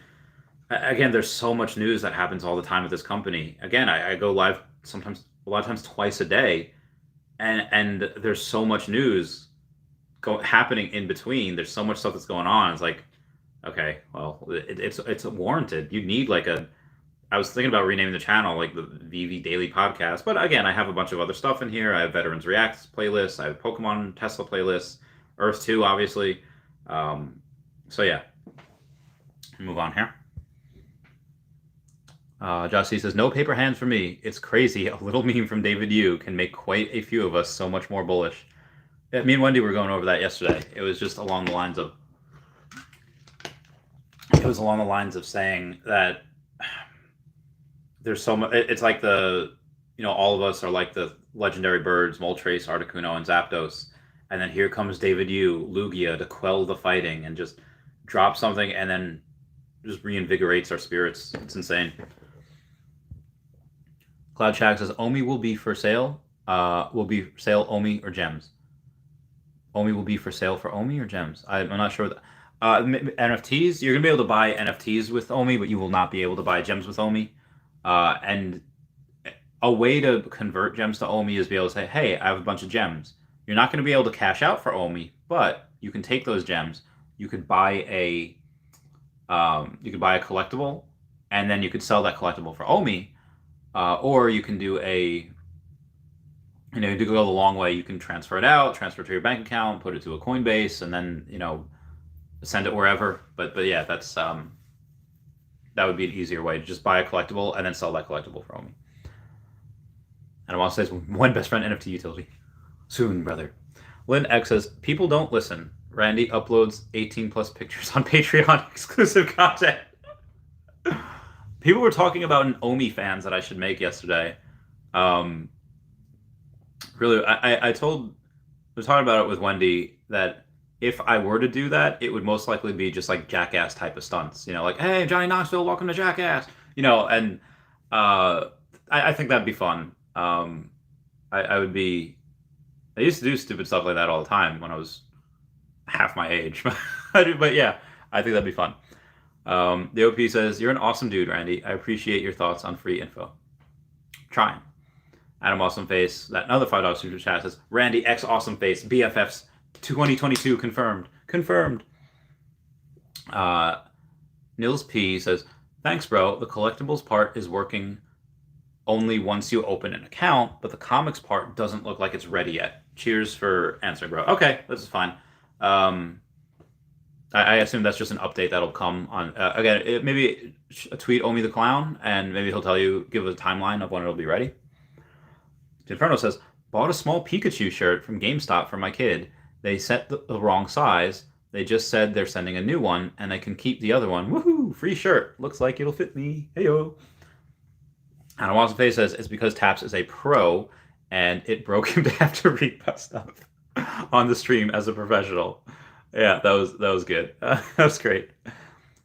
again, there's so much news that happens all the time at this company. Again, I go live a lot of times twice a day, and there's so much news happening in between. There's so much stuff that's going on. It's like, okay, well, it's warranted. You need I was thinking about renaming the channel like the VeVe Daily Podcast, but again, I have a bunch of other stuff in here. I have Veterans Reacts playlists. I have Pokemon Tesla playlists, Earth 2, obviously. So yeah, move on here. Josh C says, no paper hands for me. It's crazy. A little meme from David Yu can make quite a few of us so much more bullish. Yeah, me and Wendy were going over that yesterday. It was just along the lines of saying that there's so much. It's like all of us are like the legendary birds, Moltres, Articuno, and Zapdos. And then here comes David Yu, Lugia, to quell the fighting and just drop something and then just reinvigorates our spirits. It's insane. Cloud Shag says, Omi will be for sale. Will be for sale Omi or gems? Omi will be for sale for Omi or gems? I'm not sure. NFTs, you're going to be able to buy NFTs with Omi, but you will not be able to buy gems with Omi. And a way to convert gems to Omi is be able to say, hey, I have a bunch of gems. You're not going to be able to cash out for Omi, but you can take those gems. You could buy a collectible, and then you could sell that collectible for Omi. Or you can do to go the long way, you can transfer it out, transfer it to your bank account, put it to a Coinbase, and then, send it wherever. But yeah, that's that would be an easier way to just buy a collectible and then sell that collectible for Omi. And I want to say one best friend NFT utility. Soon, brother. Lynn X says, people don't listen. Randy uploads 18 plus pictures on Patreon exclusive content. People were talking about an Omi fans that I should make yesterday. Really, I was talking about it with Wendy that if I were to do that, it would most likely be just like Jackass type of stunts. Like, hey, Johnny Knoxville, welcome to Jackass. And I think that'd be fun. I used to do stupid stuff like that all the time when I was half my age. But yeah, I think that'd be fun. The OP says, you're an awesome dude, Randy. I appreciate your thoughts on free info. Trying. Adam Awesomeface, that another $5 super chat says, Randy X Awesomeface, BFFs 2022 confirmed. Nils P says, thanks, bro. The collectibles part is working only once you open an account, but the comics part doesn't look like it's ready yet. Cheers for answering, bro. Okay, this is fine. I assume that's just an update that'll come on. Again, maybe a tweet Omi the Clown, and maybe he'll tell you, give a timeline of when it'll be ready. Inferno says, bought a small Pikachu shirt from GameStop for my kid. They sent the wrong size. They just said they're sending a new one, and I can keep the other one. Woohoo! Free shirt. Looks like it'll fit me. Heyo. And Awesome Face says, it's because Taps is a pro, and it broke him to have to read stuff on the stream as a professional. Yeah, that was good. That was great.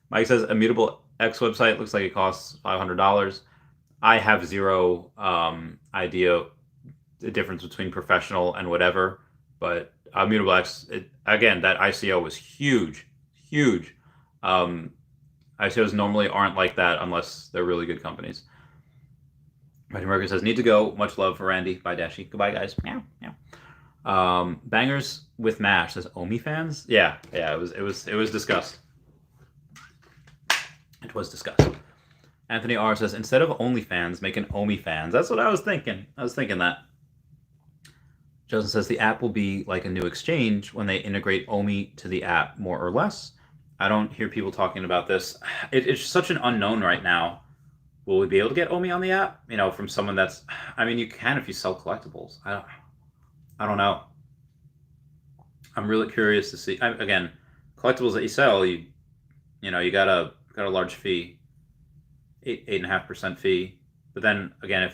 Mike says, Immutable X website looks like it costs $500. I have zero idea the difference between professional and whatever, but Immutable X, again, that ICO was huge. ICOs normally aren't like that unless they're really good companies. Mighty Mercury says, need to go. Much love for Randy. Bye, Dashi. Goodbye, guys. Meow, meow. Bangers with Mash says, Omi fans? Yeah, it was discussed. It was discussed. Anthony R says, instead of OnlyFans, make an Omi fans. That's what I was thinking. That. Justin says, the app will be like a new exchange when they integrate Omi to the app, more or less. I don't hear people talking about this. It's such an unknown right now. Will we be able to get Omi on the app? You know, from someone that's, I mean, you can if you sell collectibles. I don't know. I'm really curious to see. Again, collectibles that you sell, you got a large fee, 8.5% fee. But then again,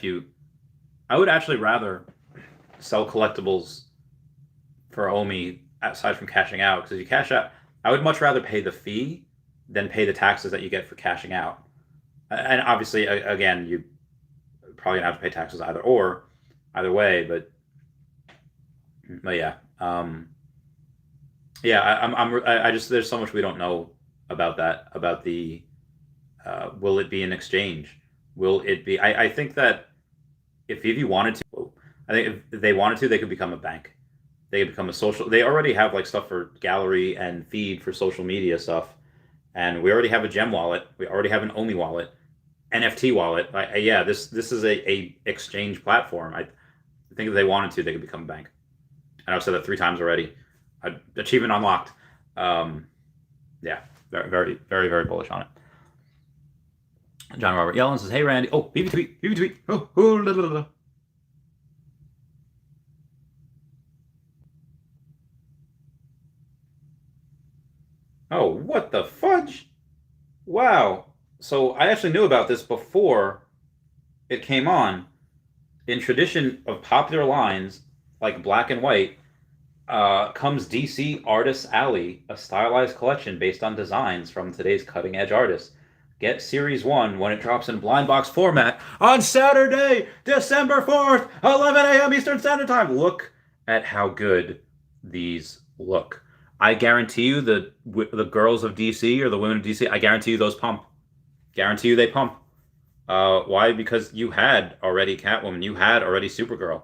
I would actually rather sell collectibles for Omi aside from cashing out, because if you cash out, I would much rather pay the fee than pay the taxes that you get for cashing out. And obviously, again, you probably gonna have to pay taxes either way. But yeah, I just, there's so much we don't know about that. About the will it be an exchange? Will it be? I think that if VeVe wanted to, I think if they wanted to, they could become a bank. They could become a social. They already have like stuff for gallery and feed for social media stuff, and we already have a Gem wallet. We already have an Omi wallet, NFT wallet. This is a exchange platform. I think if they wanted to, they could become a bank. And I've said that 3 times already. Achievement unlocked. Yeah, very, very, very, very bullish on it. John Robert Yellen says, "Hey Randy, VeVe tweet. Oh, what the fudge? Wow. So I actually knew about this before it came on. In tradition of popular lines like Black and White, comes DC Artists Alley, a stylized collection based on designs from today's cutting-edge artists. Get Series 1 when it drops in blind box format on Saturday, December 4th, 11 a.m. Eastern Standard Time. Look at how good these look. I guarantee you the girls of DC or the women of DC, I guarantee you those pump. Guarantee you they pump. Why? Because you had already Catwoman. You had already Supergirl.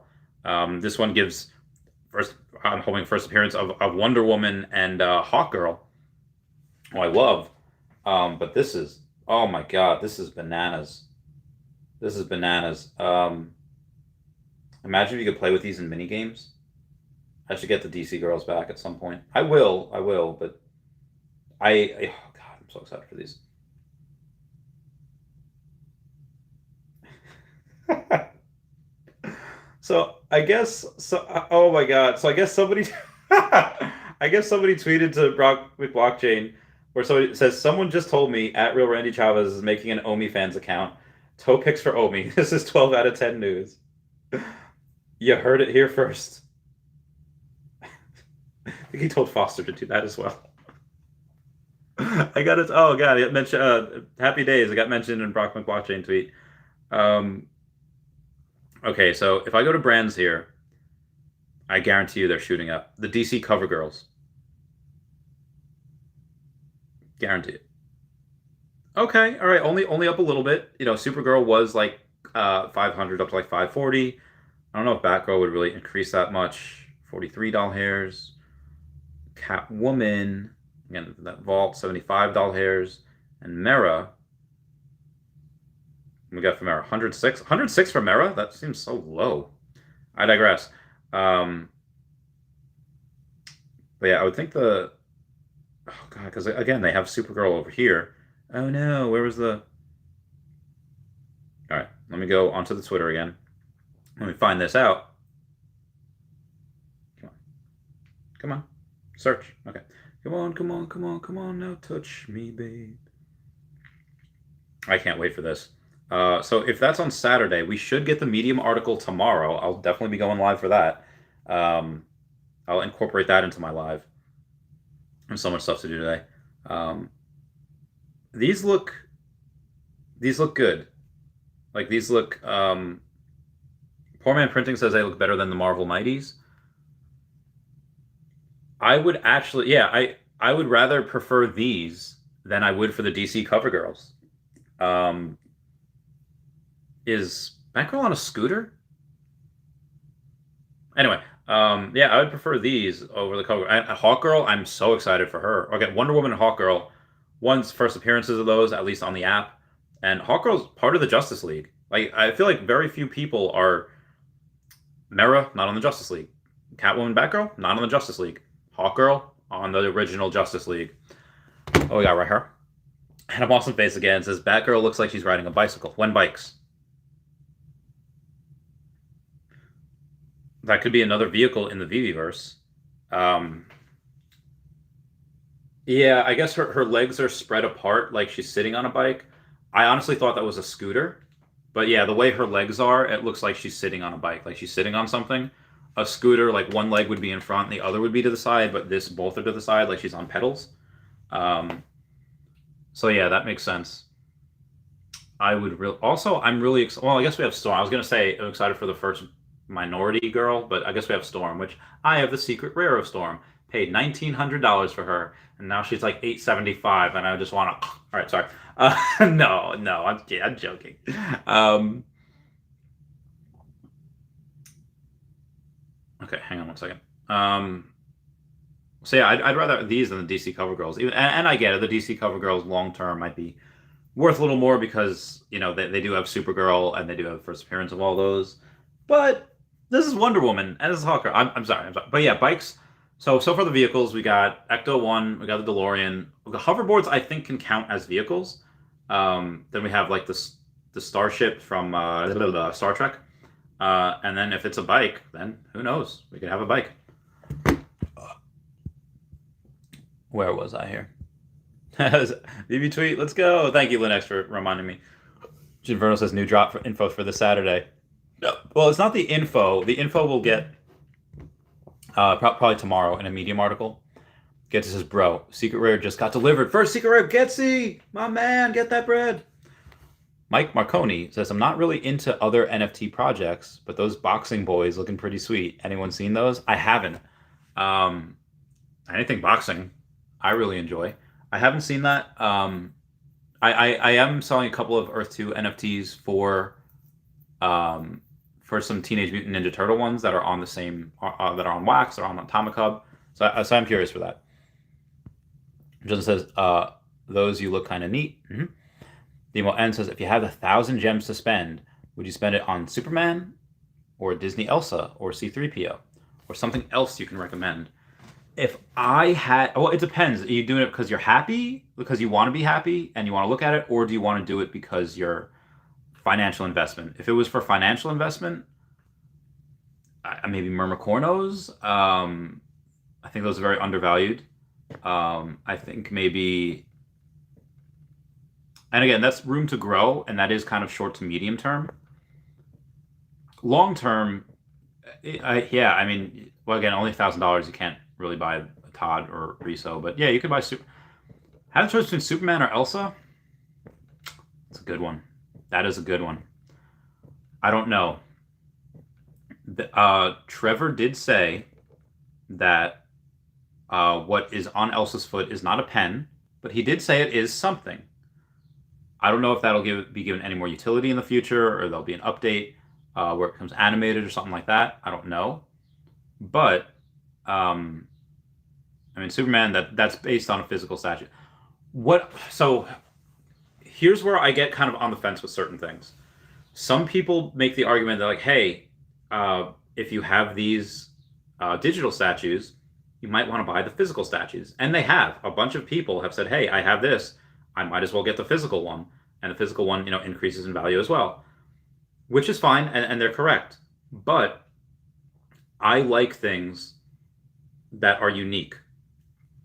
This one gives I'm hoping first appearance of Wonder Woman and Hawkgirl, who I love. But this is, oh my god, this is bananas. This is bananas. Imagine if you could play with these in mini games. I should get the DC girls back at some point. I will, but oh god, I'm so excited for these. So I guess oh my god. So I guess somebody tweeted to Blockchain where somebody says, someone just told me at Real Randy Chavez is making an Omi fans account. Toe picks for Omi. This is 12 out of 10 news. You heard it here first. I think he told Foster to do that as well. I got it. Oh god, it mentioned Happy Days. I got mentioned in Brock McBlockchain tweet. Okay, so if I go to brands here, I guarantee you they're shooting up. The DC cover girls. Guarantee it. Okay, all right, only up a little bit. You know, Supergirl was like 500 up to like 540. I don't know if Batgirl would really increase that much. 43 doll hairs. Catwoman, again, that vault, 75 doll hairs. And Mera We got for Mera 106. 106 for Mera? That seems so low. I digress. But yeah, I would think the... Oh, God, because again, they have Supergirl over here. Oh, no, where was the... All right, let me go onto the Twitter again. Let me find this out. Come on. Come on. Search. Okay. Come on, come on, come on, come on, now touch me, babe. I can't wait for this. So if that's on Saturday, we should get the Medium article tomorrow. I'll definitely be going live for that. I'll incorporate that into my live. There's so much stuff to do today. These look good. Like these look. Poor Man Printing says they look better than the Marvel Mighties. I would actually, yeah, I would rather prefer these than I would for the DC CoverGirls. Is Batgirl on a scooter? Anyway, yeah, I would prefer these over the cover. Hawkgirl, I'm so excited for her. Okay, Wonder Woman and Hawkgirl, one's first appearances of those, at least on the app. And Hawkgirl's part of the Justice League. Like, I feel like very few people are... Mera, not on the Justice League. Catwoman, Batgirl, not on the Justice League. Hawkgirl, on the original Justice League. Oh, we got right here. And a Boston face again says, Batgirl looks like she's riding a bicycle. When bikes? That could be another vehicle in the VeVe-verse. Yeah, I guess her legs are spread apart like she's sitting on a bike. I honestly thought that was a scooter. But yeah, the way her legs are, it looks like she's sitting on a bike, like she's sitting on something. A scooter, like one leg would be in front, the other would be to the side, but this both are to the side, like she's on pedals. So yeah, that makes sense. I'm really well, I guess we have Storm. I was gonna say I'm excited for the first minority girl, but I guess we have Storm, which I have the secret rare of Storm. Paid $1,900 for her, and now she's like $875, and I just want to. All right, sorry. No, I'm joking. Okay, hang on one second. So yeah, I'd rather these than the DC CoverGirls. Even and I get it, the DC CoverGirls long term might be worth a little more because you know they do have Supergirl and they do have first appearance of all those. But this is Wonder Woman and this is Hawker. I'm sorry. But yeah, bikes. So for the vehicles, we got Ecto 1, we got the DeLorean. The hoverboards I think can count as vehicles. Then we have like the Starship from Star Trek. And then if it's a bike, then who knows? We could have a bike. Where was I here? VeVe tweet, let's go. Thank you, Linux, for reminding me. Ginverno says new drop for info for this Saturday. No. Well, it's not the info. The info we'll get probably tomorrow in a Medium article. Getsy says, bro, Secret Rare just got delivered. First Secret Rare, Getsy! My man, get that bread. Mike Marconi says, I'm not really into other NFT projects, but those boxing boys looking pretty sweet. Anyone seen those? I haven't. Anything boxing, I really enjoy. I haven't seen that. I am selling a couple of Earth 2 NFTs for some Teenage Mutant Ninja Turtle ones that are on the same, that are on Wax, or on Atomic Hub. So I'm curious for that. Justin says, those you look kind of neat. Mm-hmm. Demo N says, if you had 1,000 gems to spend, would you spend it on Superman or Disney Elsa or C-3PO or something else you can recommend? If I had, well, it depends. Are you doing it because you're happy, because you want to be happy and you want to look at it, or do you want to do it because you're financial investment? If it was for financial investment, maybe Mermicornos. I think those are very undervalued. I think maybe, and again, that's room to grow, and that is kind of short to medium term. Long term, yeah, I mean, well, again, only $1,000. You can't really buy a Todd or Riso, but yeah, you could buy have a choice between Superman or Elsa. It's a good one. That is a good one. I don't know. Trevor did say that what is on Elsa's foot is not a pen, but he did say it is something. I don't know if that'll be given any more utility in the future, or there'll be an update where it becomes animated or something like that. I don't know. But, I mean, Superman, that's based on a physical statue. So here's where I get kind of on the fence with certain things. some people make the argument that like, hey, if you have these digital statues, you might want to buy the physical statues. And they have. A bunch of people have said, hey, I have this. I might as well get the physical one. And the physical one, increases in value as well, which is fine, and they're correct. But I like things that are unique.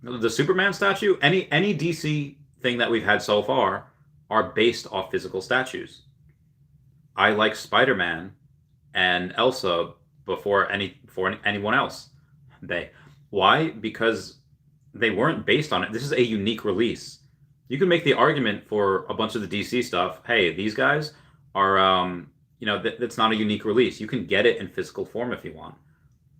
The Superman statue, any DC thing that we've had so far are based off physical statues. I like Spider-Man and Elsa before anyone else. Why? Because they weren't based on it. This is a unique release. You can make the argument for a bunch of the DC stuff. Hey, these guys are, that's not a unique release. You can get it in physical form if you want.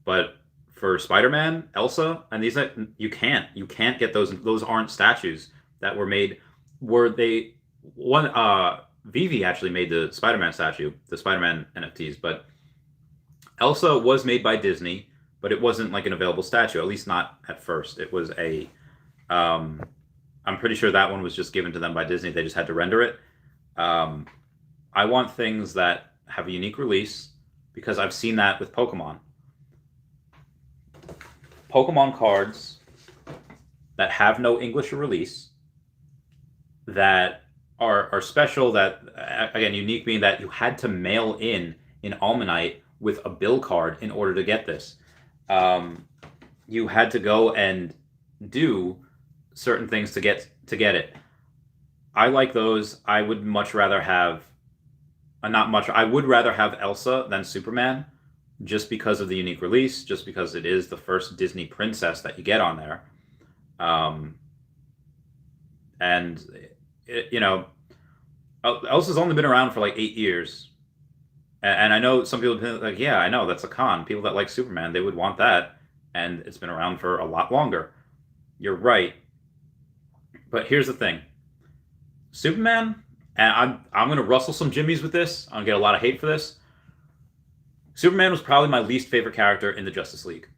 But for Spider-Man, Elsa, and these, you can't. You can't get those. Those aren't statues that were made. VeVe actually made the Spider-Man statue, the Spider-Man NFTs, but Elsa was made by Disney, but it wasn't like an available statue, at least not at first. It was I'm pretty sure that one was just given to them by Disney. They just had to render it. I want things that have a unique release because I've seen that with Pokemon. Pokemon cards that have no English release, that are special, that, again, unique being that you had to mail in Almanite with a bill card in order to get this. You had to go and do certain things to get it. I like those. I would much rather have I would rather have Elsa than Superman, just because of the unique release, just because it is the first Disney princess that you get on there. Elsa's only been around for like 8 years. And I know some people think like, yeah, I know, that's a con. People that like Superman, they would want that. And it's been around for a lot longer. You're right. But here's the thing. Superman, and I'm going to rustle some jimmies with this. I'm going to get a lot of hate for this. Superman was probably my least favorite character in the Justice League.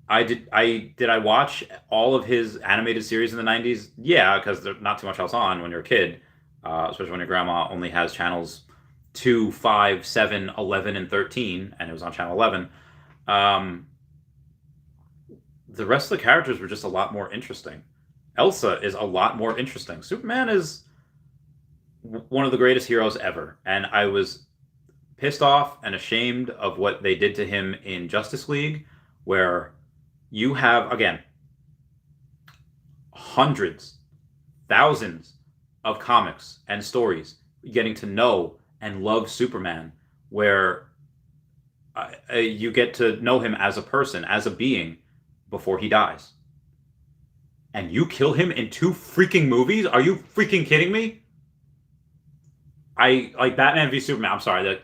Did I watch all of his animated series in the 90s? Yeah, because there's not too much else on when you're a kid, especially when your grandma only has channels 2, 5, 7, 11, and 13, and it was on channel 11. The rest of the characters were just a lot more interesting. Elsa is a lot more interesting. Superman is one of the greatest heroes ever, and I was pissed off and ashamed of what they did to him in Justice League, where you have, again, hundreds, thousands of comics and stories getting to know and love Superman, where you get to know him as a person, as a being, before he dies. And you kill him in 2 freaking movies? Are you freaking kidding me? I like Batman v Superman. I'm sorry,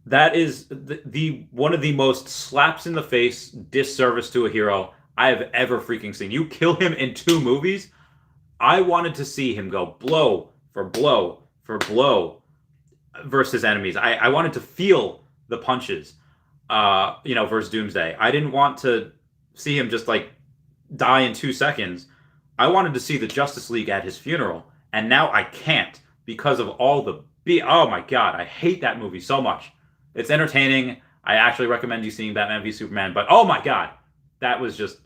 that is the one of the most slaps in the face disservice to a hero I have ever freaking seen. You kill him in 2 movies? I wanted to see him go blow for blow for blow versus enemies. I wanted to feel the punches, versus Doomsday. I didn't want to see him just like die in 2 seconds. I wanted to see the Justice League at his funeral, and now I can't because of all the oh my god, I hate that movie so much. It's entertaining. I actually recommend you seeing Batman v Superman, but oh my god, that was just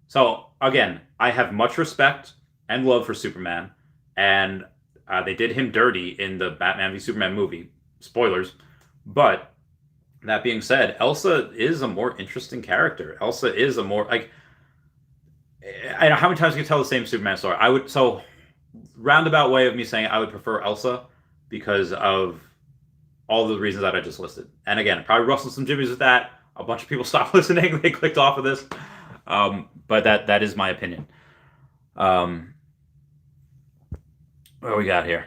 So again, I have much respect and love for Superman, and they did him dirty in the Batman v Superman movie. Spoilers. But that being said, Elsa is a more interesting character. Elsa is a more, like, I know how many times you can tell the same Superman story. Roundabout way of me saying I would prefer Elsa because of all the reasons that I just listed. And again, probably rustled some jimmies with that. A bunch of people stopped listening. They clicked off of this. But that is my opinion. What do we got here?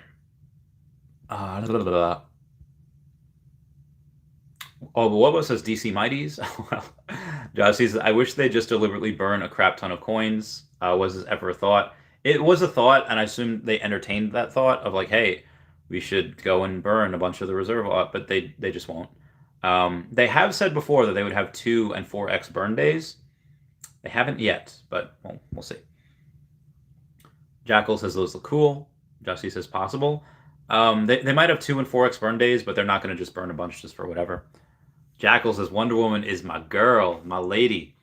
Oh, but what says DC Mighties? Well, Josh says, I wish they just deliberately burn a crap ton of coins. Was this ever a thought? It was a thought, and I assume they entertained that thought of like, hey, we should go and burn a bunch of the reserve, but they just won't. They have said before that they would have 2 and 4x burn days. They haven't yet, but we'll see. Jackal says those look cool. Justy says possible. They might have 2 and 4x burn days, but they're not going to just burn a bunch just for whatever. Jackal says Wonder Woman is my girl, my lady.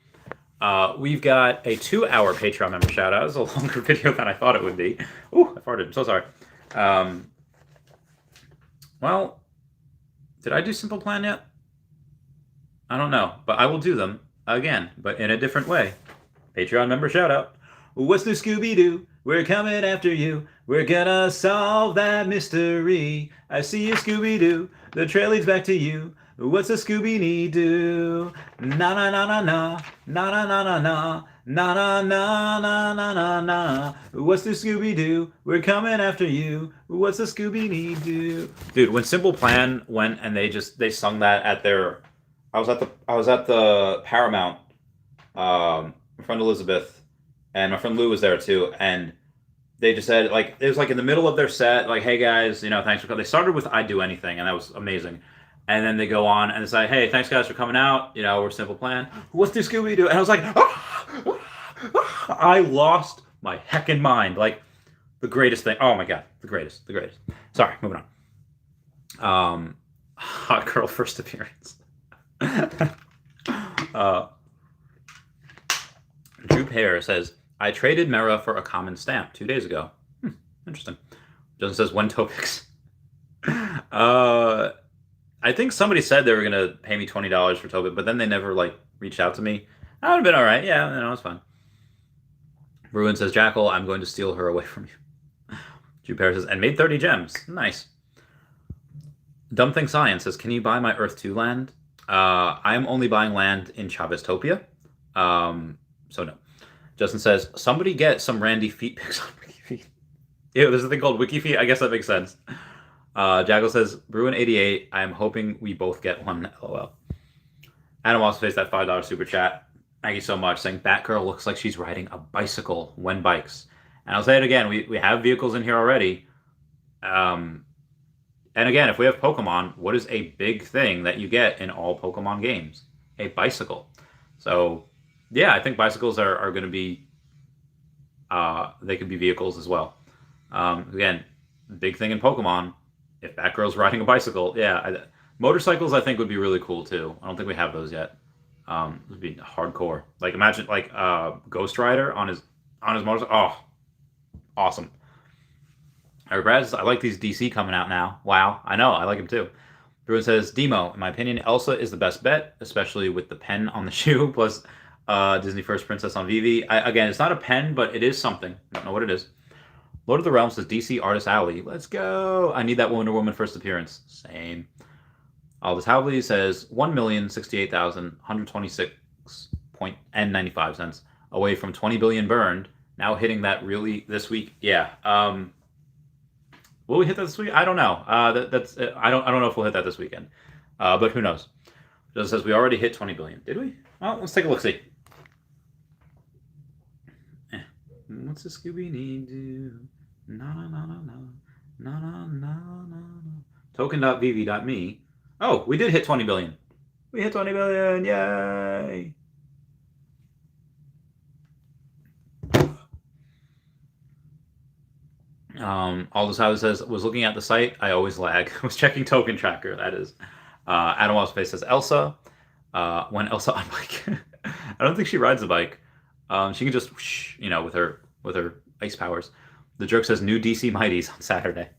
We've got a 2-hour Patreon member shout out. It was a longer video than I thought it would be. Ooh, I farted. I'm so sorry. Well, did I do Simple Plan yet? I don't know, but I will do them again, but in a different way. Patreon member shout out. What's the Scooby-Doo? We're coming after you. We're gonna solve that mystery. I see you, Scooby-Doo. The trail leads back to you. What's a Scooby-Doo? Na na na na na na na na na na na na na na na na na. What's the Scooby-Doo? We're coming after you. What's a Scooby-Doo? Dude, when Simple Plan went and they sung that at their, I was at the Paramount. My friend Elizabeth and my friend Lou was there too, and they just said, like, it was like in the middle of their set, like, hey guys, thanks for coming. They started with I'd Do Anything, and that was amazing. And then they go on and say, hey, thanks guys for coming out. We're Simple Plan. What's the Scooby-Doo? And I was like, I lost my heckin' mind. Like, the greatest thing. Oh my God, the greatest. Sorry, moving on. Hot girl first appearance. Drew Pear says, I traded Mera for a common stamp 2 days ago. Interesting. Justin says, when topics. I think somebody said they were going to pay me $20 for Tobit, but then they never, reached out to me. I would have been all right. Yeah, it's fine. Ruin says, Jackal, I'm going to steal her away from you. Drew Pear says, and made 30 gems. Nice. Dumb Thing Science says, can you buy my Earth 2 land? I am only buying land in Chaveztopia. So no. Justin says, somebody get some Randy feet pics on WikiFeet. Ew, there's a thing called WikiFeet. I guess that makes sense. Jackal says, Bruin88, I'm hoping we both get one. LOL. Adam also faced that $5 super chat. Thank you so much. Saying, Batgirl looks like she's riding a bicycle when bikes. And I'll say it again. We have vehicles in here already. And again, if we have Pokemon, what is a big thing that you get in all Pokemon games? A bicycle. So, yeah, I think bicycles are going to be, they could be vehicles as well. Again, big thing in Pokemon, if Batgirl's riding a bicycle, yeah. Motorcycles, I think, would be really cool, too. I don't think we have those yet. It would be hardcore. Like, imagine, Ghost Rider on his motorcycle. Oh, awesome. Brad says, I like these DC coming out now. Wow, I know, I like them, too. Bruin says, Demo, in my opinion, Elsa is the best bet, especially with the pen on the shoe, plus Disney First Princess on VeVe. Again, it's not a pen, but it is something. I don't know what it is. Lord of the Realms says, DC Artist Alley. Let's go. I need that Wonder Woman first appearance. Same. Aldous Howley says, 1,068,126.95 away from 20 billion burned. Now hitting that really this week. Yeah. Will we hit that this week? I don't know. I don't know if we'll hit that this weekend. But who knows? It says we already hit 20 billion. Did we? Well, let's take a look. See. What's a Scooby-Doo? Na na na na na na na na. Token.vv.me. Oh, we did hit 20 billion. We hit 20 billion. Yay! Aldous Howard says, was looking at the site. I always lag. Was checking token tracker. That is. Adam Wallspace says, Elsa. When Elsa on bike. I don't think she rides a bike. She can just, whoosh, with her ice powers. The Jerk says, new DC Mighties on Saturday.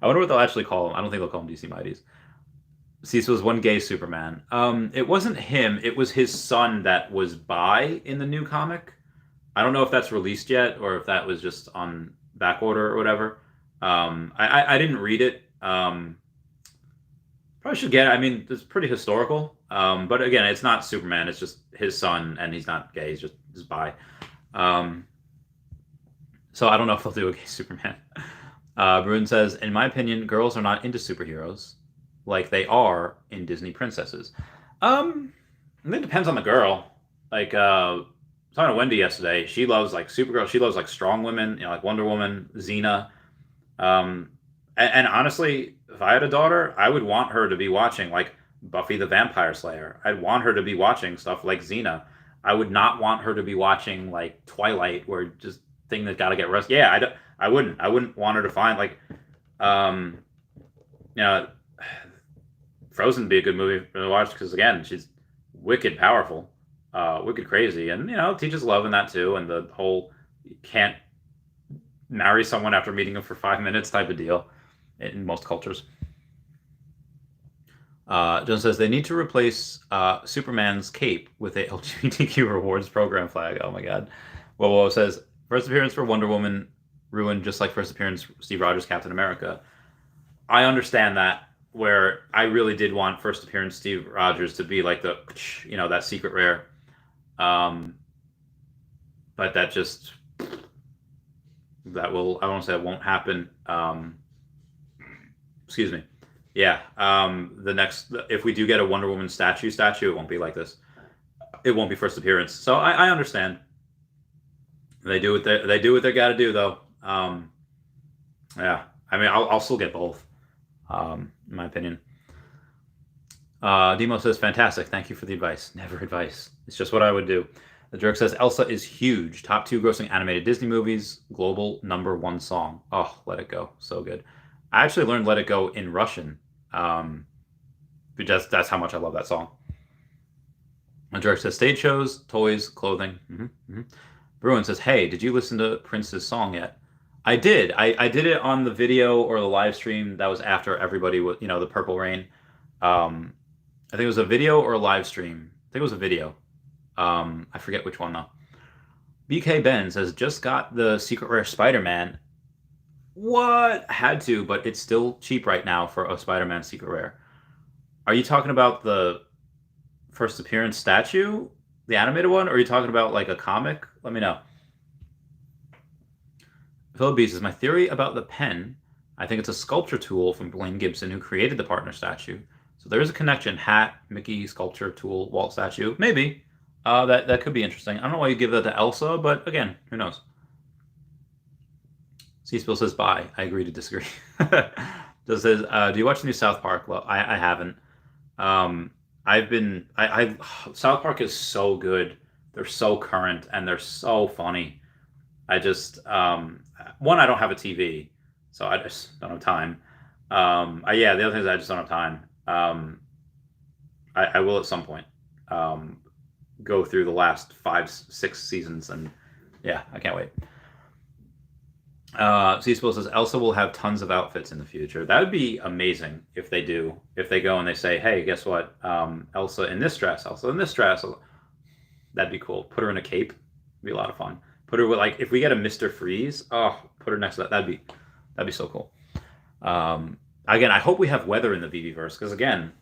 I wonder what they'll actually call him. I don't think they'll call him DC Mighties. Cecil was one gay Superman. It wasn't him. It was his son that was bi in the new comic. I don't know if that's released yet or if that was just on back order or whatever. I didn't read it. Probably should get it. I mean, it's pretty historical. But again, it's not Superman. It's just his son, and he's not gay. He's just bi. So I don't know if they'll do a gay Superman. Bruin says, in my opinion, girls are not into superheroes like they are in Disney princesses. It depends on the girl. Like, I was talking to Wendy yesterday. She loves Supergirl. She loves strong women, like Wonder Woman, Xena. And honestly, if I had a daughter, I would want her to be watching Buffy the Vampire Slayer. I'd want her to be watching stuff like Xena. I would not want her to be watching Twilight, where just thing that got to get rest. Yeah, I wouldn't want her to find You know, Frozen would be a good movie to watch because again, she's wicked powerful, wicked crazy, and teaches love in that too, and the whole you can't marry someone after meeting them for 5 minutes type of deal in most cultures. John says they need to replace Superman's cape with a LGBTQ rewards program flag. Oh my god. Well, says first appearance for Wonder Woman ruined just like first appearance Steve Rogers Captain America. I understand that, where I really did want first appearance Steve Rogers to be like the that secret rare, but that just I won't say it won't happen. Excuse me. Yeah. If we do get a Wonder Woman statue, it won't be like this. It won't be first appearance. So I understand. They do what they got to do though. Yeah. I mean, I'll still get both. In my opinion. Demo says fantastic. Thank you for the advice. Never advice. It's just what I would do. The Jerk says Elsa is huge. Top 2 grossing animated Disney movies. Global #1 song. Oh, Let It Go. So good. I actually learned Let It Go in Russian. Because that's how much I love that song. The Jerk says stage shows, toys, clothing. Bruin says, hey, did you listen to Prince's song yet? I did. I did it on the video or the live stream. That was after everybody was, the Purple Rain. I think it was a video or a live stream. I think it was a video. I forget which one though. BK Ben says, just got the secret rare Spider-Man. What? Had to, but it's still cheap right now for a Spider-Man secret rare. Are you talking about the first appearance statue? The animated one? Or are you talking about like a comic? Let me know. Philip B says, my theory about the pen, I think it's a sculpture tool from Blaine Gibson who created the partner statue. So there is a connection. Hat, Mickey, sculpture tool, Walt statue. Maybe. That could be interesting. I don't know why you give that to Elsa, but again, who knows? C-Spill says, bye. I agree to disagree. Just says, do you watch the new South Park? Well, I haven't. South Park is so good. They're so current and they're so funny. I just, one, I don't have a TV, so I just don't have time. The other thing is I just don't have time. I will at some point go through the last 5-6 seasons, and yeah, I can't wait. C-Spill says Elsa will have tons of outfits in the future. That would be amazing if they do. If they go and they say, hey, guess what? Elsa in this dress, Elsa in this dress. That'd be cool. Put her in a cape. It'd be a lot of fun. Put her with, like, if we get a Mr. Freeze, put her next to that. That'd be so cool. Again, I hope we have weather in the VeVe-verse, because again,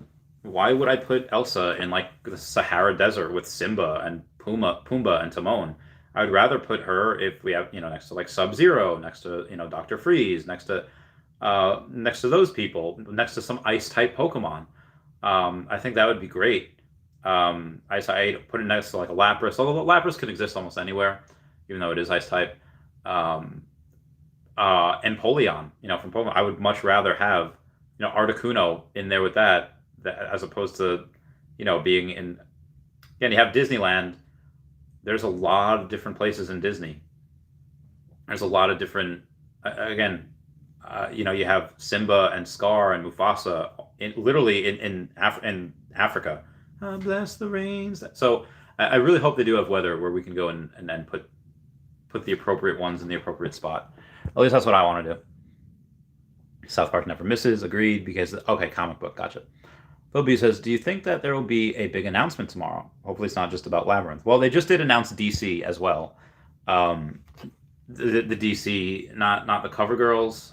why would I put Elsa in like the Sahara Desert with Simba and Pumbaa and Timon? I would rather put her if we have, next to like Sub-Zero, next to, Dr. Freeze, next to those people, next to some ice type Pokemon. I think that would be great. I'd put it next to like a Lapras, although Lapras could exist almost anywhere, even though it is ice type. And Polion, from Pokemon. I would much rather have, Articuno in there with that as opposed to, being in, again, you have Disneyland. There's a lot of different places in Disney. There's a lot of different, you have Simba and Scar and Mufasa in Africa. Bless the rains. So I really hope they do have weather where we can go and then put the appropriate ones in the appropriate spot. At least that's what I want to do. South Park never misses. Agreed. Because, okay, comic book. Gotcha. Phil B says, do you think that there will be a big announcement tomorrow? Hopefully it's not just about Labyrinth. Well, they just did announce DC as well. The DC, not the Cover Girls,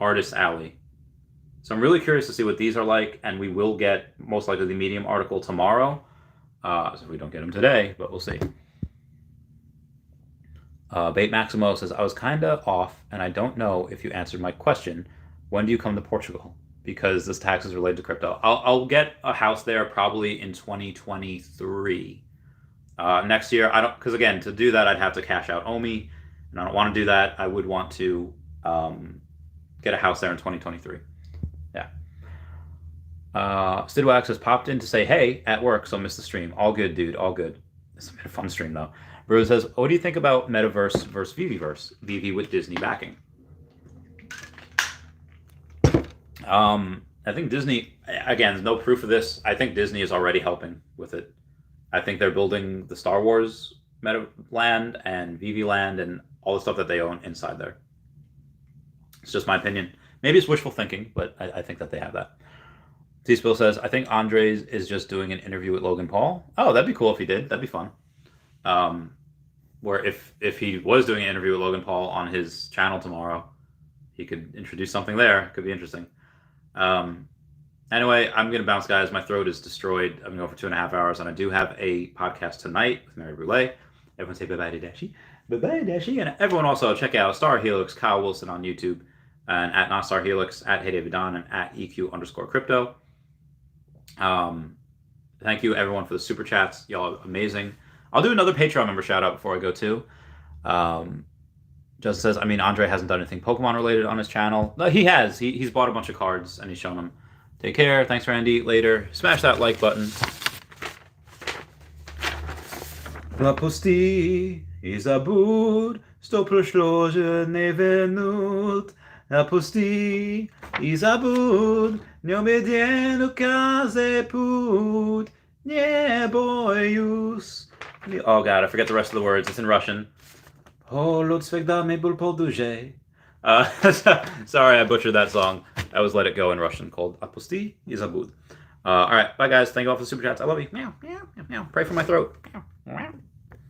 Artist Alley. So I'm really curious to see what these are like, and we will get most likely the Medium article tomorrow. So if we don't get them today, but we'll see. Bait Maximo says, I was kind of off, and I don't know if you answered my question. When do you come to Portugal? Because this tax is related to crypto. I'll get a house there probably in 2023. Next year, because again, to do that, I'd have to cash out OMI, and I don't want to do that. I would want to get a house there in 2023. Yeah. Stidwax has popped in to say, hey, at work, so missed the stream. All good, dude, all good. This has been a fun stream, though. Bruce says, what do you think about Metaverse versus VeVe-verse? VeVe with Disney backing. I think Disney, again, no proof of this. I think Disney is already helping with it. I think they're building the Star Wars Meta Land and VeVe Land and all the stuff that they own inside there. It's just my opinion. Maybe it's wishful thinking, but I think that they have that. T-Spill says, I think Andres is just doing an interview with Logan Paul. Oh, that'd be cool if he did. That'd be fun. Where if he was doing an interview with Logan Paul on his channel tomorrow, he could introduce something there. Could be interesting. Anyway, I'm going to bounce, guys. My throat is destroyed. I'm going to go for 2.5 hours, and I do have a podcast tonight with Mary Brule. Everyone say bye-bye to Dashi. Bye-bye, Dashi. And everyone also check out Star Helix, Kyle Willson on YouTube, and at Not Star Helix, at Hey David Don, and at EQ_crypto. Thank you, everyone, for the super chats. Y'all are amazing. I'll do another Patreon member shout-out before I go, too. Justin says, I mean, Andre hasn't done anything Pokemon-related on his channel. No, he has. He's bought a bunch of cards, and he's shown them. Take care. Thanks, Randy. Later. Smash that like button. Aposti Isabud, sto prošlože nevenut. Aposti Isabud, neomedien ukaze put. Nebojus. Oh, God, I forget the rest of the words. It's in Russian. Sorry, I butchered that song. I always let it go in Russian, called Aposti Isabud. All right, bye, guys. Thank you all for the super chats. I love you. Meow, meow, meow, meow. Pray for my throat. Meow.